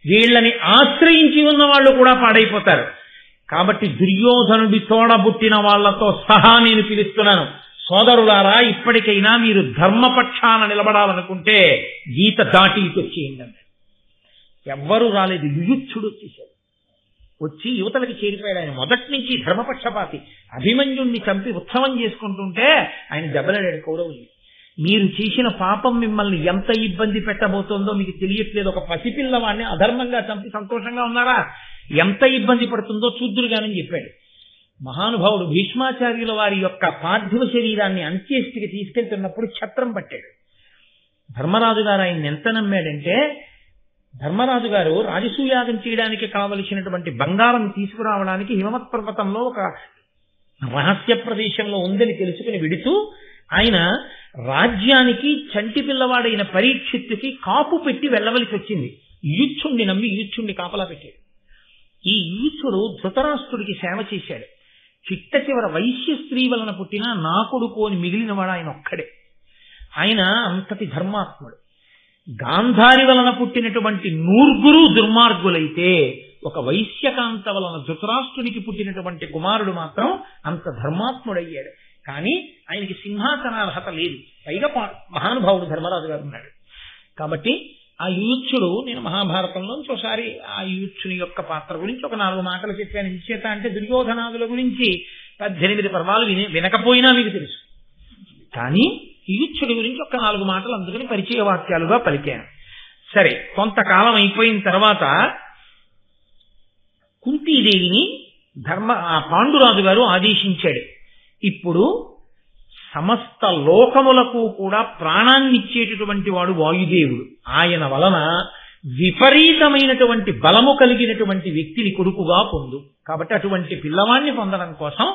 వీళ్ళని ఆశ్రయించి ఉన్న వాళ్ళు కూడా పాడైపోతారు. కాబట్టి దుర్యోధనుడి తోడబుట్టిన వాళ్లతో సహా నేను పిలుస్తున్నాను, సోదరులారా, ఇప్పటికైనా మీరు ధర్మపక్షాన నిలబడాలనుకుంటే గీత దాటి ఇటు వచ్చేయండి అన్నాడు. ఎవ్వరూ రాలేదు. యుయుత్సుడు వచ్చేసాడు. వచ్చి యువతలకి చేరిపోయాడు. ఆయన మొదటి నుంచి ధర్మపక్షపాతి. అభిమన్యుణ్ణి చంపి ఉత్సవం చేసుకుంటుంటే ఆయన దెబ్బలాడాడు కౌరవుల్ని. మీరు చేసిన పాపం మిమ్మల్ని ఎంత ఇబ్బంది పెట్టబోతోందో మీకు తెలియట్లేదు. ఒక పసిపిల్లవాడిని అధర్మంగా చంపి సంతోషంగా ఉన్నారా? ఎంత ఇబ్బంది పడుతుందో చూద్దురుగానని చెప్పాడు. మహానుభావుడు భీష్మాచార్యుల వారి యొక్క పార్థివ శరీరాన్ని అంత్యేష్టికి తీసుకెళ్తున్నప్పుడు ఛత్రం పట్టాడు. ధర్మరాజు గారు ఆయన ఎంత నమ్మాడంటే, ధర్మరాజు గారు రాజసూయాగం చేయడానికి కావలసినటువంటి బంగారం తీసుకురావడానికి హిమవత్ పర్వతంలో ఒక రహస్య ప్రదేశంలో ఉందని తెలుసుకుని విడుతూ ఆయన రాజ్యానికి చంటి పిల్లవాడైన పరీక్షిత్తుకి కాపు పెట్టి వెళ్ళవలసి వచ్చింది. యూచ్చుణ్ణి నమ్మి యూచ్చుణ్ణి కాపలా పెట్టాడు. ఈ యూచ్చుడు ధృతరాష్ట్రుడికి సేవ చేశాడు. చిట్ట చివర వైశ్య స్త్రీ వలన పుట్టిన నా కొడుకు అని మిగిలినవాడు ఆయన ఒక్కడే. ఆయన అంతటి ధర్మాత్ముడు. గాంధారి వలన పుట్టినటువంటి నూర్గురు దుర్మార్గులైతే ఒక వైశ్యకాంత వలన ధృతరాష్ట్రునికి పుట్టినటువంటి కుమారుడు మాత్రం అంత ధర్మాత్ముడయ్యాడు. కానీ ఆయనకి సింహాసనార్హత లేదు. పైగా మహానుభావుడు ధర్మరాజు గారు ఉన్నాడు. కాబట్టి ఆ యూచ్చుడు, నేను మహాభారతంలోంచి ఒకసారి ఆ యూచ్చుని యొక్క పాత్ర గురించి ఒక 4 మాటలు చెప్పాను. విచేత అంటే దుర్యోధనాదుల గురించి 18 పర్వాలు వినకపోయినా మీకు తెలుసు. కానీ యూచ్చుడి గురించి ఒక 4 మాటలు అందుకని పరిచయ వాక్యాలుగా పలికాను. సరే, కొంతకాలం అయిపోయిన తర్వాత కుంతీదేవిని పాండురాజు గారు ఆదేశించాడు. ఇప్పుడు సమస్త లోకములకు కూడా ప్రాణాన్నిచ్చేటటువంటి వాడు వాయుదేవుడు. ఆయన వలన విపరీతమైనటువంటి బలము కలిగినటువంటి వ్యక్తిని కొడుకుగా పొందు. కాబట్టి అటువంటి పిల్లవాణ్ణి పొందడం కోసం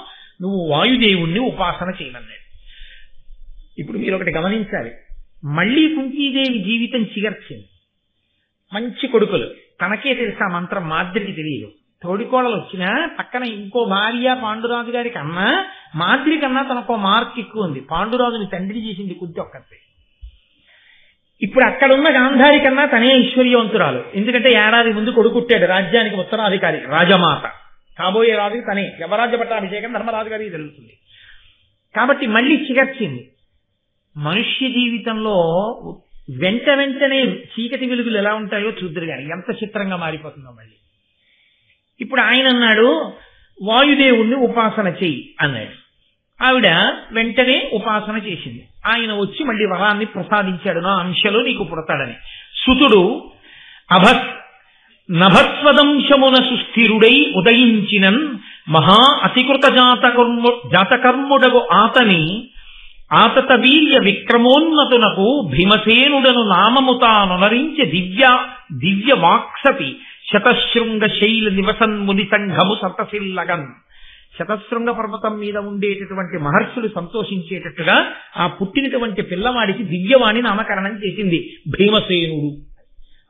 నువ్వు వాయుదేవుణ్ణి ఉపాసన చేయమన్నాడు. ఇప్పుడు మీరు ఒకటి గమనించాలి. మళ్లీ కుంతీదేవి జీవితం చిగర్చింది. మంచి కొడుకులు. తనకే తెలుసా మంత్రం, మాద్రికి తెలియదు. తోడికోడలు వచ్చినా పక్కన ఇంకో భార్య పాండురాజు గారి కన్నా మాద్రి కన్నా తనకో మార్క్ ఎక్కువ ఉంది. పాండురాజుని తండ్రి చేసింది కుంతి ఒక్కతే. ఇప్పుడు అక్కడున్న గాంధారి కన్నా తనే ఐశ్వర్యవంతురాలు. ఎందుకంటే ఏడాది ముందు కొడుకుట్టాడు, రాజ్యానికి ఉత్తరాధికారి, రాజమాత. కాబోయే రాజుకి తనే యమరాజ్య పట్టాభిషేకం ధర్మరాజు గారికి జరుగుతుంది. కాబట్టి మళ్ళీ చిగర్చింది. మనుష్య జీవితంలో వెంటనే చీకటి వెలుగులు ఎలా ఉంటాయో చూద్దరు గాని ఎంత చిత్రంగా మారిపోతుందో. మళ్ళీ ఇప్పుడు ఆయన అన్నాడు, వాయుదేవుణ్ణి ఉపాసన చెయ్యి అన్నాడు. ఆవిడ వెంటనే ఉపాసన చేసింది. ఆయన వచ్చి మళ్ళీ వరాన్ని ప్రసాదించాడు, నా అంశలో నీకు పుడతాడని. సుతుడు నభస్వదంశమున సుస్థిరుడై ఉదయించినన్ మహా అతికృత జాతకర్ముడగు ఆతత వీర్య విక్రమోన్నతునకు భీమసేనుడను నామముతానొనరించి దివ్య వాక్సతి శతశృంగ శైల నివసన్ముని సంఘము సతశిల్లగన్. శతశృంగ పర్వతం మీద ఉండేటటువంటి మహర్షులు సంతోషించేటట్టుగా ఆ పుట్టినటువంటి పిల్లవాడికి దివ్యవాణి నామకరణం చేసింది. భీమసేనుడు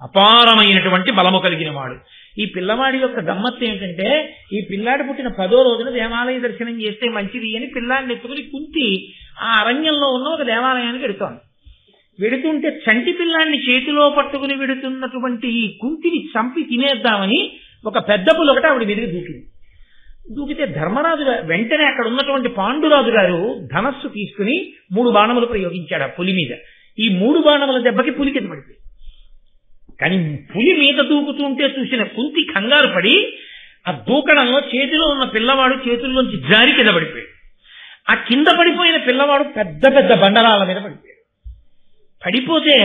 అపారమైనటువంటి బలము కలిగిన వాడు. ఈ పిల్లవాడి యొక్క గమ్మత్తు ఏమిటంటే, ఈ పిల్లాడు పుట్టిన 10వ రోజున దేవాలయ దర్శనం చేస్తే మంచిది అని పిల్లాడిని ఎత్తుకుని కుంతి ఆ అరణ్యంలో ఉన్న ఒక దేవాలయానికి వెడుతోంది. వెడుతుంటే చంటి పిల్లాన్ని చేతిలో పట్టుకుని వెడుతున్నటువంటి ఈ కుంతిని చంపి తినేద్దామని ఒక పెద్ద పులి ఒకటి ఆవిడ మీదకి దూకితే ధర్మరాజు వెంటనే అక్కడ ఉన్నటువంటి పాండురాజు గారు ధనస్సు తీసుకుని 3 బాణములు ప్రయోగించాడు ఆ పులి మీద. ఈ 3 బాణముల దెబ్బకి పులి కింద పడిపోయింది. కానీ పులి మీద దూకుతుంటే చూసిన కుంతి కంగారు పడి ఆ దూకడంలో చేతిలో ఉన్న పిల్లవాడు చేతుల్లోంచి జారి కింద పడిపోయాడు. ఆ కింద పడిపోయిన పిల్లవాడు పెద్ద పెద్ద బండరాల మీద పడిపోయాడు. పడిపోతే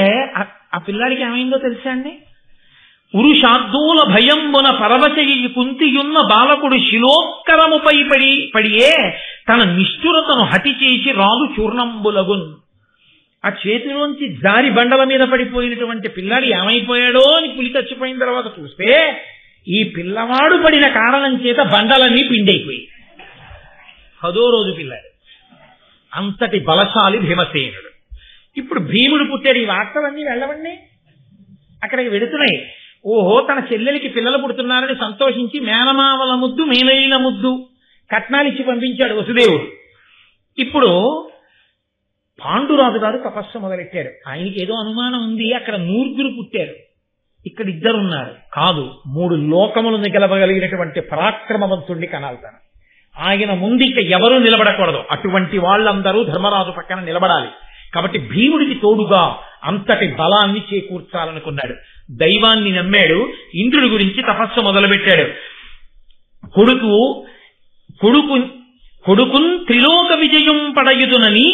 ఆ పిల్లాడికి ఏమైందో తెలుసా అండి? ఉరుషార్దూల భయంబున పరవశయి కుంతియున్న బాలకుడు శిలోక్కరముపై పడియే తన నిష్ఠురతను హతి చేసి రాలు చూర్ణంబులగున్. ఆ చేతిలోంచి జారి బండల మీద పడిపోయినటువంటి పిల్లాడు ఏమైపోయాడో అని పులి చచ్చిపోయిన తర్వాత చూస్తే ఈ పిల్లవాడు పడిన కారణం చేత బండలన్నీ పిండైపోయి 10వ రోజు పిల్లాడు. అంతటి బలశాలి భీమసేనుడు. ఇప్పుడు భీముడు పుట్టాడు. ఈ వార్తలన్నీ వెళ్ళవండి, అక్కడికి వెడుతున్నాయి. ఓహో, తన చెల్లెలికి పిల్లలు పుడుతున్నారని సంతోషించి మేనమావల ముద్దు మేలైన ముద్దు కట్నాలిచ్చి పంపించాడు వసుదేవుడు. ఇప్పుడు పాండురాజు గారు తపస్సు మొదలెట్టారు. ఆయనకి ఏదో అనుమానం ఉంది, అక్కడ 9 పుట్టారు, ఇక్కడ 2 ఉన్నారు. కాదు, 3 లోకములను గెలవగలిగినటువంటి పరాక్రమవంతుణ్ణి కనాల్తాను. ఆయన ముందు ఇక ఎవరూ నిలబడకూడదు. అటువంటి వాళ్ళందరూ ధర్మరాజు పక్కన నిలబడాలి. కాబట్టి భీముడికి తోడుగా అంతటి బలాన్ని చేకూర్చాలనుకున్నాడు. దైవాన్ని నమ్మాడు. ఇంద్రుడి గురించి తపస్సు మొదలుపెట్టాడు. కొడుకున్ త్రిలోక విజయం పడయుదునని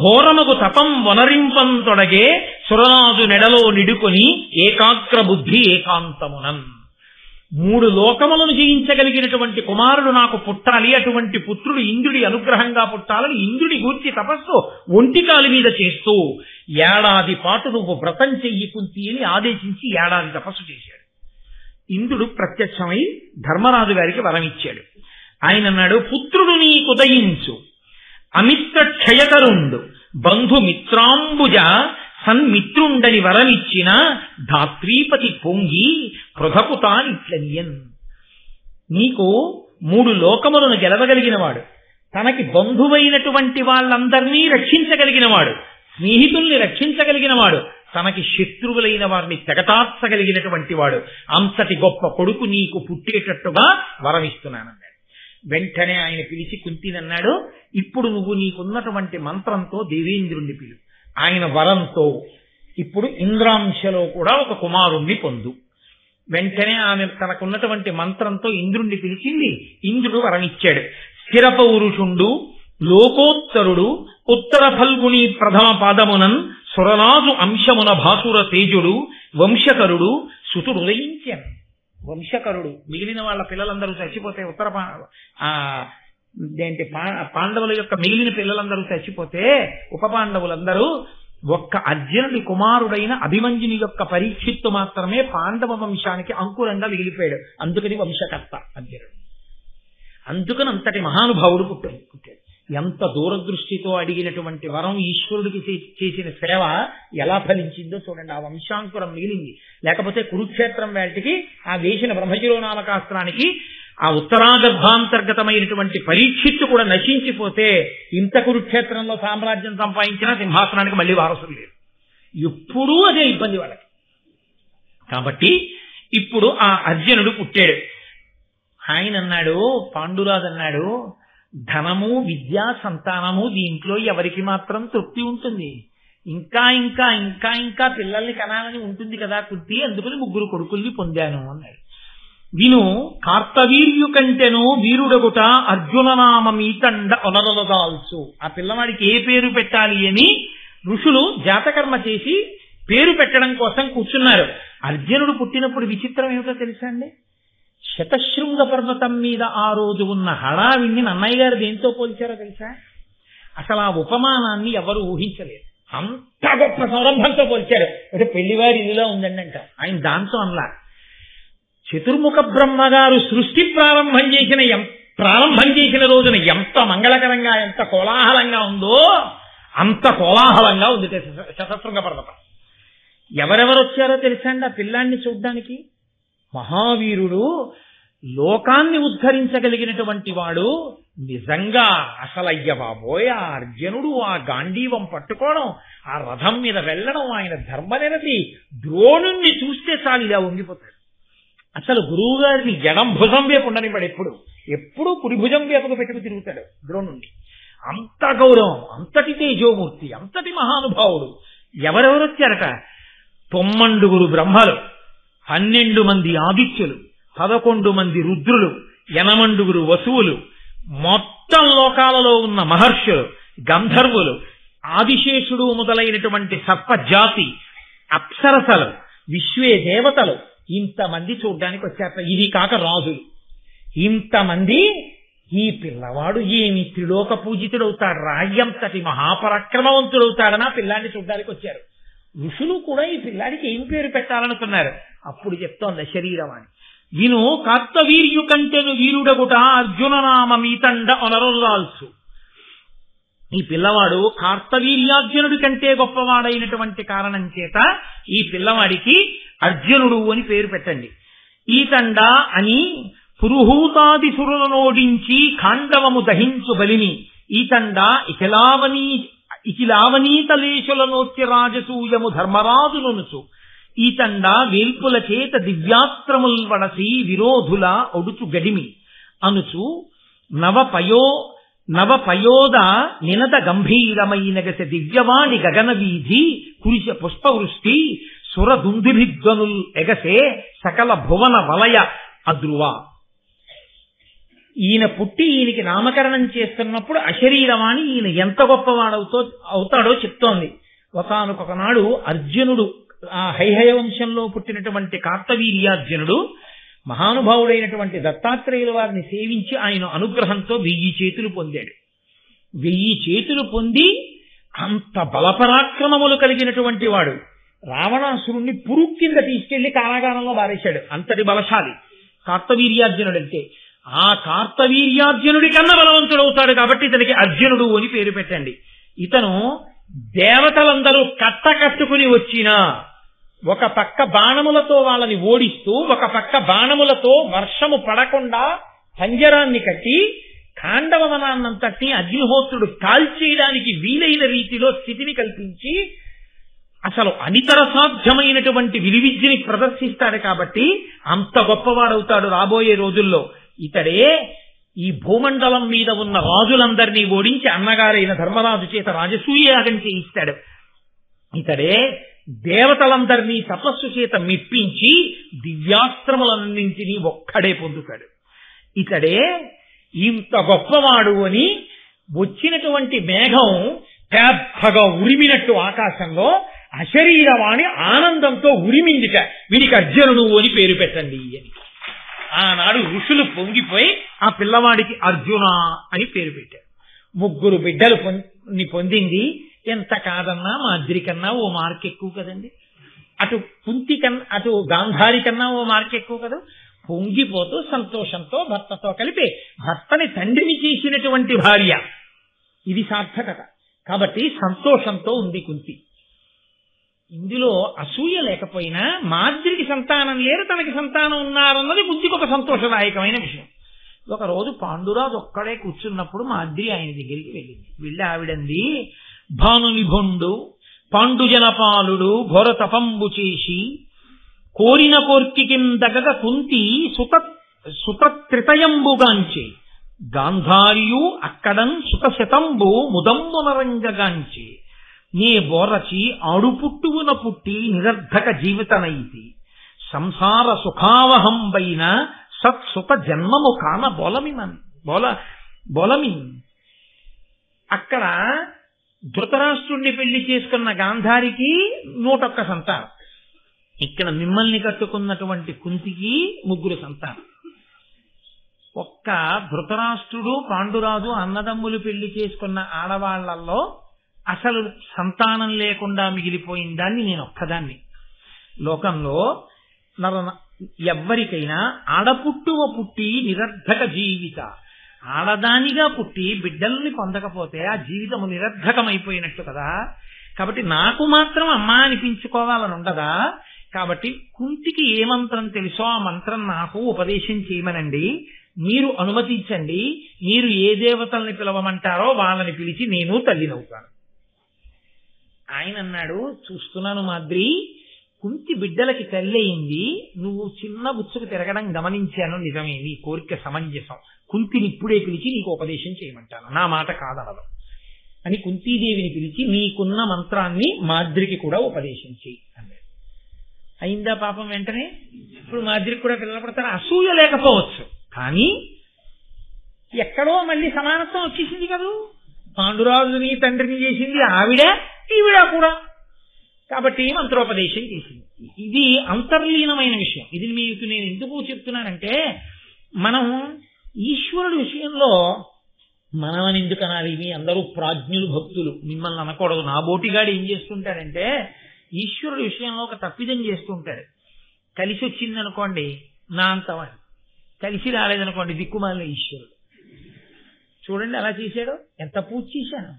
ఘోరమగు తపం వనరింపం తొడగే సురనాజు నెడలో నిడుకొని ఏకాగ్ర బుద్ధి ఏకాంతమునం. 3 లోకములను జయించగలిగినటువంటి కుమారుడు నాకు పుట్టాలి, అటువంటి పుత్రుడు ఇంద్రుడి అనుగ్రహంగా పుట్టాలని ఇంద్రుడి గూర్చి తపస్సు ఒంటికాలి మీద చేస్తూ 1 ఏడాది పాటు నువ్వు వ్రతం చెయ్యి కుంతి అని ఆదేశించి 1 ఏడాది తపస్సు చేశాడు. ఇంద్రుడు ప్రత్యక్షమై ధర్మరాజు గారికి వరం ఇచ్చాడు. ఆయన అన్నాడు, పుత్రుడు నీకుదయించు, అమిత్ర క్షయకరుండు, బంధుమిత్రాంబుజ సన్మిత్రుండని వరమిచ్చిన ధాత్రీపతి పొంగి పృథకు తానిట్లనియన్. నీకు 3 లోకములను గెలవగలిగినవాడు, తనకి బంధువైనటువంటి వాళ్ళందరినీ రక్షించగలిగినవాడు, స్నేహితుల్ని రక్షించగలిగినవాడు, తనకి శత్రువులైన వారిని తెగటార్చగలిగినటువంటి వాడు, అంతటి గొప్ప కొడుకు నీకు పుట్టేటట్టుగా వరమిస్తున్నానన్నాడు. వెంటనే ఆయన పిలిచి కుంతినన్నాడు, ఇప్పుడు నువ్వు నీకున్నటువంటి మంత్రంతో దేవేంద్రుణ్ణి పిలు, ఆయన వరంతో ఇప్పుడు ఇంద్రాంశలో కూడా ఒక కుమారుణ్ణి పొందు. వెంటనే ఆమె తనకున్నటువంటి మంత్రంతో ఇంద్రుణ్ణి పిలిచింది. ఇంద్రుడు వరమిచ్చాడు. స్థిర పౌరుషుండు, లోకోత్తరుడు, ఉత్తర ఫల్గుని ప్రథమ పాదమునన్ సురనాజు అంశమున భాసుర తేజుడు, వంశకరుడు సుతుడుదయించాను. వంశకరుడు, మిగిలిన వాళ్ళ పిల్లలందరూ చచ్చిపోతే పాండవుల యొక్క మిగిలిన పిల్లలందరూ చచ్చిపోతే ఉప పాండవులందరూ ఒక్క అర్జునుడి కుమారుడైన అభిమన్యుని యొక్క పరీక్షిత్తు మాత్రమే పాండవ వంశానికి అంకురంగా మిగిలిపోయాడు. అందుకని వంశకర్త అర్జునుడు. అందుకని అంతటి మహానుభావుడు పుట్టాడు. ఎంత దూరదృష్టితో అడిగినటువంటి వరం ఈశ్వరుడికి చేసిన సేవ ఎలా ఫలించిందో చూడండి. ఆ వంశాంకురం మిగిలింది. లేకపోతే కురుక్షేత్రం వేటికి ఆ వేసిన బ్రహ్మశిరోనామకాస్త్రానికి ఆ ఉత్తరాగర్భాంతర్గతమైనటువంటి పరీక్షిత్తు కూడా నశించిపోతే ఇంత కురుక్షేత్రంలో సామ్రాజ్యం సంపాదించిన సింహాసనానికి మళ్ళీ వారసులు లేరు. ఎప్పుడూ అదే ఇబ్బంది వాళ్ళకి. కాబట్టి ఇప్పుడు ఆ అర్జునుడు పుట్టాడు. ఆయన అన్నాడు, పాండురాజు అన్నాడు, ధనము, విద్య, సంతానము దీంట్లో ఎవరికి మాత్రం తృప్తి ఉంటుంది? ఇంకా ఇంకా ఇంకా ఇంకా పిల్లల్ని కనాలని ఉంటుంది కదా కుంతి, అందుకని 3 కొడుకుల్ని పొందాను అన్నాడు. విను, కార్తవీర్యు కంటెను వీరుడగుట అర్జుననామీతండ ఒనరలదాల్సు. ఆ పిల్లవాడికి ఏ పేరు పెట్టాలి అని ఋషులు జాతకర్మ చేసి పేరు పెట్టడం కోసం కూర్చున్నారు. అర్జునుడు పుట్టినప్పుడు విచిత్రం ఏమిటో తెలుసా అండి? శతశృంగ పర్వతం మీద ఆ రోజు ఉన్న హడావిడిని నన్నయ్య గారు దేంతో పోల్చారో తెలుసా? అసలు ఆ ఉపమానాన్ని ఎవరు ఊహించలేదు. అంత గొప్ప సంరంభంతో పోల్చారు. అంటే పెళ్లివారి ఇల్లులో ఉందండి అంట. ఆయన దాంతో అనలా. చతుర్ముఖ బ్రహ్మగారు సృష్టి ప్రారంభం చేసిన రోజున ఎంత మంగళకరంగా, ఎంత కోలాహలంగా ఉందో అంత కోలాహలంగా ఉంది శతశృంగ పర్వతం. ఎవరెవరు వచ్చారో తెలుసా అండి ఆ పిల్లాన్ని చూడ్డానికి? మహావీరుడు, లోకాన్ని ఉద్ధరించగలిగినటువంటి వాడు. నిజంగా అసలయ్య బాబోయ్, ఆ అర్జునుడు ఆ గాంధీవం పట్టుకోవడం, ఆ రథం మీద వెళ్ళడం, ఆయన ధర్మనిరతి, ద్రోణుణ్ణి చూస్తే చాలు ఇలా ఉండిపోతాడు. అసలు గురువు గారిని ఎడం భుజం వైపు ఉండనివాడు, ఎప్పుడు కుడి భుజం వైపుకు పెట్టుకు తిరుగుతాడు ద్రోణుణ్ణి. అంత గౌరవం, అంతటి తేజోమూర్తి, అంతటి మహానుభావుడు. ఎవరెవరు వచ్చారట? 9 బ్రహ్మలు, 12 మంది ఆదిత్యులు, 11 మంది రుద్రులు, 8 వసువులు, మొత్తం లోకాలలో ఉన్న మహర్షులు, గంధర్వులు, ఆదిశేషుడు మొదలైనటువంటి సర్పజాతి, అప్సరసలు, విశ్వే దేవతలు, ఇంతమంది చూడ్డానికి వచ్చారట. ఇది కాక రాజులు ఇంతమంది. ఈ పిల్లవాడు ఏమి త్రిలోక పూజితుడవుతాడు, రాజ్యంతటి మహాపరాక్రమవంతుడవుతాడని ఆ పిల్లాన్ని చూడ్డానికి వచ్చారు. ఋషులు కూడా ఈ పిల్లాడికి ఏం పేరు పెట్టాలనుకున్నారు. అప్పుడు చెప్తోంది శరీరవాణి. విను, కార్తవీర్యు కంటెను వీరుడగుట అర్జుననామీతండ ఒనరొల్లాల్సు. ఈ పిల్లవాడు కార్తవీర్యార్జునుడి కంటే గొప్పవాడైనటువంటి కారణం చేత ఈ పిల్లవాడికి అర్జునుడు అని పేరు పెట్టండి. ఈతండ అని పురుహూతాది సురులనోడించి ఖాండవము దహించు బలిని ఈతండ ఇకిలావనీతలేశులనోత్య రాజసూయము ధర్మరాజులనుచు ఈతండ వేల్పుల చేత దివ్యాస్త్రముల్ వడసి విరోధుల ఒడుచు గడిమి అనుచు నవపయోద నినత గంభీరమైన గస దివ్యవాణి గగన వీధి కురిశ పుష్పవృష్టి సురదుందుభిధ్వనుల్ ఎగసే సకల భువన వలయ అద్రువ. ఈయన పుట్టి ఈయనకి నామకరణం చేస్తున్నప్పుడు అశరీరవాణి ఈయన ఎంత అవుతాడో చెప్తోంది. ఒకనొకనాడు అర్జునుడు, ఆ హైహయ వంశంలో పుట్టినటువంటి కార్తవీర్యార్జునుడు మహానుభావుడైనటువంటి దత్తాత్రేయుల వారిని సేవించి ఆయన అనుగ్రహంతో 1000 చేతులు పొందాడు. 1000 చేతులు పొంది అంత బలపరాక్రమములు కలిగినటువంటి వాడు రావణాసురుణ్ణి పురుగు కింద తీసుకెళ్లి కారాగారంలో బారేశాడు. అంతటి బలశాలి కార్తవీర్యార్జునుడు. అంటే ఆ కార్తవీర్యార్జునుడి కన్నా బలవంతుడవుతాడు కాబట్టి ఇతనికి అర్జునుడు అని పేరు పెట్టండి. ఇతను దేవతలందరూ కట్టుకుని వచ్చినా ఒక పక్క బాణములతో వాళ్ళని ఓడిస్తూ, ఒక పక్క బాణములతో వర్షము పడకుండా పంజరాన్ని కట్టి ఖాండవనాన్నంతటినీ అగ్నిహోత్రుడు కాల్చేయడానికి వీలైన రీతిలో స్థితిని కల్పించి అసలు అనితర సాధ్యమైనటువంటి విలువిద్యని ప్రదర్శిస్తాడు. కాబట్టి అంత గొప్పవాడవుతాడు రాబోయే రోజుల్లో. ఇతడే ఈ భూమండలం మీద ఉన్న రాజులందరినీ ఓడించి అన్నగారైన ధర్మరాజు చేత రాజసూయ యాగం చేయిస్తాడు. ఇతడే దేవతలందరినీ తపస్సు చేత మెప్పించి దివ్యాస్త్రములన్నింటినీ ఒక్కడే పొందుతాడు. ఇతడే ఇంత గొప్పవాడు అని వచ్చినటువంటి మేఘం పెద్దగా ఉరిమినట్టు ఆకాశంలో అశరీరవాణి ఆనందంతో ఉరిమిందిట. వీడికి అర్జునుడు అని పేరు పెట్టండి అని. ఆనాడు ఋషులు పొంగిపోయి ఆ పిల్లవాడికి అర్జున అని పేరు పెట్టారు. 3 బిడ్డలు పొందింది. ఎంత కాదన్నా మాద్రి కన్నా ఓ మార్క్ ఎక్కువ కదండి. అటు కుంతి కన్నా, అటు గాంధారి కన్నా ఓ మార్క్ ఎక్కువ కదా. పొంగిపోతూ సంతోషంతో భర్తతో కలిపి భర్తని తండ్రిని చేసినటువంటి భార్య, ఇది సార్థకత. కాబట్టి సంతోషంతో ఉంది కుంతి. ఇందులో అసూయ లేకపోయినా మాద్రికి సంతానం లేరు, తనకి సంతానం ఉన్నారన్నది కుంతికి ఒక సంతోషదాయకమైన విషయం. ఒకరోజు పాండురాజు ఒక్కడే కూర్చున్నప్పుడు మాద్రి ఆయన దగ్గరికి వెళ్ళింది. వెళ్ళి ఆవిడంది, భానునిభుండు పాండుజనపాలుడు ఘోర తపంబు చేసి కోరిన కోర్కికిందగ కుంతి సుతత్రితయంబుగాంచి గాంధారియు అక్కడం సుతశతంబు ముదంబునరంగగాంచి నే బోరచి ఆడుపుట్టువున పుట్టి నిరర్ధక జీవితనైతి సంసార సుఖావహంబైన సత్సుత జన్మము కాన బోలమి. అక్కడ ధృతరాష్ట్రుణ్ణి పెళ్లి చేసుకున్న గాంధారికి 101 సంతానం. ఇక్కడ మిమ్మల్ని కట్టుకున్నటువంటి కుంతికి 3 సంతానం. ఒక్క ధృతరాష్ట్రుడు, పాండురాజు అన్నదమ్ములు పెళ్లి చేసుకున్న ఆడవాళ్లలో అసలు సంతానం లేకుండా మిగిలిపోయిన దాన్ని నేను ఒక్కదాన్ని. లోకంలో ఎవ్వరికైనా ఆడపుట్టువ పుట్టి నిరర్ధక జీవిత, ఆడదానిగా పుట్టి బిడ్డల్ని పొందకపోతే ఆ జీవితము నిరర్ధకమైపోయినట్టు కదా. కాబట్టి నాకు మాత్రం అమ్మ అనిపించుకోవాలని ఉండదా. కాబట్టి కుంతికి ఏ మంత్రం తెలుసో ఆ మంత్రం నాకు ఉపదేశం చేయమనండి, మీరు అనుమతించండి, మీరు ఏ దేవతల్ని పిలవమంటారో వాళ్ళని పిలిచి నేను తల్లినవుతాను. ఆయన అన్నాడు, చూస్తున్నాను మాద్రి, కుంతి బిడ్డలకి తల్లి అయింది, నువ్వు చిన్న బుచ్చుకు తిరగడం గమనించాను, నిజమే, నీ కోరిక సమంజసం. కుంతిని ఇప్పుడే పిలిచి నీకు ఉపదేశం చేయమంటాను, నా మాట కాదనదు అని కుంతీదేవిని పిలిచి నీకున్న మంత్రాన్ని మాద్రికి కూడా ఉపదేశం చేయి అన్నాడు. అయిందా పాపం వెంటనే. ఇప్పుడు మాద్రికి కూడా పిల్లలు పడతారు. అసూయ లేకపోవచ్చు, కానీ ఎక్కడో మళ్ళీ సమానత్వం వచ్చేసింది కదా. పాండురాజుని తండ్రిని చేసింది ఆవిడ, ఈవిడ కూడా. కాబట్టి మంత్రోపదేశం చేసింది. ఇది అంతర్లీనమైన విషయం. ఇది మీకు నేను ఎందుకు చెప్తున్నానంటే, మనం ఈశ్వరుడి విషయంలో మనమని ఎందుకు అనాలి? మీ అందరూ ప్రాజ్ఞులు, భక్తులు, మిమ్మల్ని అనకూడదు. నా బోటిగాడు ఏం చేస్తుంటాడంటే, ఈశ్వరుడి విషయంలో ఒక తప్పిదం చేస్తుంటాడు. కలిసి వచ్చిందనుకోండి నా అంతవాడు, కలిసి రాలేదనుకోండి దిక్కుమాలిన ఈశ్వరుడు. చూడండి అలా చేశాడు, ఎంత పూజ చేశాను,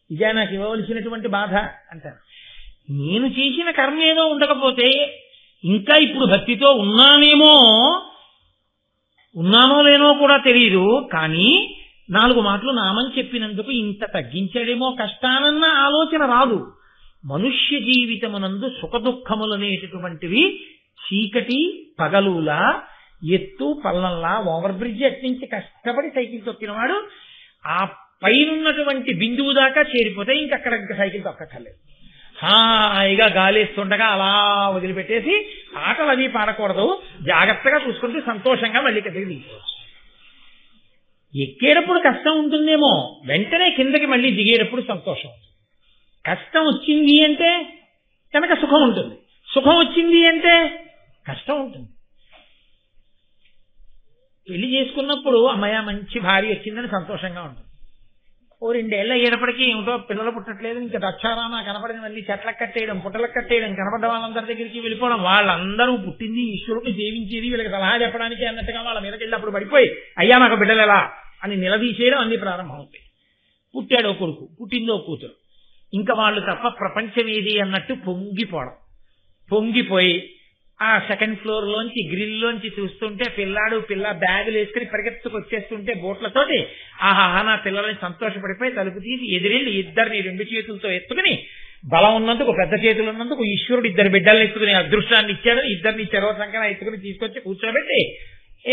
ఇదే నాకు ఇవ్వవలసినటువంటి బాధ అంటారు. నేను చేసిన కర్మ ఏదో ఉండకపోతే ఇంకా ఇప్పుడు భక్తితో ఉన్నానో లేనో కూడా తెలియదు, కానీ 4 మాటలు నామని చెప్పినందుకు ఇంత తగ్గించాడేమో కష్టానన్న ఆలోచన రాదు. మనుష్య జీవితమునందు సుఖదుఖములనేటటువంటివి చీకటి పగలులా, ఎత్తు పల్లంలా, ఓవర్ బ్రిడ్జ్ అట్నుంచి కష్టపడి సైకిల్ తొక్కినవాడు ఆ పైనున్నటువంటి బిందువు దాకా చేరిపోతే ఇంకక్కడ సైకిల్ తొక్కక్కర్లేదు. హాయిగా గాలేస్తుండగా అలా వదిలిపెట్టేసి ఆటలు అవి పాడకూడదు, జాగ్రత్తగా చూసుకుంటూ సంతోషంగా మళ్ళీ కదిలి దిగిపోవచ్చు. ఎక్కేటప్పుడు కష్టం ఉంటుందేమో, వెంటనే కిందకి మళ్ళీ దిగేటప్పుడు సంతోషం. కష్టం వచ్చింది అంటే కనుక సుఖం ఉంటుంది, సుఖం వచ్చింది అంటే కష్టం ఉంటుంది. పెళ్లి చేసుకున్నప్పుడు అమ్మాయ మంచి భార్య వచ్చిందని సంతోషంగా ఉంటుంది. ఓ 2 ఏళ్ళు అయ్యేటప్పటికీ ఏమిటో పిల్లలు పుట్టట్లేదు, ఇంకా దక్షారామ కనపడినవన్నీ చెట్లకు కట్టేయడం, పుట్టలకు కట్టేయడం, కనపడ్డ వాళ్ళందరి దగ్గరికి వెళ్ళిపోవడం, వాళ్ళందరూ పుట్టింది ఈశ్వరుడిని జీవించేది వీళ్ళకి సలహా చెప్పడానికి అన్నట్టుగా వాళ్ళ మీదకి వెళ్ళి అప్పుడు పడిపోయి అయ్యా నాకు బిడ్డలు ఎలా అని నిలదీసేయడం అన్ని ప్రారంభమవుతాయి. పుట్టాడో కొడుకు, పుట్టిందో కూతురు, ఇంకా వాళ్ళు తప్ప ప్రపంచం ఏది అన్నట్టు పొంగిపోయి ఆ 2nd ఫ్లోర్ లోంచి గ్రిల్లోంచి చూస్తుంటే పిల్ల బ్యాగులు వేసుకుని పరిగెత్తుకు వచ్చేస్తుంటే బోట్లతోటి ఆహాహా నా పిల్లల్ని సంతోషపడిపోయి తలుపు తీసి ఎదిరెళ్ళి ఇద్దరిని 2 చేతులతో ఎత్తుకుని, బలం ఉన్నందుకు పెద్ద చేతులు ఉన్నందుకు ఈశ్వరుడు 2 బిడ్డల్ని ఎత్తుకుని అదృష్టాన్ని ఇచ్చాడు, ఇద్దరిని చెరవ సంఖ్య ఎత్తుకుని తీసుకొచ్చి కూర్చోబెట్టి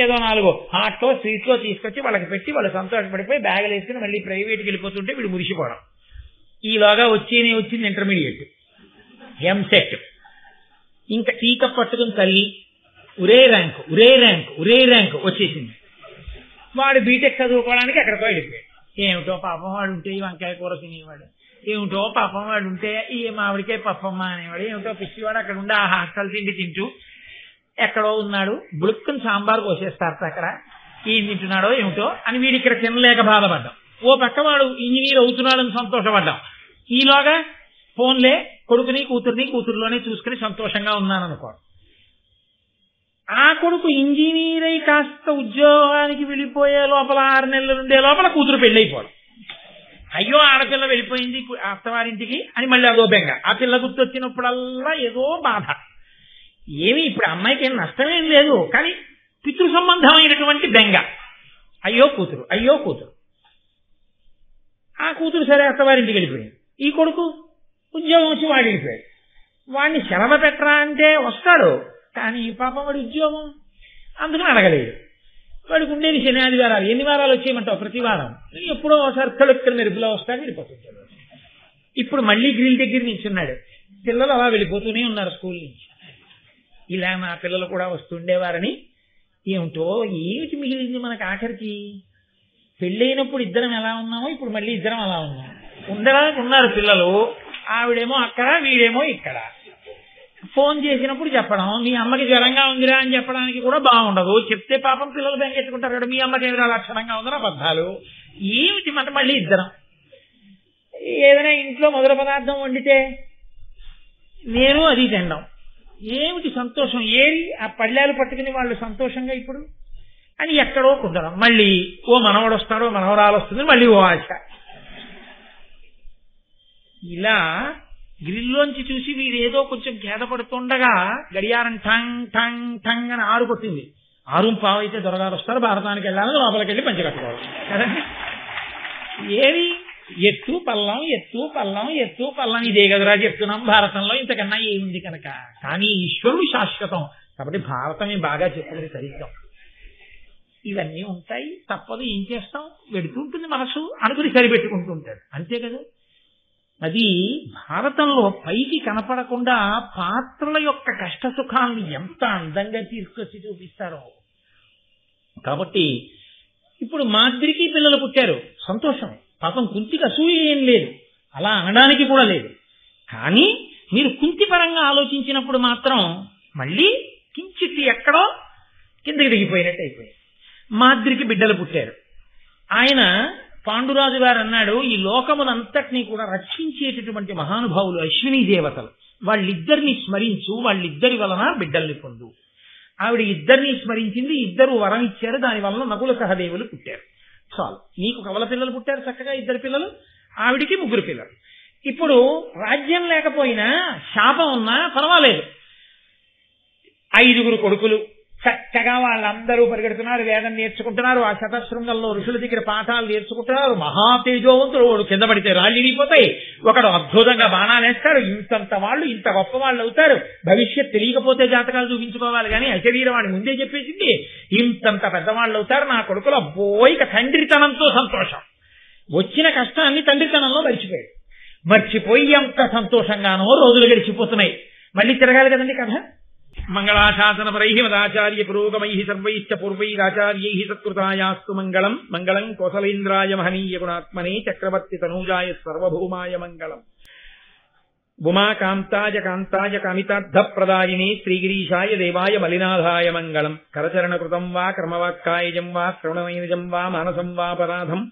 ఏదో 4 హాట్లో స్వీట్లో తీసుకొచ్చి వాళ్ళకి పెట్టి వాళ్ళు సంతోషపడిపోయి బ్యాగులు వేసుకుని మళ్ళీ ప్రైవేట్కి వెళ్ళిపోతుంటే వీడు మురిసిపోవడం. ఈలోగా వచ్చింది ఇంటర్మీడియట్, ఎంసెట్. ఇంకా టీక పట్టుకుని తల్లి ఒరే ర్యాంకు వచ్చేసింది. వాడు బీటెక్ చదువుకోవడానికి ఎక్కడికో వెళ్ళిపోయాడు. ఏమిటో పాపం వాడు ఉంటే ఈ వంకాయ కూర తినేవాడు, ఏమిటో పాపం వాడు ఉంటే ఈ మామిడికాయ పప్పమ్మ అనేవాడు, ఏమిటో పిచ్చివాడు అక్కడ ఉండి ఆ హాస్టల్ తిండి తింటూ ఎక్కడో ఉన్నాడు. బుడుక్కుని సాంబార్ కోసేస్తారు అక్కడ, ఏం తింటున్నాడో ఏమిటో అని వీడి ఇక్కడ తినలేక బాధపడ్డాం. ఓ పక్క వాడు ఇంజనీర్ అవుతున్నాడని సంతోషపడ్డాం. ఈలోగా ఫోన్లే కొడుకుని కూతురులోనే చూసుకుని సంతోషంగా ఉన్నాననుకో. ఆ కొడుకు ఇంజనీర్ అయి కాస్త ఉద్యోగానికి వెళ్ళిపోయే లోపల 6 నెలలు ఉండే లోపల కూతురు పెళ్ళైపోవడం. అయ్యో ఆడపిల్ల వెళ్ళిపోయింది అత్తవారింటికి అని మళ్ళీ అదో బెంగ. ఆ పిల్ల గుర్తొచ్చినప్పుడల్లా ఏదో బాధ. ఏమి ఇప్పుడు అమ్మాయికి ఏం నష్టమేం లేదు, కానీ పితృ సంబంధమైనటువంటి బెంగ. అయ్యో కూతురు. ఆ కూతురు సరే అత్తవారింటికి వెళ్ళిపోయింది. ఈ కొడుకు ఉద్యోగం వచ్చి వాడు వెళ్ళిపోయాడు. వాడిని సెలవు పెట్టరా అంటే వస్తాడు, కానీ పాపం వాడి ఉద్యోగం అందుకని అడగలేదు. వాడికి ఉండేది శని ఆదివారాలు. ఎన్ని వారాలు వచ్చేయమంటావు? ప్రతి వారం ఎప్పుడో ఒకసారి తొలెక్కల మెరుపులో వస్తాడు, వెళ్ళిపోతుంటాడు. ఇప్పుడు మళ్ళీ గ్రిల్ దగ్గర నిల్చున్నాడు. పిల్లలు అలా వెళ్ళిపోతూనే ఉన్నారు స్కూల్ నుంచి. ఇలా మా పిల్లలు కూడా వస్తుండేవారని ఏమిటో ఏమిటి మిగిలింది మనకు ఆఖరికి. పెళ్ళైనప్పుడు ఇద్దరం ఎలా ఉన్నామో ఇప్పుడు మళ్ళీ ఇద్దరం అలా ఉన్నాం. ఉండడానికి ఉన్నారు పిల్లలు, ఆవిడేమో అక్కడ వీడేమో ఇక్కడ. ఫోన్ చేసినప్పుడు చెప్పడం, మీ అమ్మకి జ్వరంగా ఉందిరా అని చెప్పడానికి కూడా బాగుండదు. చెప్తే పాపం పిల్లలు బెంగెట్టుకుంటారు కదా, మీ అమ్మకి ఏమిరా లక్షణంగా ఉందని అబద్ధాలు. ఏమిటి మాట మళ్ళీ ఇద్దరం. ఏదైనా ఇంట్లో మొదటి పదార్థం వండితే నేను అది తినడం. ఏమిటి సంతోషం? ఏరి ఆ పళ్ళాలు పట్టుకుని వాళ్ళు సంతోషంగా ఇప్పుడు అని ఎక్కడో కుదరం. మళ్ళీ ఓ మనవడు వస్తాడో మనవరాలు వస్తుంది, మళ్ళీ ఓ ఆశ. ఇలా గ్రిల్లోంచి చూసి వీడేదో కొంచెం ఖేదపడుతుండగా గడియారం టంగ్ టంగ్ టంగ్ అని 6 కొట్టింది. 6:15 అయితే దొరగారు వస్తారు, భారతానికి వెళ్ళాలని లోపలికి వెళ్ళి పంచి కట్టుకోవాలి కదండి. ఏది ఎత్తు పల్లం ఇదే కదరా చెప్తున్నాం. భారతంలో ఇంతకన్నా ఏముంది కనుక. కానీ ఈశ్వరుడు శాశ్వతం కాబట్టి భారతమే బాగా చెప్తుంది సరిగ్గా. ఇవన్నీ ఉంటాయి, తప్పదు, ఏం చేస్తాం, వెడుతుంటుంది మనసు అనుకుని సరిపెట్టుకుంటూ ఉంటాడు, అంతే కదా. అది భారతంలో పైకి కనపడకుండా పాత్రల యొక్క కష్ట సుఖాలను ఎంత అందంగా తీసుకొచ్చి చూపిస్తారో. కాబట్టి ఇప్పుడు మాద్రికి పిల్లలు పుట్టారు, సంతోషం. పాపం కుంతికి అసూయ ఏం లేదు, అలా అనడానికి కూడా లేదు. కానీ మీరు కుంతి పరంగా ఆలోచించినప్పుడు మాత్రం మళ్ళీ కించిత్ ఎక్కడో కిందకి దిగిపోయినట్టు అయిపోయింది. మాద్రికి బిడ్డలు పుట్టారు. ఆయన పాండురాజు గారు అన్నాడు, ఈ లోకమునంతటినీ కూడా రక్షించేటటువంటి మహానుభావులు అశ్విని దేవతలు, వాళ్ళిద్దరిని స్మరించు, వాళ్ళిద్దరి వలన బిడ్డల్ని పొందు. ఆవిడ ఇద్దరిని స్మరించింది, ఇద్దరు వరం ఇచ్చారు, దాని వలన నకుల సహదేవులు పుట్టారు. చాలు, నీకు కవల పిల్లలు పుట్టారు చక్కగా, 2 పిల్లలు, ఆవిడికి 3 పిల్లలు. ఇప్పుడు రాజ్యం లేకపోయినా శాపం ఉన్నా పర్వాలేదు, 5 కొడుకులు చక్కగా వాళ్ళందరూ పరిగెడుతున్నారు, వేదం నేర్చుకుంటున్నారు, ఆ శతశృంగంలో ఋషుల దగ్గర పాఠాలు నేర్చుకుంటున్నారు. మహాతేజోవంతుడు, వాడు కింద పడితే రాళ్ళిడిపోతాయి, ఒకడు అద్భుతంగా బాణాలు వేస్తాడు. ఇంతంత వాళ్ళు ఇంత గొప్ప వాళ్ళు అవుతారు. భవిష్యత్ తెలియకపోతే జాతకాలు చూపించుకోవాలి, కానీ అశరీరం వాడి ముందే చెప్పేసింది, ఇంతంత పెద్దవాళ్ళు అవుతారు నా కొడుకులు. అబ్బోయిక తండ్రితనంతో సంతోషం. వచ్చిన కష్టాన్ని తండ్రితనంలో మర్చిపోయి ఎంత సంతోషంగానో రోజులు గడిచిపోతున్నాయి. మళ్ళీ తిరగాలి కదండి కథ. మంగళాశాసనపరైః మదాచార్య పురోగమైః సర్వైశ్చ పూర్వైరాచార్యైః సత్కృతాయాస్తు మంగళం. మంగళం కోసలేంద్రాయ మహనీయ గుణాత్మనే చక్రవర్తి తనూజాయ సర్వభౌమాయ మంగళం. ఉమాకాంతాయ కాంతాయ కామితార్థప్రదాయినే శ్రీగిరీశాయ దేవాయ మలినాథాయ మంగళం. కరచరణకృతం వా కర్మవాక్కాయజం వా శ్రవణనైనజం వా మానసం వా పరాధం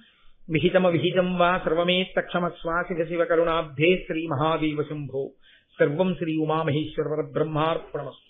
విహితం వా సర్వమేత్తక్షమస్వ శివ శివ కరుణాబ్ధే శ్రీ మహాదేవ శంభో. సర్వం శ్రీ ఉమామహేశ్వర పరబ్రహ్మార్పణమస్తు.